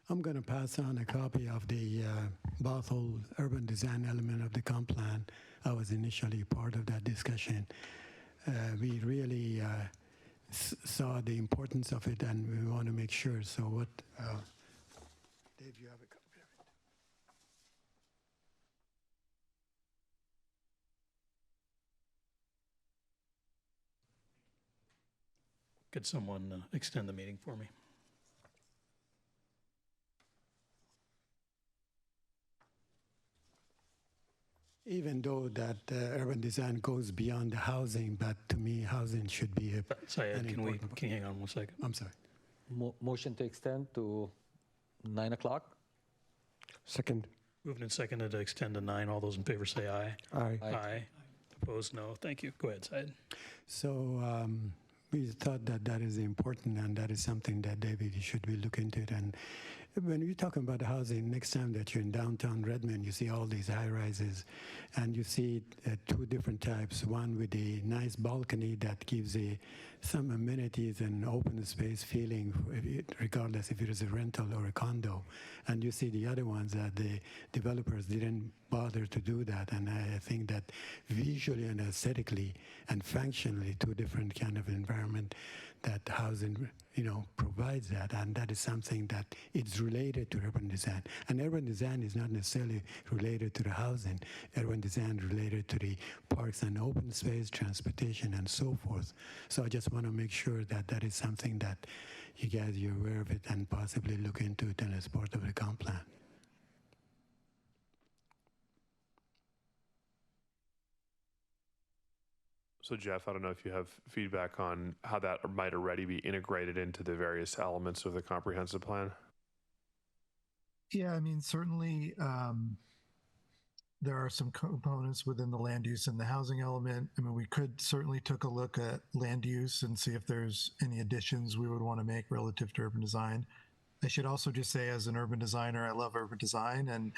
I'm going to pass on a copy of the Bothell urban design element of the comp plan. I was initially part of that discussion. We really saw the importance of it, and we want to make sure. So what Dave, you have a copy of it. Could someone extend the meeting for me? Even though that urban design goes beyond the housing, but to me, housing should be a. Syed, an can important- you hang on 1 second? I'm sorry. Motion to extend to 9 o'clock? Second. Moved and seconded to extend to 9. All those in favor say aye. Aye. Aye. Opposed, no. Thank you. Go ahead, Syed. So we thought that that is important, and that is something that David you should be looking into it. And when you're talking about housing, next time that you're in downtown Redmond, you see all these high rises, and you see two different types. One with a nice balcony that gives some amenities and open space feeling, regardless if it is a rental or a condo. And you see the other ones that the developers didn't bother to do that. And I think that visually and aesthetically and functionally, two different kind of environment that housing, provides that. And that is something that it's related to urban design. And urban design is not necessarily related to the housing. Urban design is related to the parks and open space, transportation, and so forth. So I just want to make sure that that is something that you guys are aware of it and possibly look into it as part of the comp plan. So Jeff, I don't know if you have feedback on how that might already be integrated into the various elements of the comprehensive plan. Yeah, I mean, certainly there are some components within the land use and the housing element. I mean, we could certainly take a look at land use and see if there's any additions we would want to make relative to urban design. I should also just say, as an urban designer, I love urban design and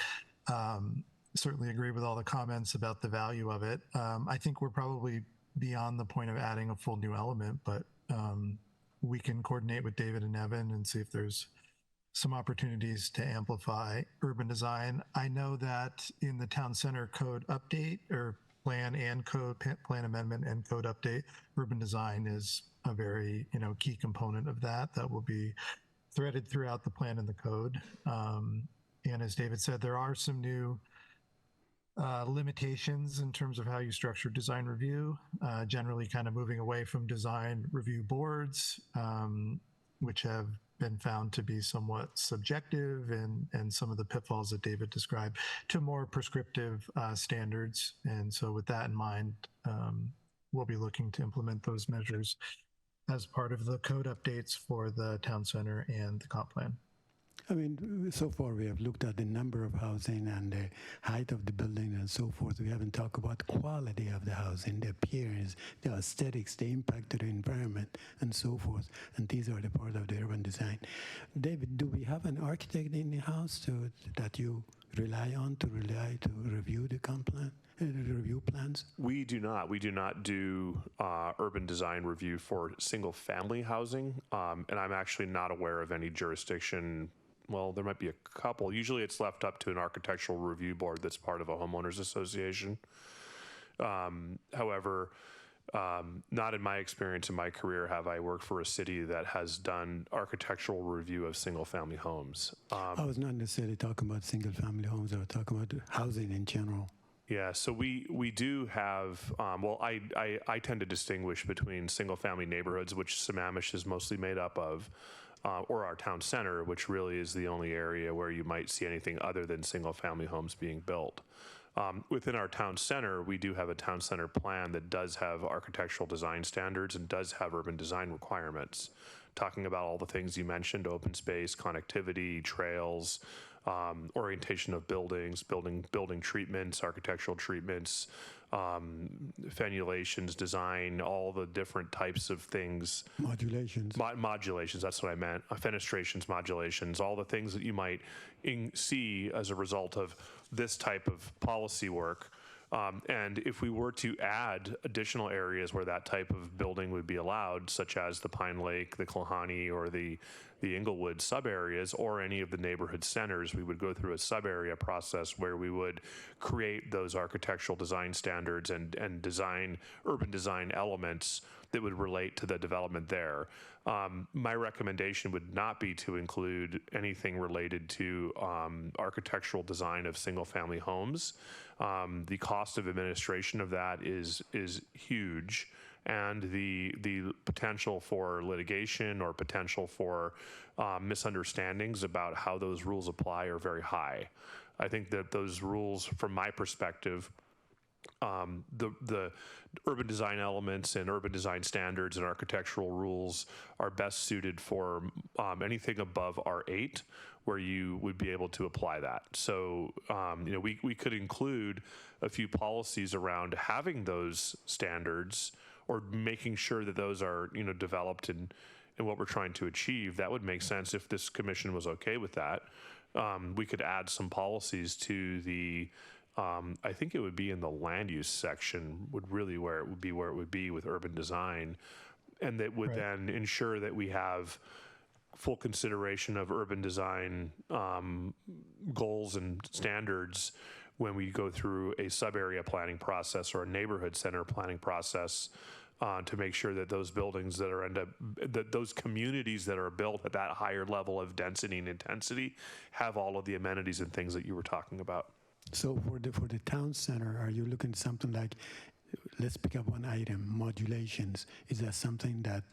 certainly agree with all the comments about the value of it. I think we're probably beyond the point of adding a full new element, but we can coordinate with David and Evan and see if there's some opportunities to amplify urban design. I know that in the town center code update or plan amendment and code update, urban design is a very key component of that will be threaded throughout the plan and the code. And as David said, there are some new limitations in terms of how you structure design review, generally kind of moving away from design review boards, which have been found to be somewhat subjective and some of the pitfalls that David described, to more prescriptive standards. And so with that in mind, we'll be looking to implement those measures as part of the code updates for the town center and the comp plan. I mean, so far we have looked at the number of housing and the height of the building and so forth. We haven't talked about the quality of the housing, the appearance, the aesthetics, the impact to the environment, and so forth. And these are the part of the urban design. David, do we have an architect in the house that you rely on to review the comp plan? Review plans? We do not. We do not do urban design review for single-family housing, and I'm actually not aware of any jurisdiction. Well, there might be a couple. Usually it's left up to an architectural review board that's part of a homeowners association. However, not in my experience in my career have I worked for a city that has done architectural review of single-family homes. I was not necessarily talking about single-family homes. I was talking about housing in general. Yeah, so we do have, I tend to distinguish between single-family neighborhoods, which Sammamish is mostly made up of, or our town center, which really is the only area where you might see anything other than single-family homes being built. Within our town center, we do have a town center plan that does have architectural design standards and does have urban design requirements, talking about all the things you mentioned: open space, connectivity, trails, orientation of buildings, building treatments, architectural treatments, fenulations, design, all the different types of things. Modulations. Modulations, that's what I meant. Fenestrations, modulations, all the things that you might see as a result of this type of policy work. And if we were to add additional areas where that type of building would be allowed, such as the Pine Lake, the Klahani, or the the Inglewood sub-areas or any of the neighborhood centers, we would go through a sub-area process where we would create those architectural design standards and design urban design elements that would relate to the development there. My recommendation would not be to include anything related to architectural design of single-family homes. The cost of administration of that is huge, and the potential for litigation or potential for misunderstandings about how those rules apply are very high. I think that those rules, from my perspective, the urban design elements and urban design standards and architectural rules are best suited for anything above R8, where you would be able to apply that. So, we could include a few policies around having those standards or making sure that those are, developed in what we're trying to achieve. That would make sense if this commission was okay with that. We could add some policies to the, I think it would be in the land use section, where it would be with urban design. And that would then ensure that we have full consideration of urban design goals and standards when we go through a sub-area planning process or a neighborhood center planning process, to make sure that those buildings that those communities that are built at that higher level of density and intensity have all of the amenities and things that you were talking about. So for the town center, are you looking at something like, let's pick up one item, modulations? Is that something that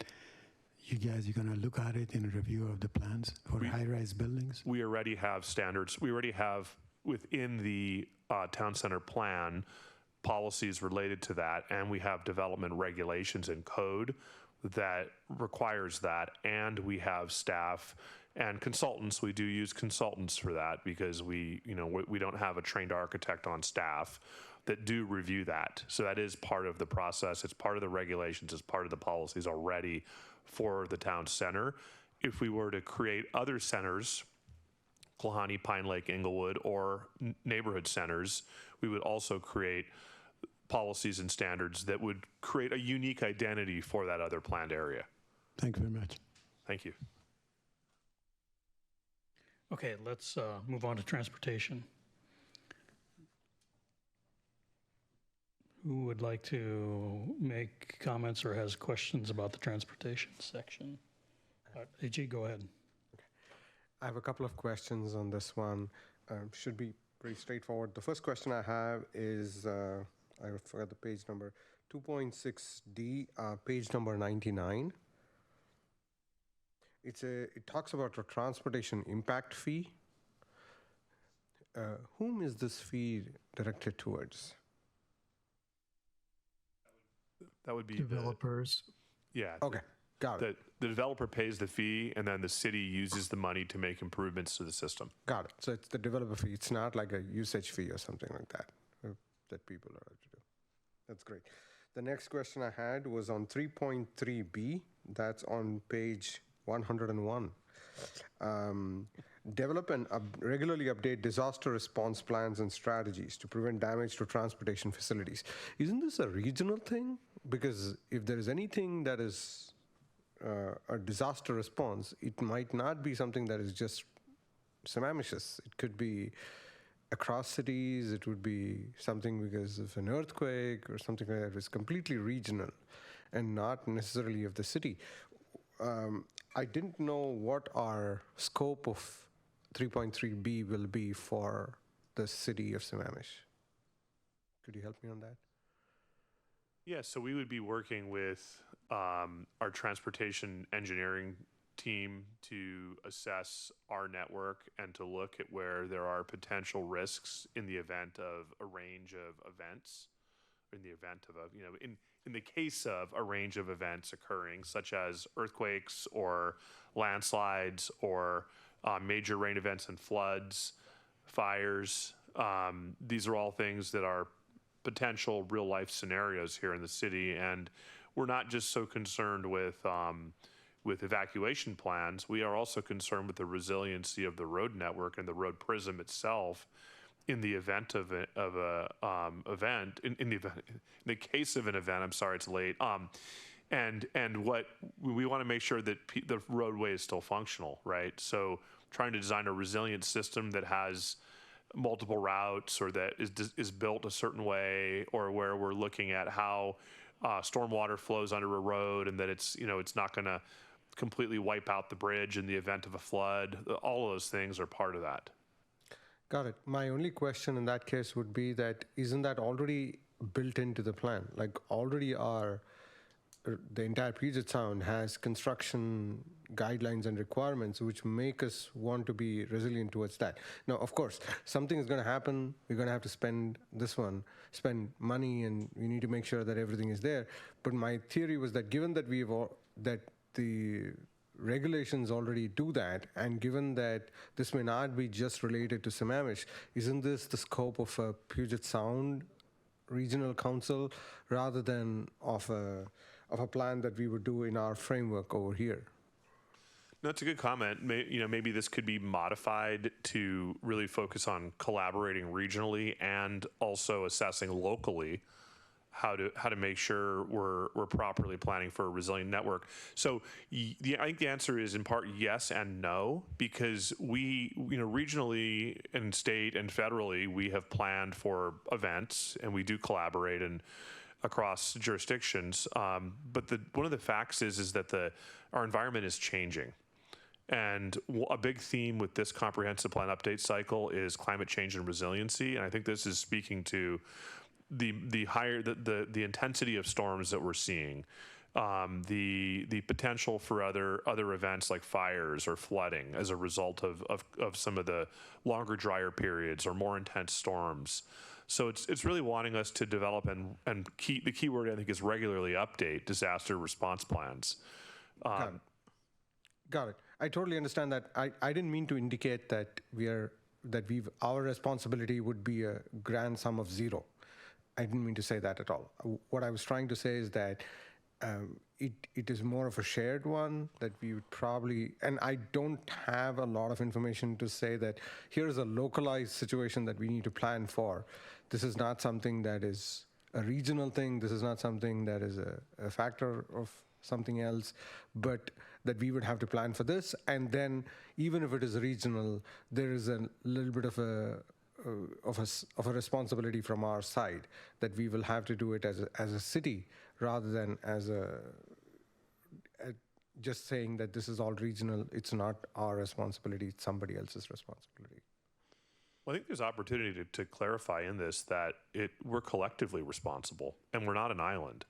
you guys are going to look at it in a review of the plans for high-rise buildings? We already have standards. We already have within the town center plan policies related to that, and we have development regulations and code that requires that, and we have staff and consultants. We do use consultants for that because we don't have a trained architect on staff that do review that. So that is part of the process. It's part of the regulations. It's part of the policies already for the town center. If we were to create other centers, Klahani, Pine Lake, Inglewood, or neighborhood centers, we would also create policies and standards that would create a unique identity for that other planned area. Thank you very much. Thank you. Okay, let's move on to transportation. Who would like to make comments or has questions about the transportation section? AG, go ahead. I have a couple of questions on this one. Should be pretty straightforward. The first question I have is, I forgot the page number, 2.6D, page number 99. It talks about a transportation impact fee. Whom is this fee directed towards? That would be Developers. Okay, got it. The developer pays the fee, and then the city uses the money to make improvements to the system. Got it. So it's the developer fee. It's not like a usage fee or something like that that people are allowed to do. That's great. The next question I had was on 3.3B. That's on page 101. Develop and regularly update disaster response plans and strategies to prevent damage to transportation facilities. Isn't this a regional thing? Because if there is anything that is a disaster response, it might not be something that is just Sammamish. It could be across cities. It would be something because of an earthquake or something like that. It's completely regional and not necessarily of the city. I didn't know what our scope of 3.3B will be for the city of Sammamish. Could you help me on that? Yeah, so we would be working with our transportation engineering team to assess our network and to look at where there are potential risks in the event of a range of events, in the event of in the case of a range of events occurring, such as earthquakes or landslides or major rain events and floods, fires. These are all things that are potential real life scenarios here in the city, and we're not just so concerned with evacuation plans. We are also concerned with the resiliency of the road network and the road prism itself in the event of a event. In the case of an event, I'm sorry it's late. And what we want to make sure that the roadway is still functional, right? So trying to design a resilient system that has multiple routes, or that is built a certain way, or where we're looking at how stormwater flows under a road, and that it's not going to completely wipe out the bridge in the event of a flood. All of those things are part of that. Got it. My only question in that case would be that isn't that already built into the plan? Like already the entire Puget Sound has construction guidelines and requirements which make us want to be resilient towards that. Now, of course, something is going to happen. We're going to have to spend money, and we need to make sure that everything is there. But my theory was that given that that the regulations already do that, and given that this may not be just related to Sammamish, isn't this the scope of a Puget Sound Regional Council rather than of a plan that we would do in our framework over here? No, that's a good comment. Maybe this could be modified to really focus on collaborating regionally and also assessing locally how to make sure we're properly planning for a resilient network. So I think the answer is in part yes and no, because we, regionally and state and federally, we have planned for events and we do collaborate and across jurisdictions. But one of the facts is that our environment is changing. And a big theme with this comprehensive plan update cycle is climate change and resiliency. And I think this is speaking to the intensity of storms that we're seeing, the potential for other events like fires or flooding as a result of some of the longer, drier periods or more intense storms. So it's really wanting us to develop and the key word I think is regularly update disaster response plans. Got it. I totally understand that. I didn't mean to indicate that our responsibility would be a grand sum of zero. I didn't mean to say that at all. What I was trying to say is that it is more of a shared one that we would probably, and I don't have a lot of information to say that here's a localized situation that we need to plan for. This is not something that is a regional thing. This is not something that is a factor of something else, but that we would have to plan for this. And then even if it is regional, there is a little bit of a responsibility from our side that we will have to do it as a city rather than as just saying that this is all regional. It's not our responsibility, it's somebody else's responsibility. Well, I think there's opportunity to clarify in this that we're collectively responsible and we're not an island,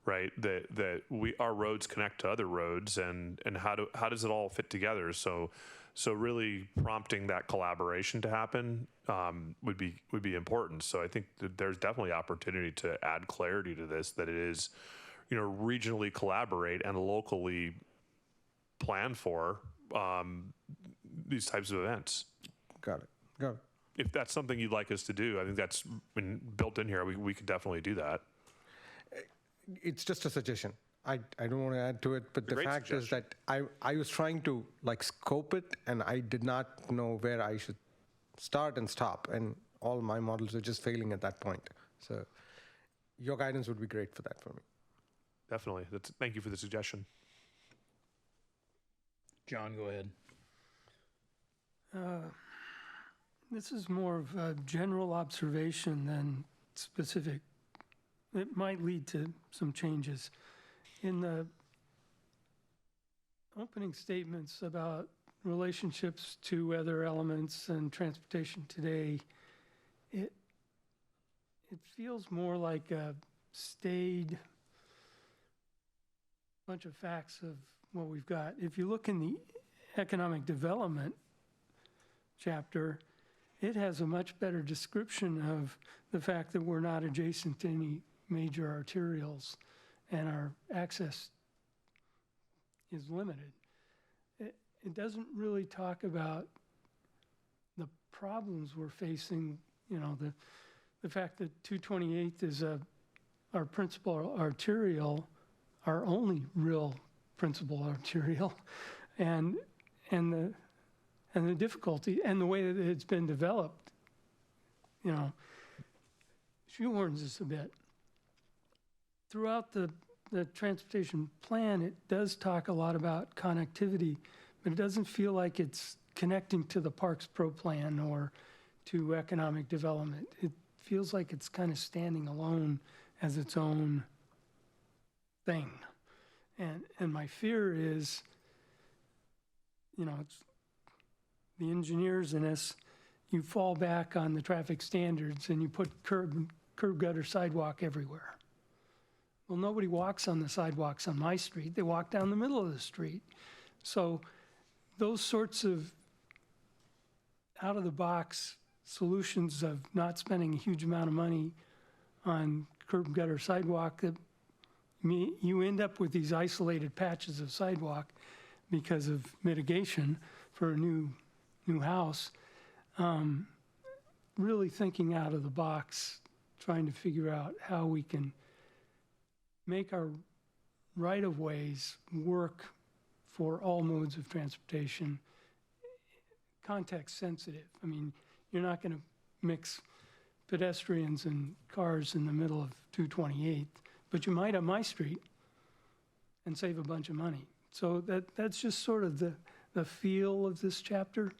right? That our roads connect to other roads, and how does it all fit together? So really prompting that collaboration to happen would be important. So I think that there's definitely opportunity to add clarity to this, that it is, regionally collaborate and locally plan for these types of events. Got it. If that's something you'd like us to do, I think that's been built in here. We could definitely do that. It's just a suggestion. I don't want to add to it, but the fact is that I was trying to scope it, and I did not know where I should start and stop, and all my models were just failing at that point. So your guidance would be great for that for me. Definitely. Thank you for the suggestion. John, go ahead. This is more of a general observation than specific. It might lead to some changes. In the opening statements about relationships to weather elements and transportation today, it feels more like a staid bunch of facts of what we've got. If you look in the economic development chapter, it has a much better description of the fact that we're not adjacent to any major arterials and our access is limited. It doesn't really talk about the problems we're facing, the fact that 228th is our principal arterial, our only real principal arterial, and the difficulty and the way that it's been developed, shoehorns us a bit. Throughout the the transportation plan, it does talk a lot about connectivity, but it doesn't feel like it's connecting to the Parks Pro Plan or to economic development. It feels like it's kind of standing alone as its own thing. And my fear is, it's the engineers in us, you fall back on the traffic standards and you put curb gutter sidewalk everywhere. Well, nobody walks on the sidewalks on my street. They walk down the middle of the street. So those sorts of out-of-the-box solutions of not spending a huge amount of money on curb gutter sidewalk, that you end up with these isolated patches of sidewalk because of mitigation for a new house. Really thinking out of the box, trying to figure out how we can make our right-of-ways work for all modes of transportation, context sensitive. I mean, you're not going to mix pedestrians and cars in the middle of 228, but you might on my street and save a bunch of money. So that's just sort of the feel of this chapter.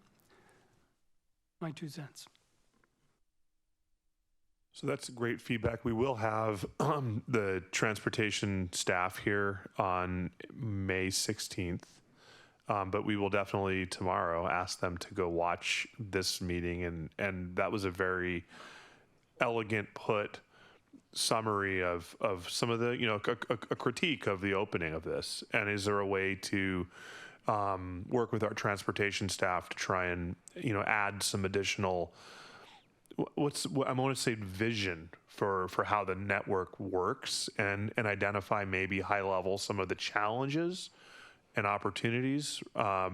My 2 cents. So that's great feedback. We will have the transportation staff here on May 16th, but we will definitely tomorrow ask them to go watch this meeting. And that was a very elegant put summary of some of the, a critique of the opening of this. And is there a way to work with our transportation staff to try and, add some additional I want to say vision for how the network works and identify maybe high level some of the challenges and opportunities. I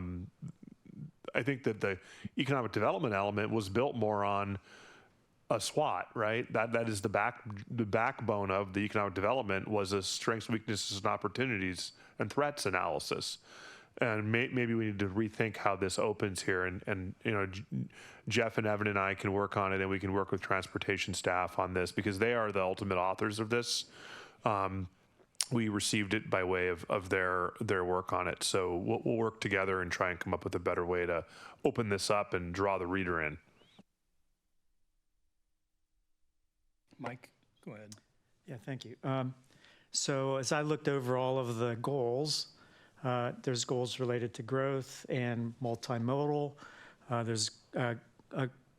think that the economic development element was built more on a SWOT, right? That is the backbone of the economic development was a strengths, weaknesses, and opportunities and threats analysis. And maybe we need to rethink how this opens here. And Jeff and Evan and I can work on it, and we can work with transportation staff on this because they are the ultimate authors of this. We received it by way of their work on it. So we'll work together and try and come up with a better way to open this up and draw the reader in. Mike, go ahead. Yeah, thank you. So as I looked over all of the goals, there's goals related to growth and multimodal. There's a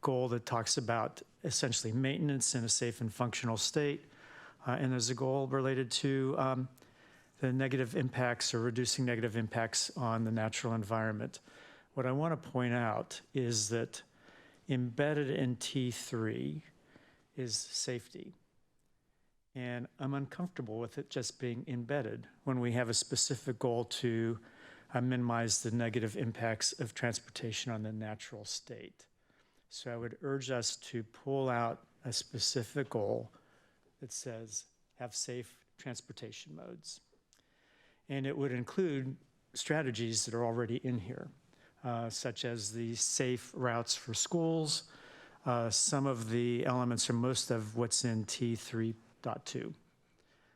goal that talks about essentially maintenance in a safe and functional state. And there's a goal related to the negative impacts or reducing negative impacts on the natural environment. What I want to point out is that embedded in T3 is safety. And I'm uncomfortable with it just being embedded when we have a specific goal to minimize the negative impacts of transportation on the natural state. So I would urge us to pull out a specific goal that says have safe transportation modes. And it would include strategies that are already in here, such as the safe routes for schools, some of the elements or most of what's in T3.2.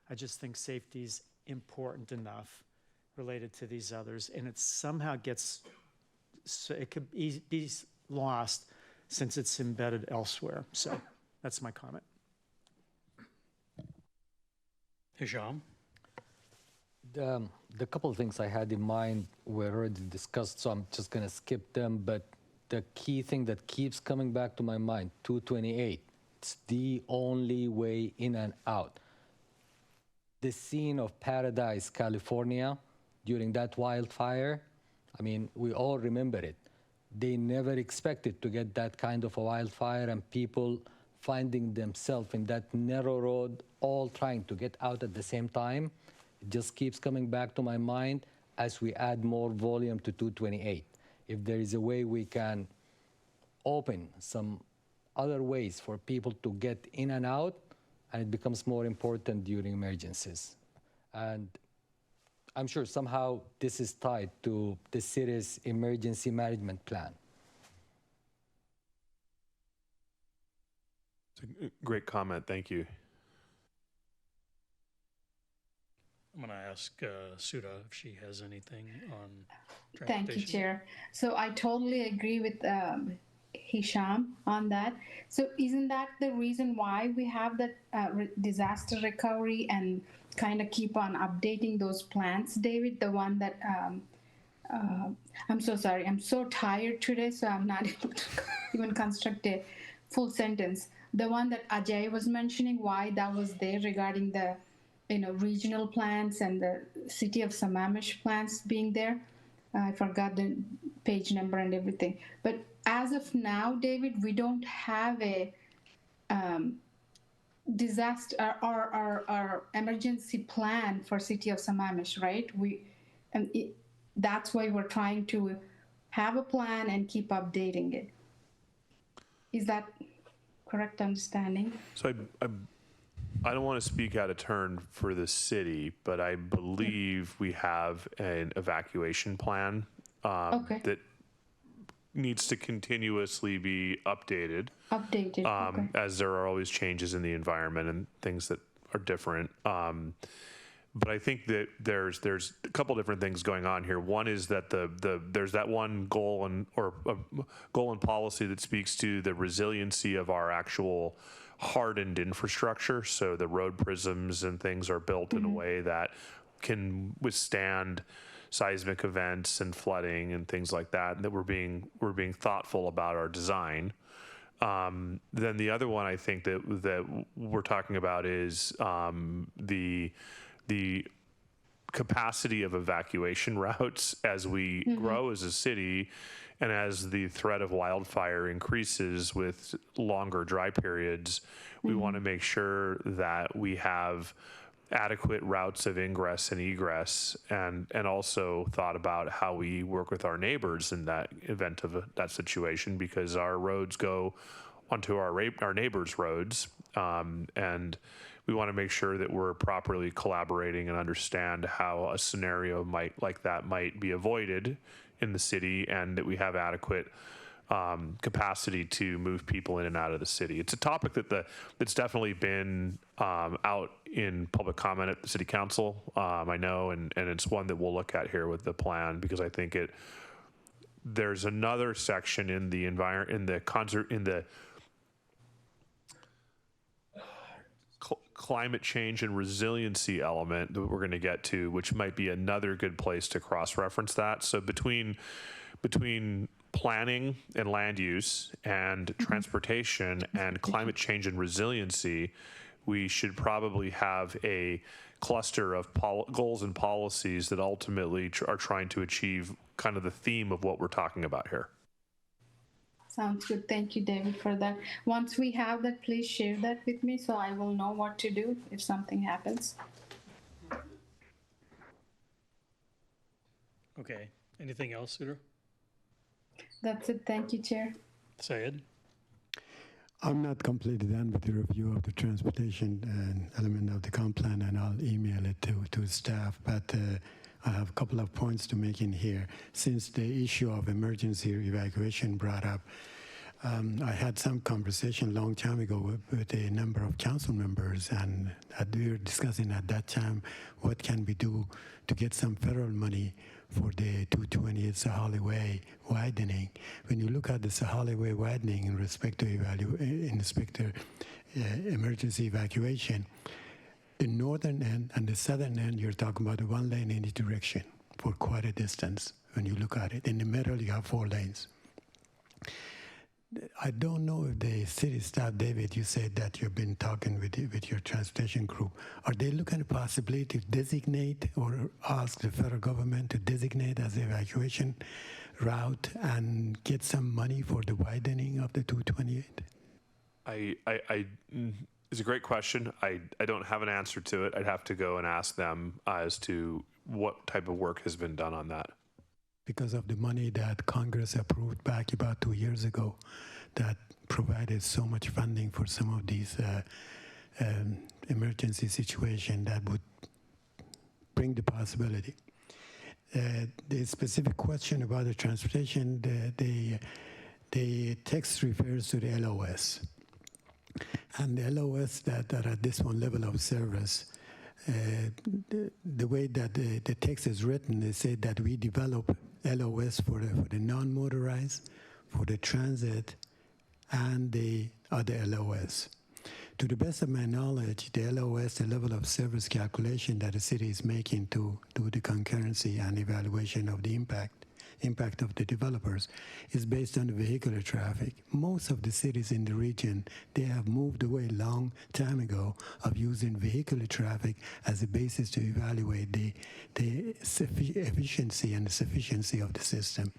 I just think safety is important enough related to these others, and it somehow gets, so it could be lost since it's embedded elsewhere. So that's my comment. Hisham? The couple of things I had in mind were already discussed, so I'm just going to skip them. But the key thing that keeps coming back to my mind, 228, it's the only way in and out. The scene of Paradise, California, during that wildfire, I mean, we all remember it. They never expected to get that kind of a wildfire and people finding themselves in that narrow road, all trying to get out at the same time. It just keeps coming back to my mind as we add more volume to 228. If there is a way we can open some other ways for people to get in and out, and it becomes more important during emergencies. And I'm sure somehow this is tied to the city's emergency management plan. It's a great comment. Thank you. I'm going to ask Sudha if she has anything on Thank you, transportation. Chair. So I totally agree with Hisham on that. So isn't that the reason why we have that disaster recovery and kind of keep on updating those plans, David? The one that I'm so sorry, I'm so tired today, so I'm not able to even construct a full sentence. The one that Ajay was mentioning, why that was there regarding the regional plans and the city of Sammamish plans being there. I forgot the page number and everything. But as of now, David, we don't have a disaster or emergency plan for city of Sammamish, right? That's why we're trying to have a plan and keep updating it. Is that correct understanding? So I don't want to speak out of turn for the city, but I believe we have an evacuation plan that needs to continuously be updated. Okay. As there are always changes in the environment and things that are different. But I think that there's a couple different things going on here. One is that there's that one goal and policy that speaks to the resiliency of our actual hardened infrastructure. So the road prisms and things are built in a way that can withstand seismic events and flooding and things like that. And that we're being thoughtful about our design. Then the other one I think that we're talking about is the capacity of evacuation routes as we grow as a city and as the threat of wildfire increases with longer dry periods. We want to make sure that we have adequate routes of ingress and egress, and also thought about how we work with our neighbors in that event of that situation, because our roads go onto our neighbors' roads, and we want to make sure that we're properly collaborating and understand how a scenario like that might be avoided in the city, and that we have adequate capacity to move people in and out of the city. It's a topic that's definitely been out in public comment at the city council, I know, and it's one that we'll look at here with the plan, because I think there's another section in the climate change and resiliency element that we're going to get to, which might be another good place to cross-reference that. So between planning and land use and transportation and climate change and resiliency, we should probably have a cluster of goals and policies that ultimately are trying to achieve kind of the theme of what we're talking about here. Sounds good. Thank you, David, for that. Once we have that, please share that with me so I will know what to do if something happens. Okay. Anything else, Sudha? That's it. Thank you, Chair. Syed? I'm not completely done with the review of the transportation element of the comp plan, and I'll email it to staff, but I have a couple of points to make in here. Since the issue of emergency evacuation brought up, I had some conversation a long time ago with a number of council members, and we were discussing at that time what can we do to get some federal money for the 228 Sahali Way widening. When you look at the Sahali Way widening in respect to emergency evacuation, the northern end and the southern end, you're talking about one lane in each direction for quite a distance when you look at it. In the middle, you have 4 lanes. I don't know if the city staff, David, you said that you've been talking with your transportation group. Are they looking at the possibility to designate or ask the federal government to designate as the evacuation route and get some money for the widening of the 228? It's a great question. I don't have an answer to it. I'd have to go and ask them as to what type of work has been done on that. Because of the money that Congress approved back about 2 years ago that provided so much funding for some of these emergency situations that would bring the possibility. The specific question about the transportation, the text refers to the LOS. And the LOS that are at this one level of service, the way that the text is written, they say that we develop LOS for the non-motorized, for the transit, and the other LOS. To the best of my knowledge, the LOS, the level of service calculation that the city is making to do the concurrency and evaluation of the impact of the developers is based on the vehicular traffic. Most of the cities in the region, they have moved away a long time ago of using vehicular traffic as a basis to evaluate the efficiency and the sufficiency of the system.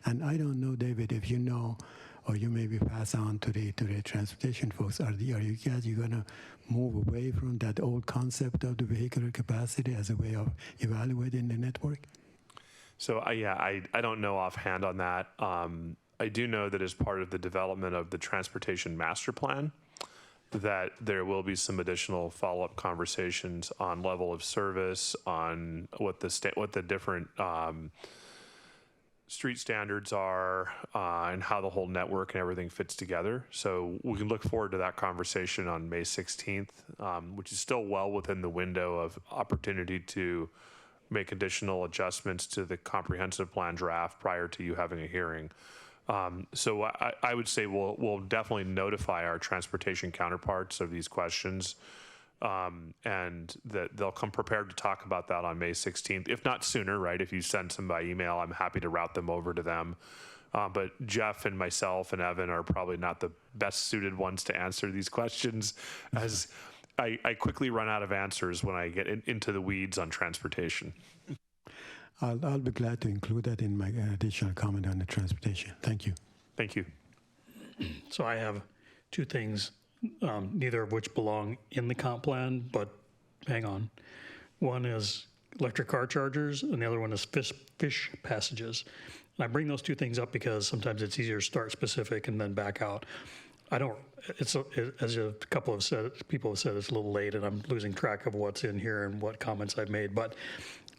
And I don't know, David, if you know, or you maybe pass on to the transportation folks. Are you guys gonna move away from that old concept of the vehicular capacity as a way of evaluating the network? So I don't know offhand on that. I do know that as part of the development of the transportation master plan, that there will be some additional follow-up conversations on level of service, on what the different street standards are, and how the whole network and everything fits together. So we can look forward to that conversation on May 16th, which is still well within the window of opportunity to make additional adjustments to the comprehensive plan draft prior to you having a hearing. So I would say we'll definitely notify our transportation counterparts of these questions, and that they'll come prepared to talk about that on May 16th, if not sooner, right? If you send some by email, I'm happy to route them over to them. But Jeff and myself and Evan are probably not the best suited ones to answer these questions, as I quickly run out of answers when I get into the weeds on transportation. I'll be glad to include that in my additional comment on the transportation. Thank you. Thank you. So I have two things, neither of which belong in the comp plan, but hang on. One is electric car chargers, and the other one is fish passages. And I bring those two things up because sometimes it's easier to start specific and then back out. As a couple of people have said, it's a little late and I'm losing track of what's in here and what comments I've made, but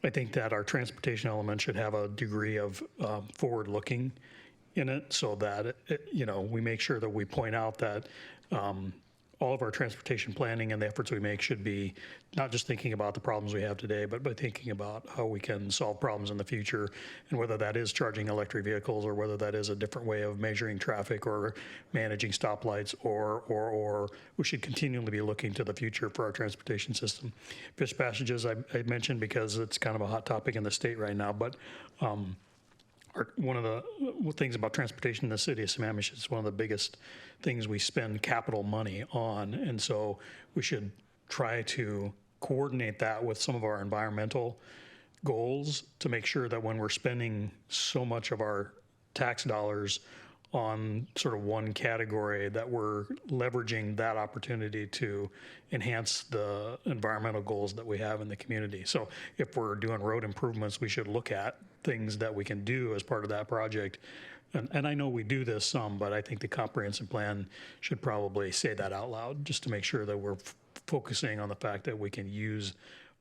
I think that our transportation element should have a degree of forward-looking in it, so that we make sure that we point out that all of our transportation planning and the efforts we make should be not just thinking about the problems we have today, but by thinking about how we can solve problems in the future, and whether that is charging electric vehicles or whether that is a different way of measuring traffic or managing stoplights, or we should continually be looking to the future for our transportation system. Fish passages I mentioned because it's kind of a hot topic in the state right now, but one of the things about transportation in the city of Sammamish is one of the biggest things we spend capital money on. And so we should try to coordinate that with some of our environmental goals to make sure that when we're spending so much of our tax dollars on sort of one category, that we're leveraging that opportunity to enhance the environmental goals that we have in the community. So if we're doing road improvements, we should look at things that we can do as part of that project. And I know we do this some, but I think the comprehensive plan should probably say that out loud, just to make sure that we're focusing on the fact that we can use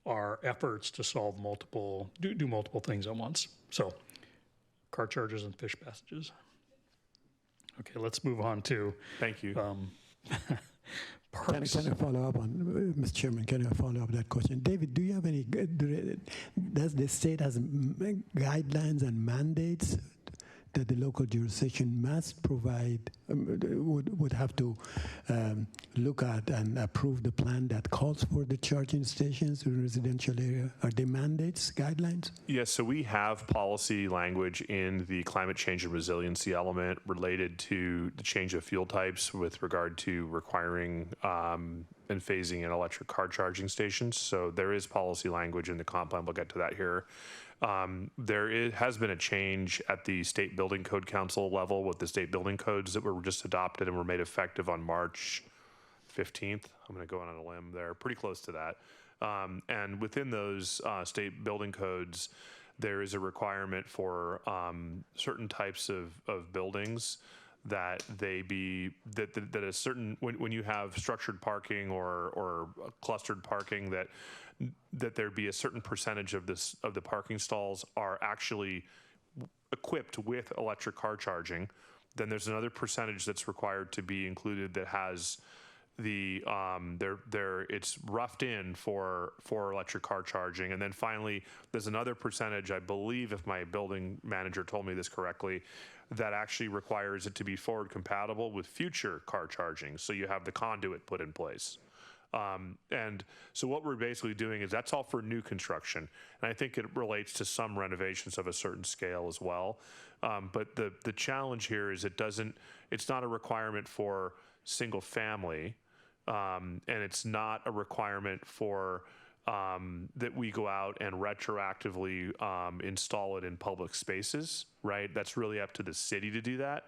our efforts to solve do multiple things at once. So car chargers and fish passages. Okay, let's move on to. Thank you. Can I follow up on, Mr. Chairman, can I follow up that question? David, do you have any, does the state has guidelines and mandates that the local jurisdiction must provide, would have to look at and approve the plan that calls for the charging stations in residential area? Are they mandates, guidelines? Yes, so we have policy language in the climate change and resiliency element related to the change of fuel types with regard to requiring and phasing in electric car charging stations. So there is policy language in the comp plan. We'll get to that here. Has been a change at the State Building Code Council level with the state building codes that were just adopted and were made effective on March 15th. I'm going to go on a limb there, pretty close to that. And within those state building codes, there is a requirement for certain types of buildings that they be that a certain when you have structured parking or clustered parking, that there be a certain percentage of the parking stalls are actually equipped with electric car charging. Then there's another percentage that's required to be included that has it's roughed in for electric car charging. And then finally, there's another percentage, I believe, if my building manager told me this correctly, that actually requires it to be forward compatible with future car charging. So you have the conduit put in place. And so what we're basically doing is that's all for new construction. And I think it relates to some renovations of a certain scale as well. But the challenge here is it's not a requirement for single family. And it's not a requirement for that we go out and retroactively install it in public spaces, right? That's really up to the city to do that.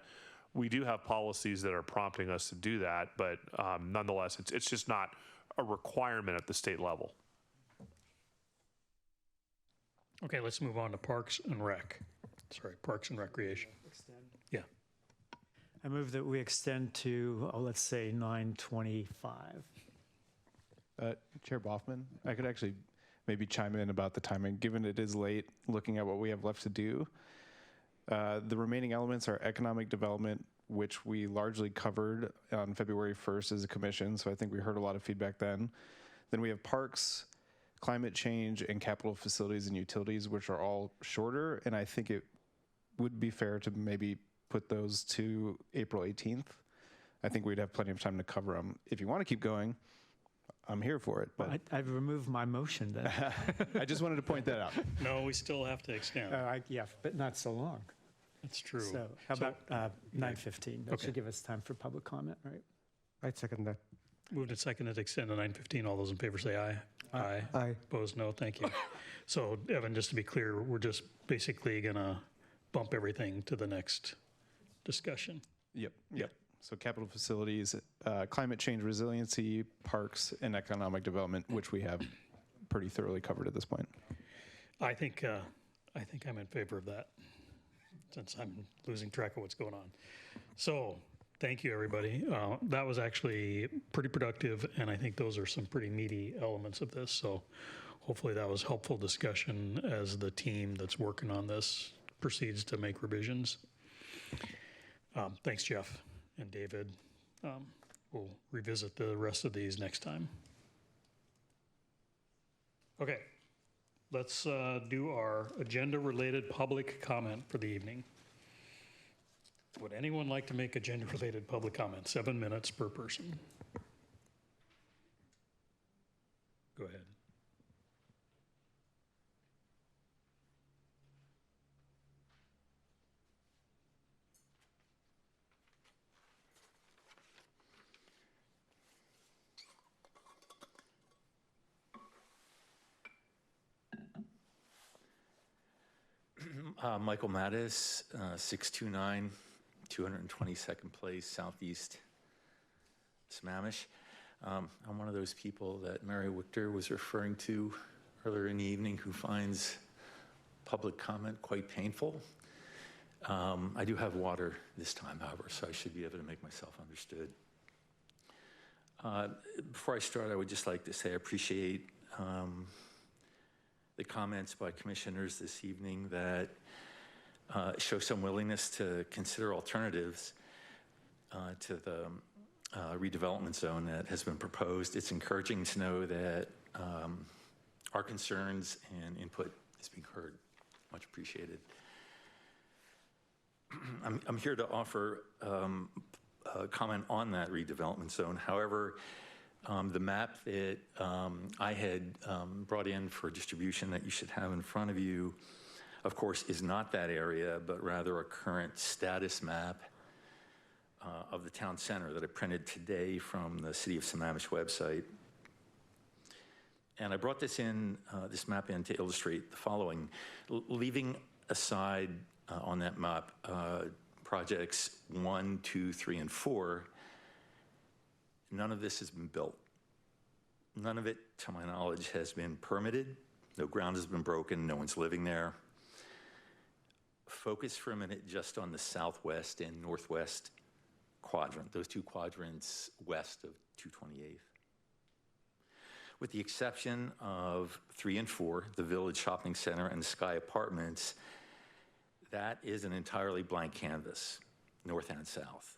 We do have policies that are prompting us to do that, but nonetheless, it's just not a requirement at the state level. Okay, let's move on to Parks and Rec. Sorry, Parks and Recreation. Yeah. I move that we extend to, let's say 9:25. Chair Boffman, I could actually maybe chime in about the timing, given it is late, looking at what we have left to do. The remaining elements are economic development, which we largely covered on February 1st as a commission, so I think we heard a lot of feedback then. Then we have parks, climate change, and capital facilities and utilities, which are all shorter, and I think it would be fair to maybe put those to April 18th. I think we'd have plenty of time to cover them. If you want to keep going, I'm here for it. But Well, I've removed my motion then. I just wanted to point that out. No, we still have to extend. Yeah, but not so long. That's true. So how about 9:15? That should give us time for public comment, right? I'd second that. Moved and seconded to extend to 9:15. All those in favor say aye. Aye. Aye. Opposed, no. Thank you. So, Evan, just to be clear, we're just basically going to bump everything to the next discussion. Yep. So capital facilities, climate change resiliency, parks, and economic development, which we have pretty thoroughly covered at this point. I think I'm in favor of that, since I'm losing track of what's going on. So, thank you, everybody. That was actually pretty productive, and I think those are some pretty meaty elements of this. So, hopefully that was helpful discussion as the team that's working on this proceeds to make revisions. Thanks, Jeff and David. We'll revisit the rest of these next time. Okay, let's do our agenda-related public comment for the evening. Would anyone like to make agenda-related public comment? 7 minutes per person. Go ahead. Michael Mattis, 629 222nd Place, Southeast Sammamish. I'm one of those people that Mary Wichter was referring to earlier in the evening who finds public comment quite painful. I do have water this time, however, so I should be able to make myself understood. Before I start, I would just like to say I appreciate the comments by commissioners this evening that show some willingness to consider alternatives to the redevelopment zone that has been proposed. It's encouraging to know that our concerns and input is being heard. Much appreciated. I'm here to offer a comment on that redevelopment zone. However, the map that I had brought in for distribution that you should have in front of you, of course, is not that area, but rather a current status map of the town center that I printed today from the City of Sammamish website. And I brought this map in to illustrate the following. Leaving aside on that map projects 1, 2, 3, and 4, none of this has been built. None of it, to my knowledge, has been permitted. No ground has been broken. No one's living there. Focus for a minute just on the southwest and northwest quadrant, those two quadrants west of 228th. With the exception of 3 and 4, the Village Shopping Center and the Sky Apartments, that is an entirely blank canvas, north and south.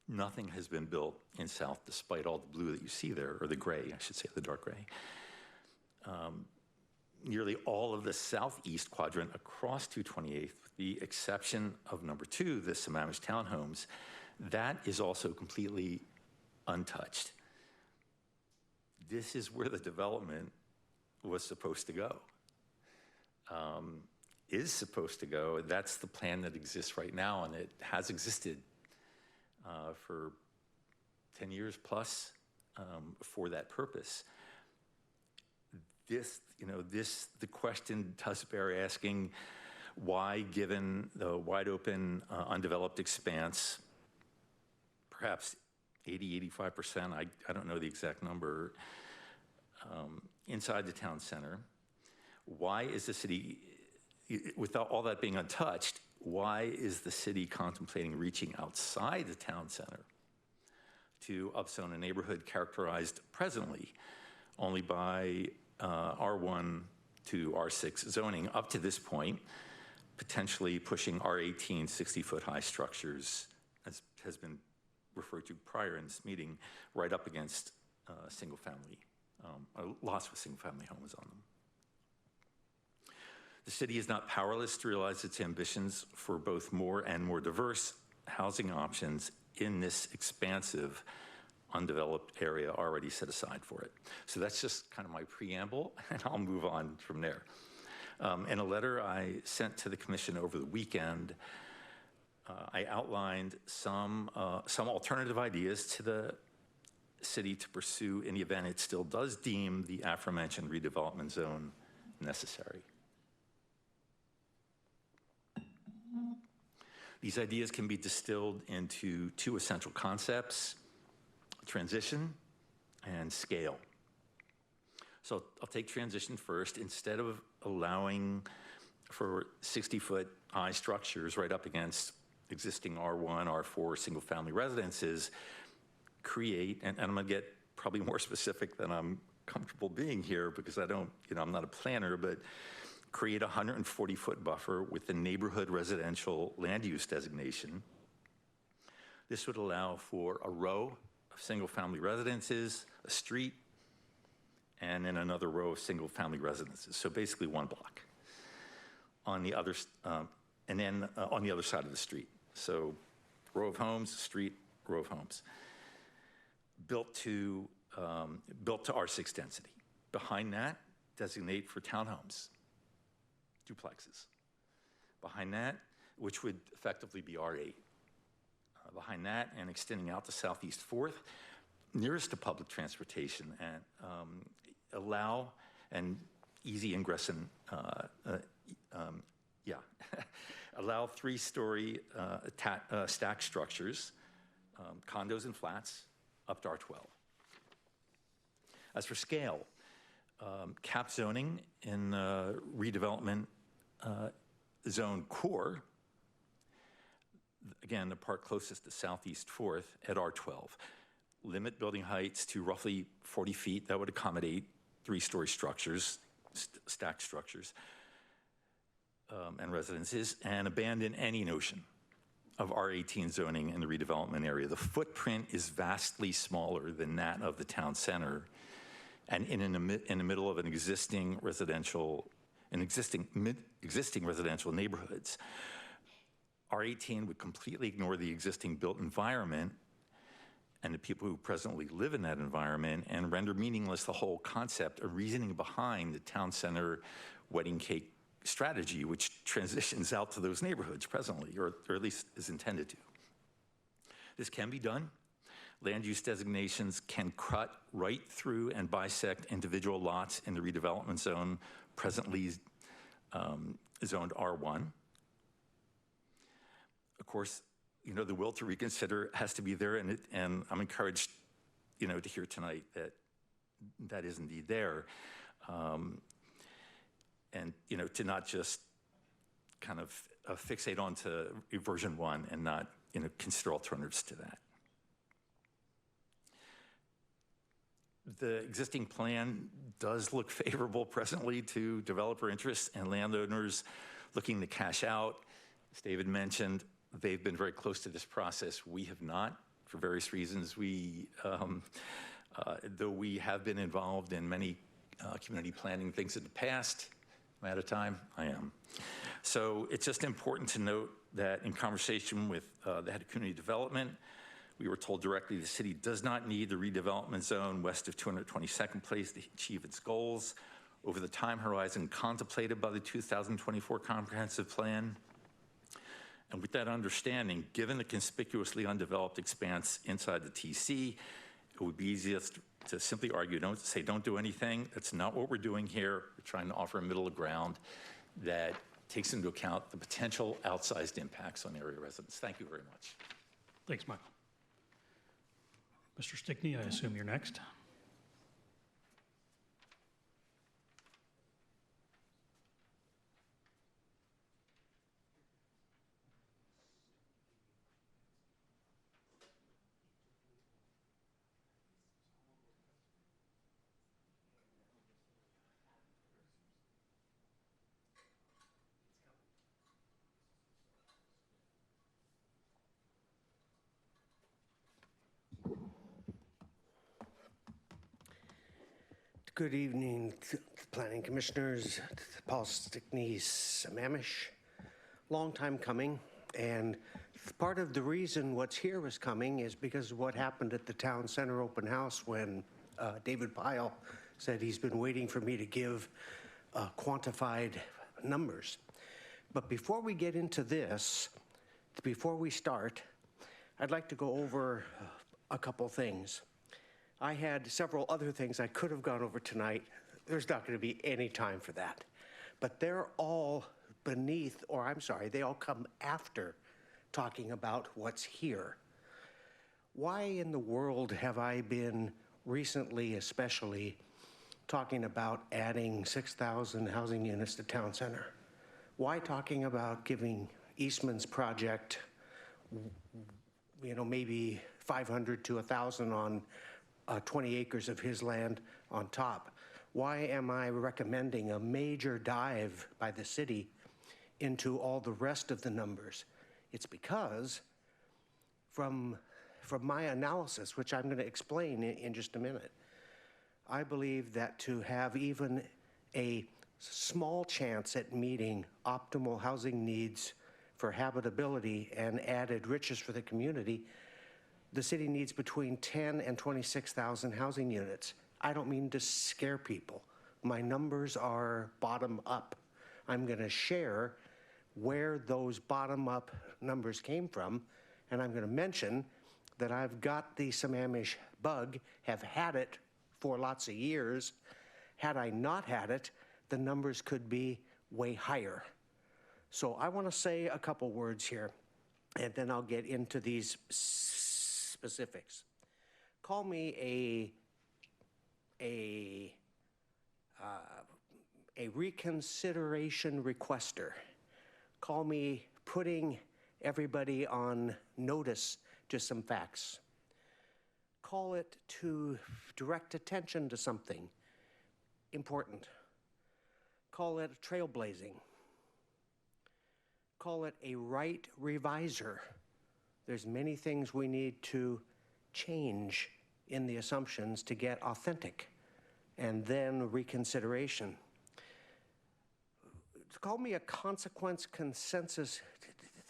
Nothing has been built in South despite all the blue that you see there, or the gray, I should say, the dark gray. Nearly all of the southeast quadrant across 228th, with the exception of number 2, the Sammamish townhomes, that is also completely untouched. This is where the development was supposed to go, is supposed to go. That's the plan that exists right now, and it has existed for 10 years plus for that purpose. The question does bear asking, why, given the wide open, undeveloped expanse, perhaps 80, 85%, I don't know the exact number, inside the town center, why is the city, without all that being untouched, why is the city contemplating reaching outside the town center to upzone a neighborhood characterized presently only by R1 to R6 zoning up to this point, potentially pushing R18 60-foot high structures, as has been referred to prior in this meeting, right up against single family, lots with single family homes on them. The city is not powerless to realize its ambitions for both more and more diverse housing options in this expansive, undeveloped area already set aside for it. So that's just kind of my preamble, and I'll move on from there. In a letter I sent to the commission over the weekend, I outlined some alternative ideas to the city to pursue in the event it still does deem the aforementioned redevelopment zone necessary. These ideas can be distilled into 2 essential concepts: transition and scale. So I'll take transition first. Instead of allowing for 60-foot high structures right up against existing R1, R4 single-family residences, create, and I'm gonna get probably more specific than I'm comfortable being here because I don't, I'm not a planner, but create a 140-foot buffer with the neighborhood residential land use designation. This would allow for a row of single-family residences, a street, and then another row of single-family residences. So basically one block on the other, and then on the other side of the street. So row of homes, street, row of homes. Built to R6 density. Behind that, designate for townhomes, duplexes. Behind that, which would effectively be R8. Behind that, and extending out to Southeast 4th, nearest to public transportation, and allow an easy ingress and, allow 3-story stack structures, condos and flats, up to R12. As for scale, cap zoning in redevelopment zone core, again, the part closest to Southeast 4th at R12. Limit building heights to roughly 40 feet. That would accommodate 3-story structures, stacked structures, and residences, and abandon any notion of R18 zoning in the redevelopment area. The footprint is vastly smaller than that of the town center, and in the middle of an existing residential neighborhoods. R18 would completely ignore the existing built environment and the people who presently live in that environment, and render meaningless the whole concept of reasoning behind the town center wedding cake strategy, which transitions out to those neighborhoods presently, or at least is intended to. This can be done. Land use designations can cut right through and bisect individual lots in the redevelopment zone, presently zoned R1. Of course, the will to reconsider has to be there, and I'm encouraged, to hear tonight that that is indeed there. And, to not just kind of fixate onto version 1 and not, consider alternatives to that. The existing plan does look favorable presently to developer interests and landowners looking to cash out. As David mentioned, they've been very close to this process. We have not, for various reasons, though we have been involved in many community planning things in the past, am I out of time? I am. So it's just important to note that in conversation with the head of community development, we were told directly the city does not need the redevelopment zone west of 222nd Place to achieve its goals over the time horizon contemplated by the 2024 comprehensive plan. And with that understanding, given the conspicuously undeveloped expanse inside the TC, it would be easiest to simply argue, don't do anything. That's not what we're doing here. We're trying to offer a middle ground that takes into account the potential outsized impacts on area residents. Thank you very much. Thanks, Michael. Mr. Stickney, I assume you're next. Good evening, planning commissioners, Paul Stickney, Sammamish. Long time coming, and part of the reason what's here was coming is because of what happened at the town center open house when David Pyle said he's been waiting for me to give quantified numbers. But before we get into this, before we start, I'd like to go over a couple things. I had several other things I could have gone over tonight. There's not going to be any time for that. But they're all beneath, or I'm sorry, they all come after talking about what's here. Why in the world have I been recently, especially, talking about adding 6,000 housing units to town center? Why talking about giving Eastman's project, maybe 500 to 1,000 on 20 acres of his land on top? Why am I recommending a major dive by the city into all the rest of the numbers? It's because from my analysis, which I'm going to explain in just a minute, I believe that to have even a small chance at meeting optimal housing needs for habitability and added riches for the community, the city needs between 10 and 26,000 housing units. I don't mean to scare people. My numbers are bottom up. I'm going to share where those bottom up numbers came from, and I'm going to mention that I've got the Sammamish bug, have had it for lots of years. Had I not had it, the numbers could be way higher. So I want to say a couple words here, and then I'll get into these specifics. Call me a reconsideration requester. Call me putting everybody on notice to some facts. Call it to direct attention to something important. Call it trailblazing. Call it a right reviser. There's many things we need to change in the assumptions to get authentic, and then reconsideration. Call me a consequence consensus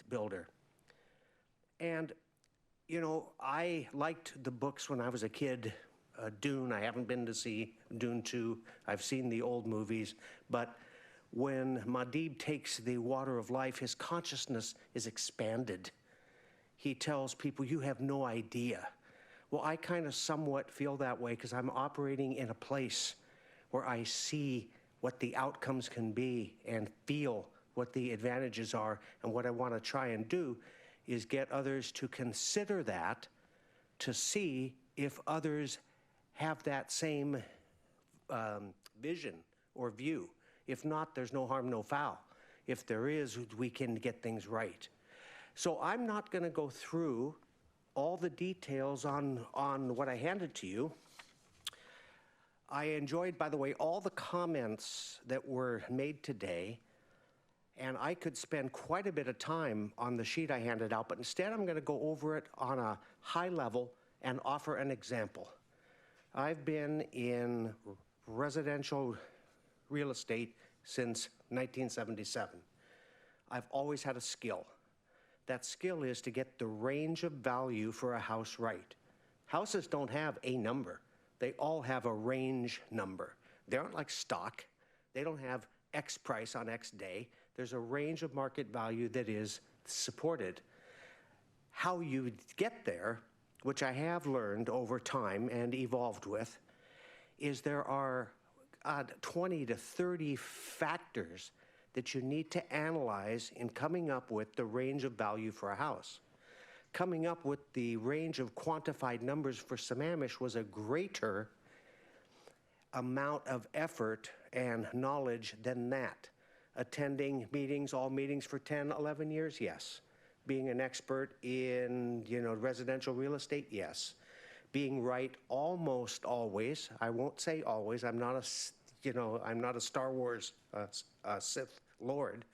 builder. And, I liked the books when I was a kid. Dune, I haven't been to see Dune 2. I've seen the old movies. But when Muad'Dib takes the water of life, his consciousness is expanded. He tells people, you have no idea. Well, I kind of somewhat feel that way because I'm operating in a place where I see what the outcomes can be and feel what the advantages are. And what I want to try and do is get others to consider that, to see if others have that same vision or view. If not, there's no harm, no foul. If there is, we can get things right. So I'm not going to go through all the details on what I handed to you. I enjoyed, by the way, all the comments that were made today. And I could spend quite a bit of time on the sheet I handed out, but instead I'm going to go over it on a high level and offer an example. I've been in residential real estate since 1977. I've always had a skill. That skill is to get the range of value for a house right. Houses don't have a number. They all have a range number. They aren't like stock. They don't have X price on X day. There's a range of market value that is supported. How you get there, which I have learned over time and evolved with, is there are 20 to 30 factors that you need to analyze in coming up with the range of value for a house. Coming up with the range of quantified numbers for Sammamish was a greater amount of effort and knowledge than that. Attending meetings, all meetings for 10, 11 years, yes. Being an expert in, residential real estate, yes. Being right almost always, I won't say always, I'm not a Star Wars Sith Lord,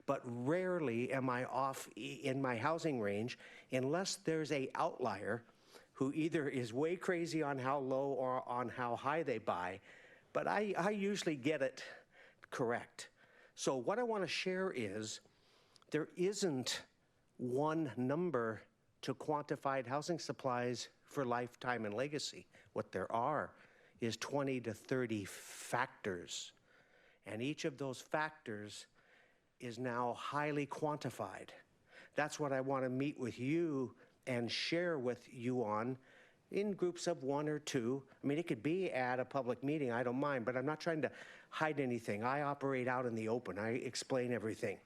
but rarely am I off in my housing range unless there's a outlier who either is way crazy on how low or on how high they buy, but I usually get it correct. So what I want to share is there isn't one number to quantified housing supplies for lifetime and legacy. What there are is 20 to 30 factors. And each of those factors is now highly quantified. That's what I want to meet with you and share with you on in groups of 1 or 2. I mean, it could be at a public meeting, I don't mind, but I'm not trying to hide anything. I operate out in the open. I explain everything.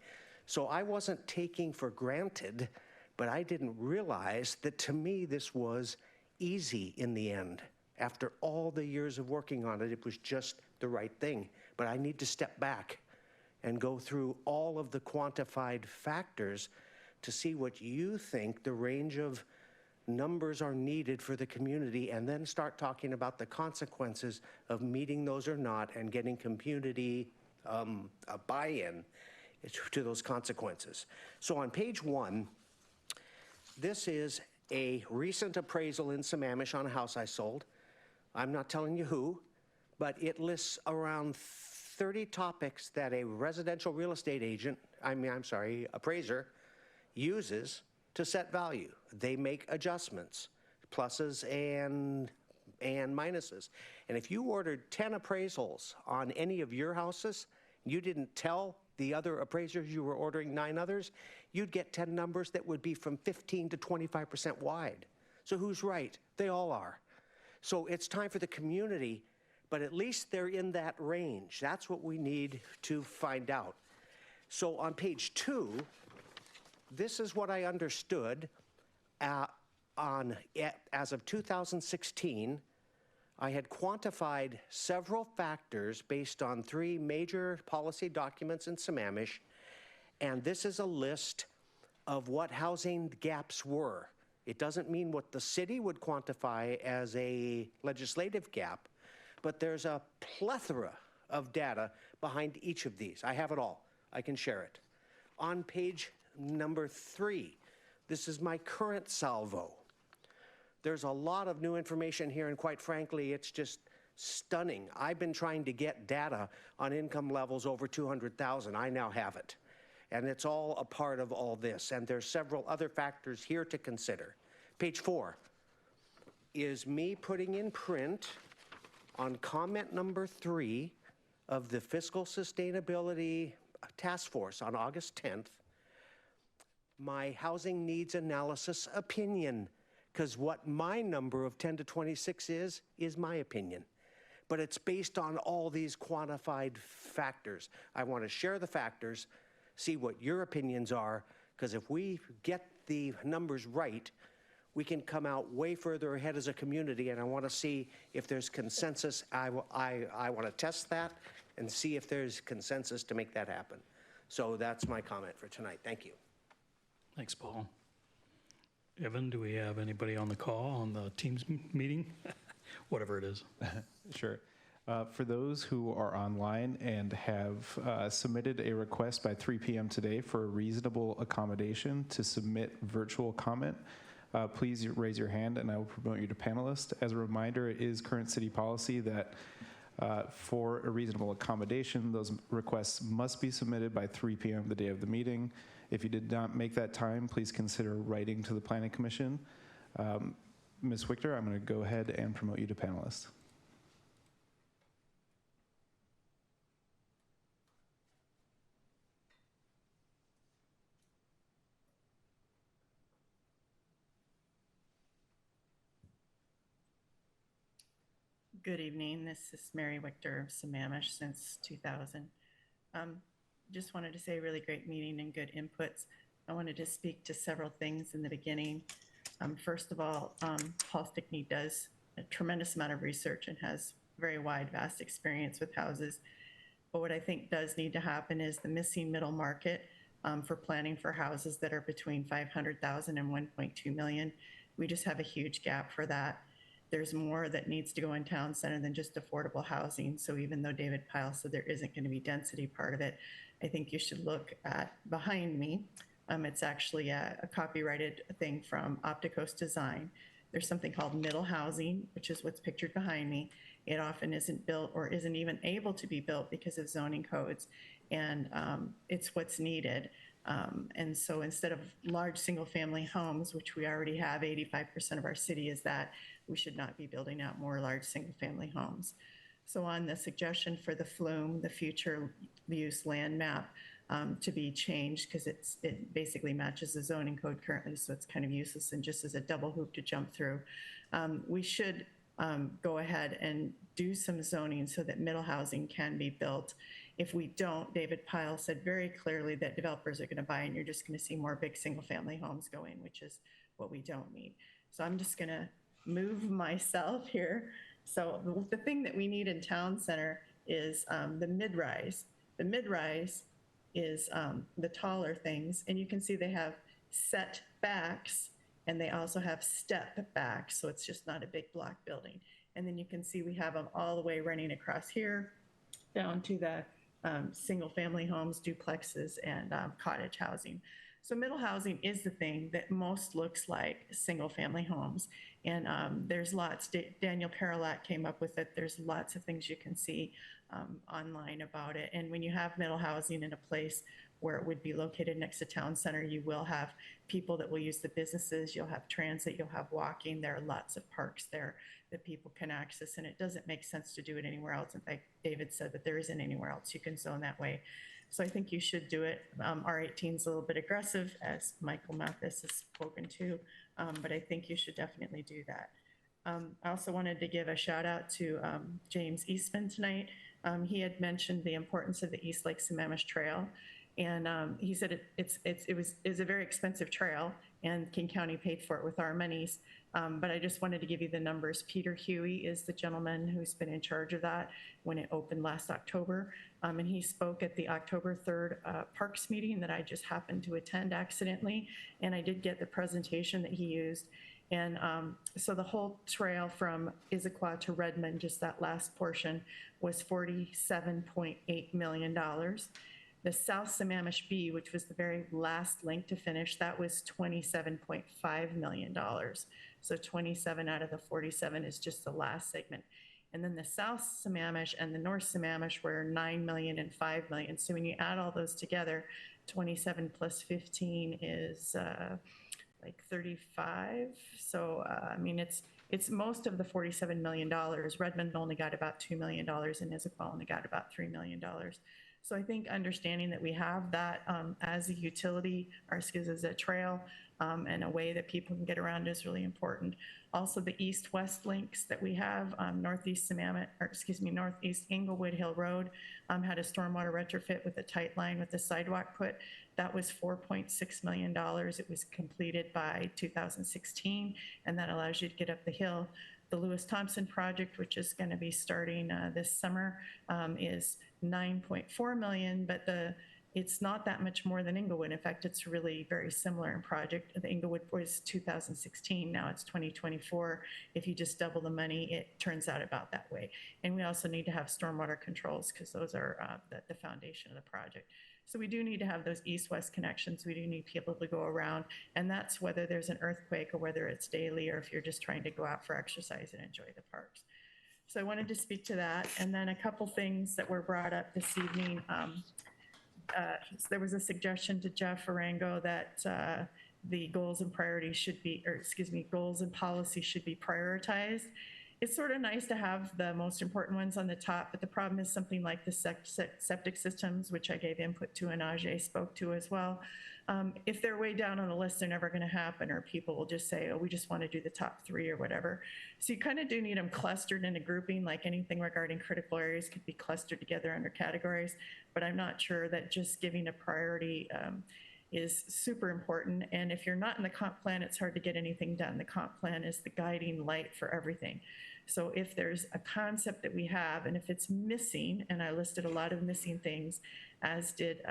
So I wasn't taking for granted, but I didn't realize that to me this was easy in the end. After all the years of working on it, it was just the right thing. But I need to step back and go through all of the quantified factors to see what you think the range of numbers are needed for the community, and then start talking about the consequences of meeting those or not and getting community buy-in to those consequences. So on page 1, this is a recent appraisal in Sammamish on a house I sold. I'm not telling you who, but it lists around 30 topics that a residential real estate agent, appraiser, uses to set value. They make adjustments, pluses and minuses. And if you ordered 10 appraisals on any of your houses, you didn't tell the other appraisers you were ordering 9 others, you'd get 10 numbers that would be from 15 to 25% wide. So who's right? They all are. So it's time for the community, but at least they're in that range. That's what we need to find out. So on page 2, this is what I understood as of 2016. I had quantified several factors based on 3 major policy documents in Sammamish, and this is a list of what housing gaps were. It doesn't mean what the city would quantify as a legislative gap, but there's a plethora of data behind each of these. I have it all. I can share it. On page number 3, this is my current salvo. There's a lot of new information here, and quite frankly, it's just stunning. I've been trying to get data on income levels over 200,000. I now have it. And it's all a part of all this. And there's several other factors here to consider. Page 4 is me putting in print on comment number 3 of the Fiscal Sustainability Task Force on August 10th, my housing needs analysis opinion, because what my number of 10 to 26 is my opinion. But it's based on all these quantified factors. I want to share the factors, see what your opinions are, because if we get the numbers right, we can come out way further ahead as a community, and I want to see if there's consensus. I want to test that and see if there's consensus to make that happen. So that's my comment for tonight. Thank you. Thanks, Paul. Evan, do we have anybody on the call on the Teams meeting? Whatever it is. Sure. For those who are online and have submitted a request by 3 p.m. today for a reasonable accommodation to submit virtual comment, please raise your hand and I will promote you to panelist. As a reminder, it is current city policy that for a reasonable accommodation, those requests must be submitted by 3 p.m. the day of the meeting. If you did not make that time, please consider writing to the Planning Commission. Ms. Wichter, I'm going to go ahead and promote you to panelist. Good evening. This is Mary Wichter of Sammamish since 2000. Just wanted to say really great meeting and good inputs. I wanted to speak to several things in the beginning. First of all, Paul Stickney does a tremendous amount of research and has very wide, vast experience with houses. But what I think does need to happen is the missing middle market for planning for houses that are between 500,000 and 1.2 million. We just have a huge gap for that. There's more that needs to go in town center than just affordable housing. So even though David Pyle said there isn't going to be density part of it, I think you should look at behind me. It's actually a copyrighted thing from Opticos Design. There's something called middle housing, which is what's pictured behind me. It often isn't built or isn't even able to be built because of zoning codes. And it's what's needed. And so instead of large single family homes, which we already have, 85% of our city is that, we should not be building out more large single family homes. So on the suggestion for the FLUME, the future use land map, to be changed because it basically matches the zoning code currently, so it's kind of useless and just as a double hoop to jump through. We should go ahead and do some zoning so that middle housing can be built. If we don't, David Pyle said very clearly that developers are going to buy and you're just going to see more big single family homes going, which is what we don't need. So I'm just going to move myself here. So the thing that we need in town center is the mid-rise. The mid-rise is the taller things, and you can see they have set backs and they also have step backs, so it's just not a big block building. And then you can see we have them all the way running across here down to the single family homes, duplexes, and cottage housing. So middle housing is the thing that most looks like single family homes. And there's lots, Daniel Paralat came up with it. There's lots of things you can see online about it. And when you have middle housing in a place where it would be located next to town center, you will have people that will use the businesses, you'll have transit, you'll have walking. There are lots of parks there that people can access, and it doesn't make sense to do it anywhere else. In fact, David said that there isn't anywhere else you can zone that way. So I think you should do it. R18 is a little bit aggressive, as Michael Mathis has spoken to, but I think you should definitely do that. I also wanted to give a shout out to James Eastman tonight. He had mentioned the importance of the East Lake Sammamish Trail. And he said it was a very expensive trail, and King County paid for it with our monies. But I just wanted to give you the numbers. Peter Huey is the gentleman who's been in charge of that when it opened last October. And he spoke at the October 3rd Parks meeting that I just happened to attend accidentally. And I did get the presentation that he used. And so the whole trail from Issaquah to Redmond, just that last portion, was $47.8 million. The South Sammamish B, which was the very last link to finish, that was $27.5 million. So 27 out of the 47 is just the last segment. And then the South Sammamish and the North Sammamish were 9 million and 5 million. So when you add all those together, 27 plus 15 is like 35. So, I mean, it's most of the $47 million. Redmond only got about $2 million and Issaquah only got about $3 million. So I think understanding that we have that as a utility, or excuse me, as a trail and a way that people can get around is really important. Also, the east-west links that we have, Northeast Englewood Hill Road had a stormwater retrofit with a tight line with a sidewalk put. That was $4.6 million. It was completed by 2016, and that allows you to get up the hill. The Lewis Thompson project, which is going to be starting this summer, is $9.4 million, but It's not that much more than Inglewood. In fact, it's really very similar in project. The Inglewood was 2016, now it's 2024. If you just double the money, it turns out about that way. And we also need to have stormwater controls because those are the foundation of the project. So we do need to have those east-west connections. We do need people to go around, and that's whether there's an earthquake or whether it's daily or if you're just trying to go out for exercise and enjoy the parks. So I wanted to speak to that. And then a couple things that were brought up this evening. There was a suggestion to Jeff Arango that the goals and priorities should be, or excuse me, goals and policies should be prioritized. It's sort of nice to have the most important ones on the top, but the problem is something like the septic systems, which I gave input to and Ajay spoke to as well. If they're way down on the list, they're never going to happen, or people will just say, oh, we just want to do the top 3 or whatever. So you kind of do need them clustered in a grouping, like anything regarding critical areas could be clustered together under categories, but I'm not sure that just giving a priority is super important. And if you're not in the comp plan, it's hard to get anything done. The comp plan is the guiding light for everything. So if there's a concept that we have, and if it's missing, and I listed a lot of missing things, as did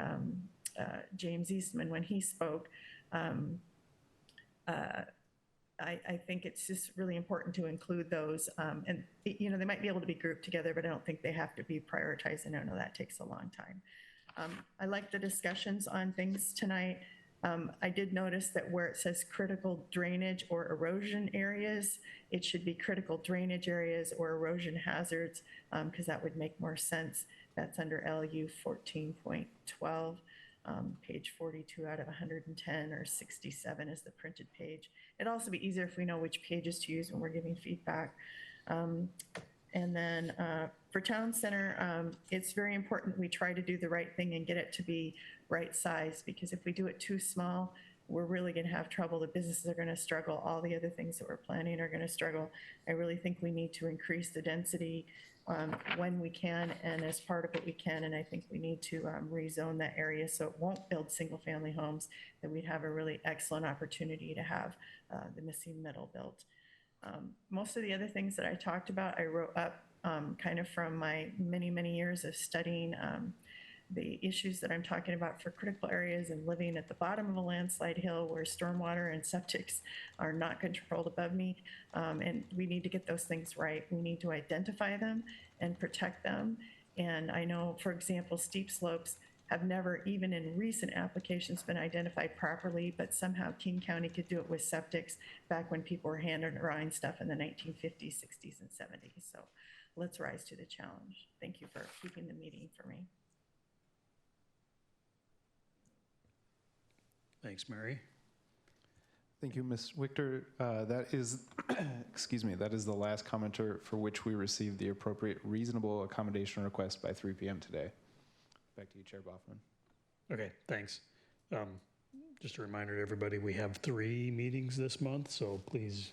James Eastman when he spoke, I think it's just really important to include those. And, you know, they might be able to be grouped together, but I don't think they have to be prioritized. And I know that takes a long time. I like the discussions on things tonight. I did notice that where it says critical drainage or erosion areas, it should be critical drainage areas or erosion hazards, because that would make more sense. That's under LU 14.12, page 42 out of 110, or 67 is the printed page. It'd also be easier if we know which pages to use when we're giving feedback. And then for town center, it's very important we try to do the right thing and get it to be right size, because if we do it too small, we're really going to have trouble. The businesses are going to struggle. All the other things that we're planning are going to struggle. I really think we need to increase the density when we can and as part of what we can. And I think we need to rezone that area so it won't build single family homes, that we'd have a really excellent opportunity to have the missing middle built. Most of the other things that I talked about, I wrote up kind of from my many, many years of studying the issues that I'm talking about for critical areas and living at the bottom of a landslide hill where stormwater and septics are not controlled above me. And we need to get those things right. We need to identify them and protect them. And I know, for example, steep slopes have never, even in recent applications, been identified properly, but somehow King County could do it with septics back when people were hand drawing stuff in the 1950s, 60s, and 70s. So let's rise to the challenge. Thank you for keeping the meeting for me. Thanks, Mary. Thank you, Ms. Wichter. That is, excuse me, that is the last commenter for which we received the appropriate reasonable accommodation request by 3 p.m. today. Back to you, Chair Boffman. Okay, thanks. Just a reminder to everybody, we have 3 meetings this month, so please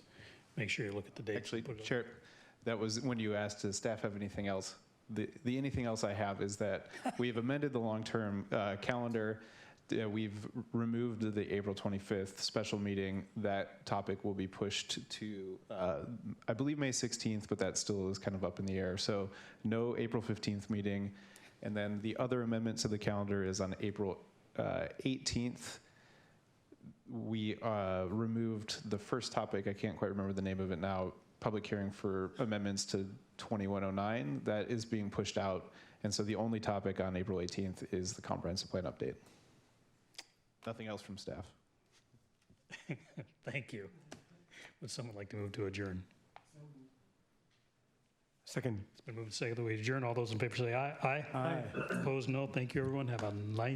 make sure you look at the dates. Actually, Chair, that was when you asked, does staff have anything else? The anything else I have is that we've amended the long-term calendar. We've removed the April 25th special meeting. That topic will be pushed to, I believe, May 16th, but that still is kind of up in the air. So no April 15th meeting. And then the other amendment to the calendar is on April 18th. We removed the first topic. I can't quite remember the name of it now. Public hearing for amendments to 2109. That is being pushed out. And so the only topic on April 18th is the comprehensive plan update. Nothing else from staff. Thank you. Would someone like to move to adjourn? Second. It's been moved and seconded that we adjourn. All those in favor say aye. Aye. Aye. Opposed, no. Thank you, everyone. Have a nice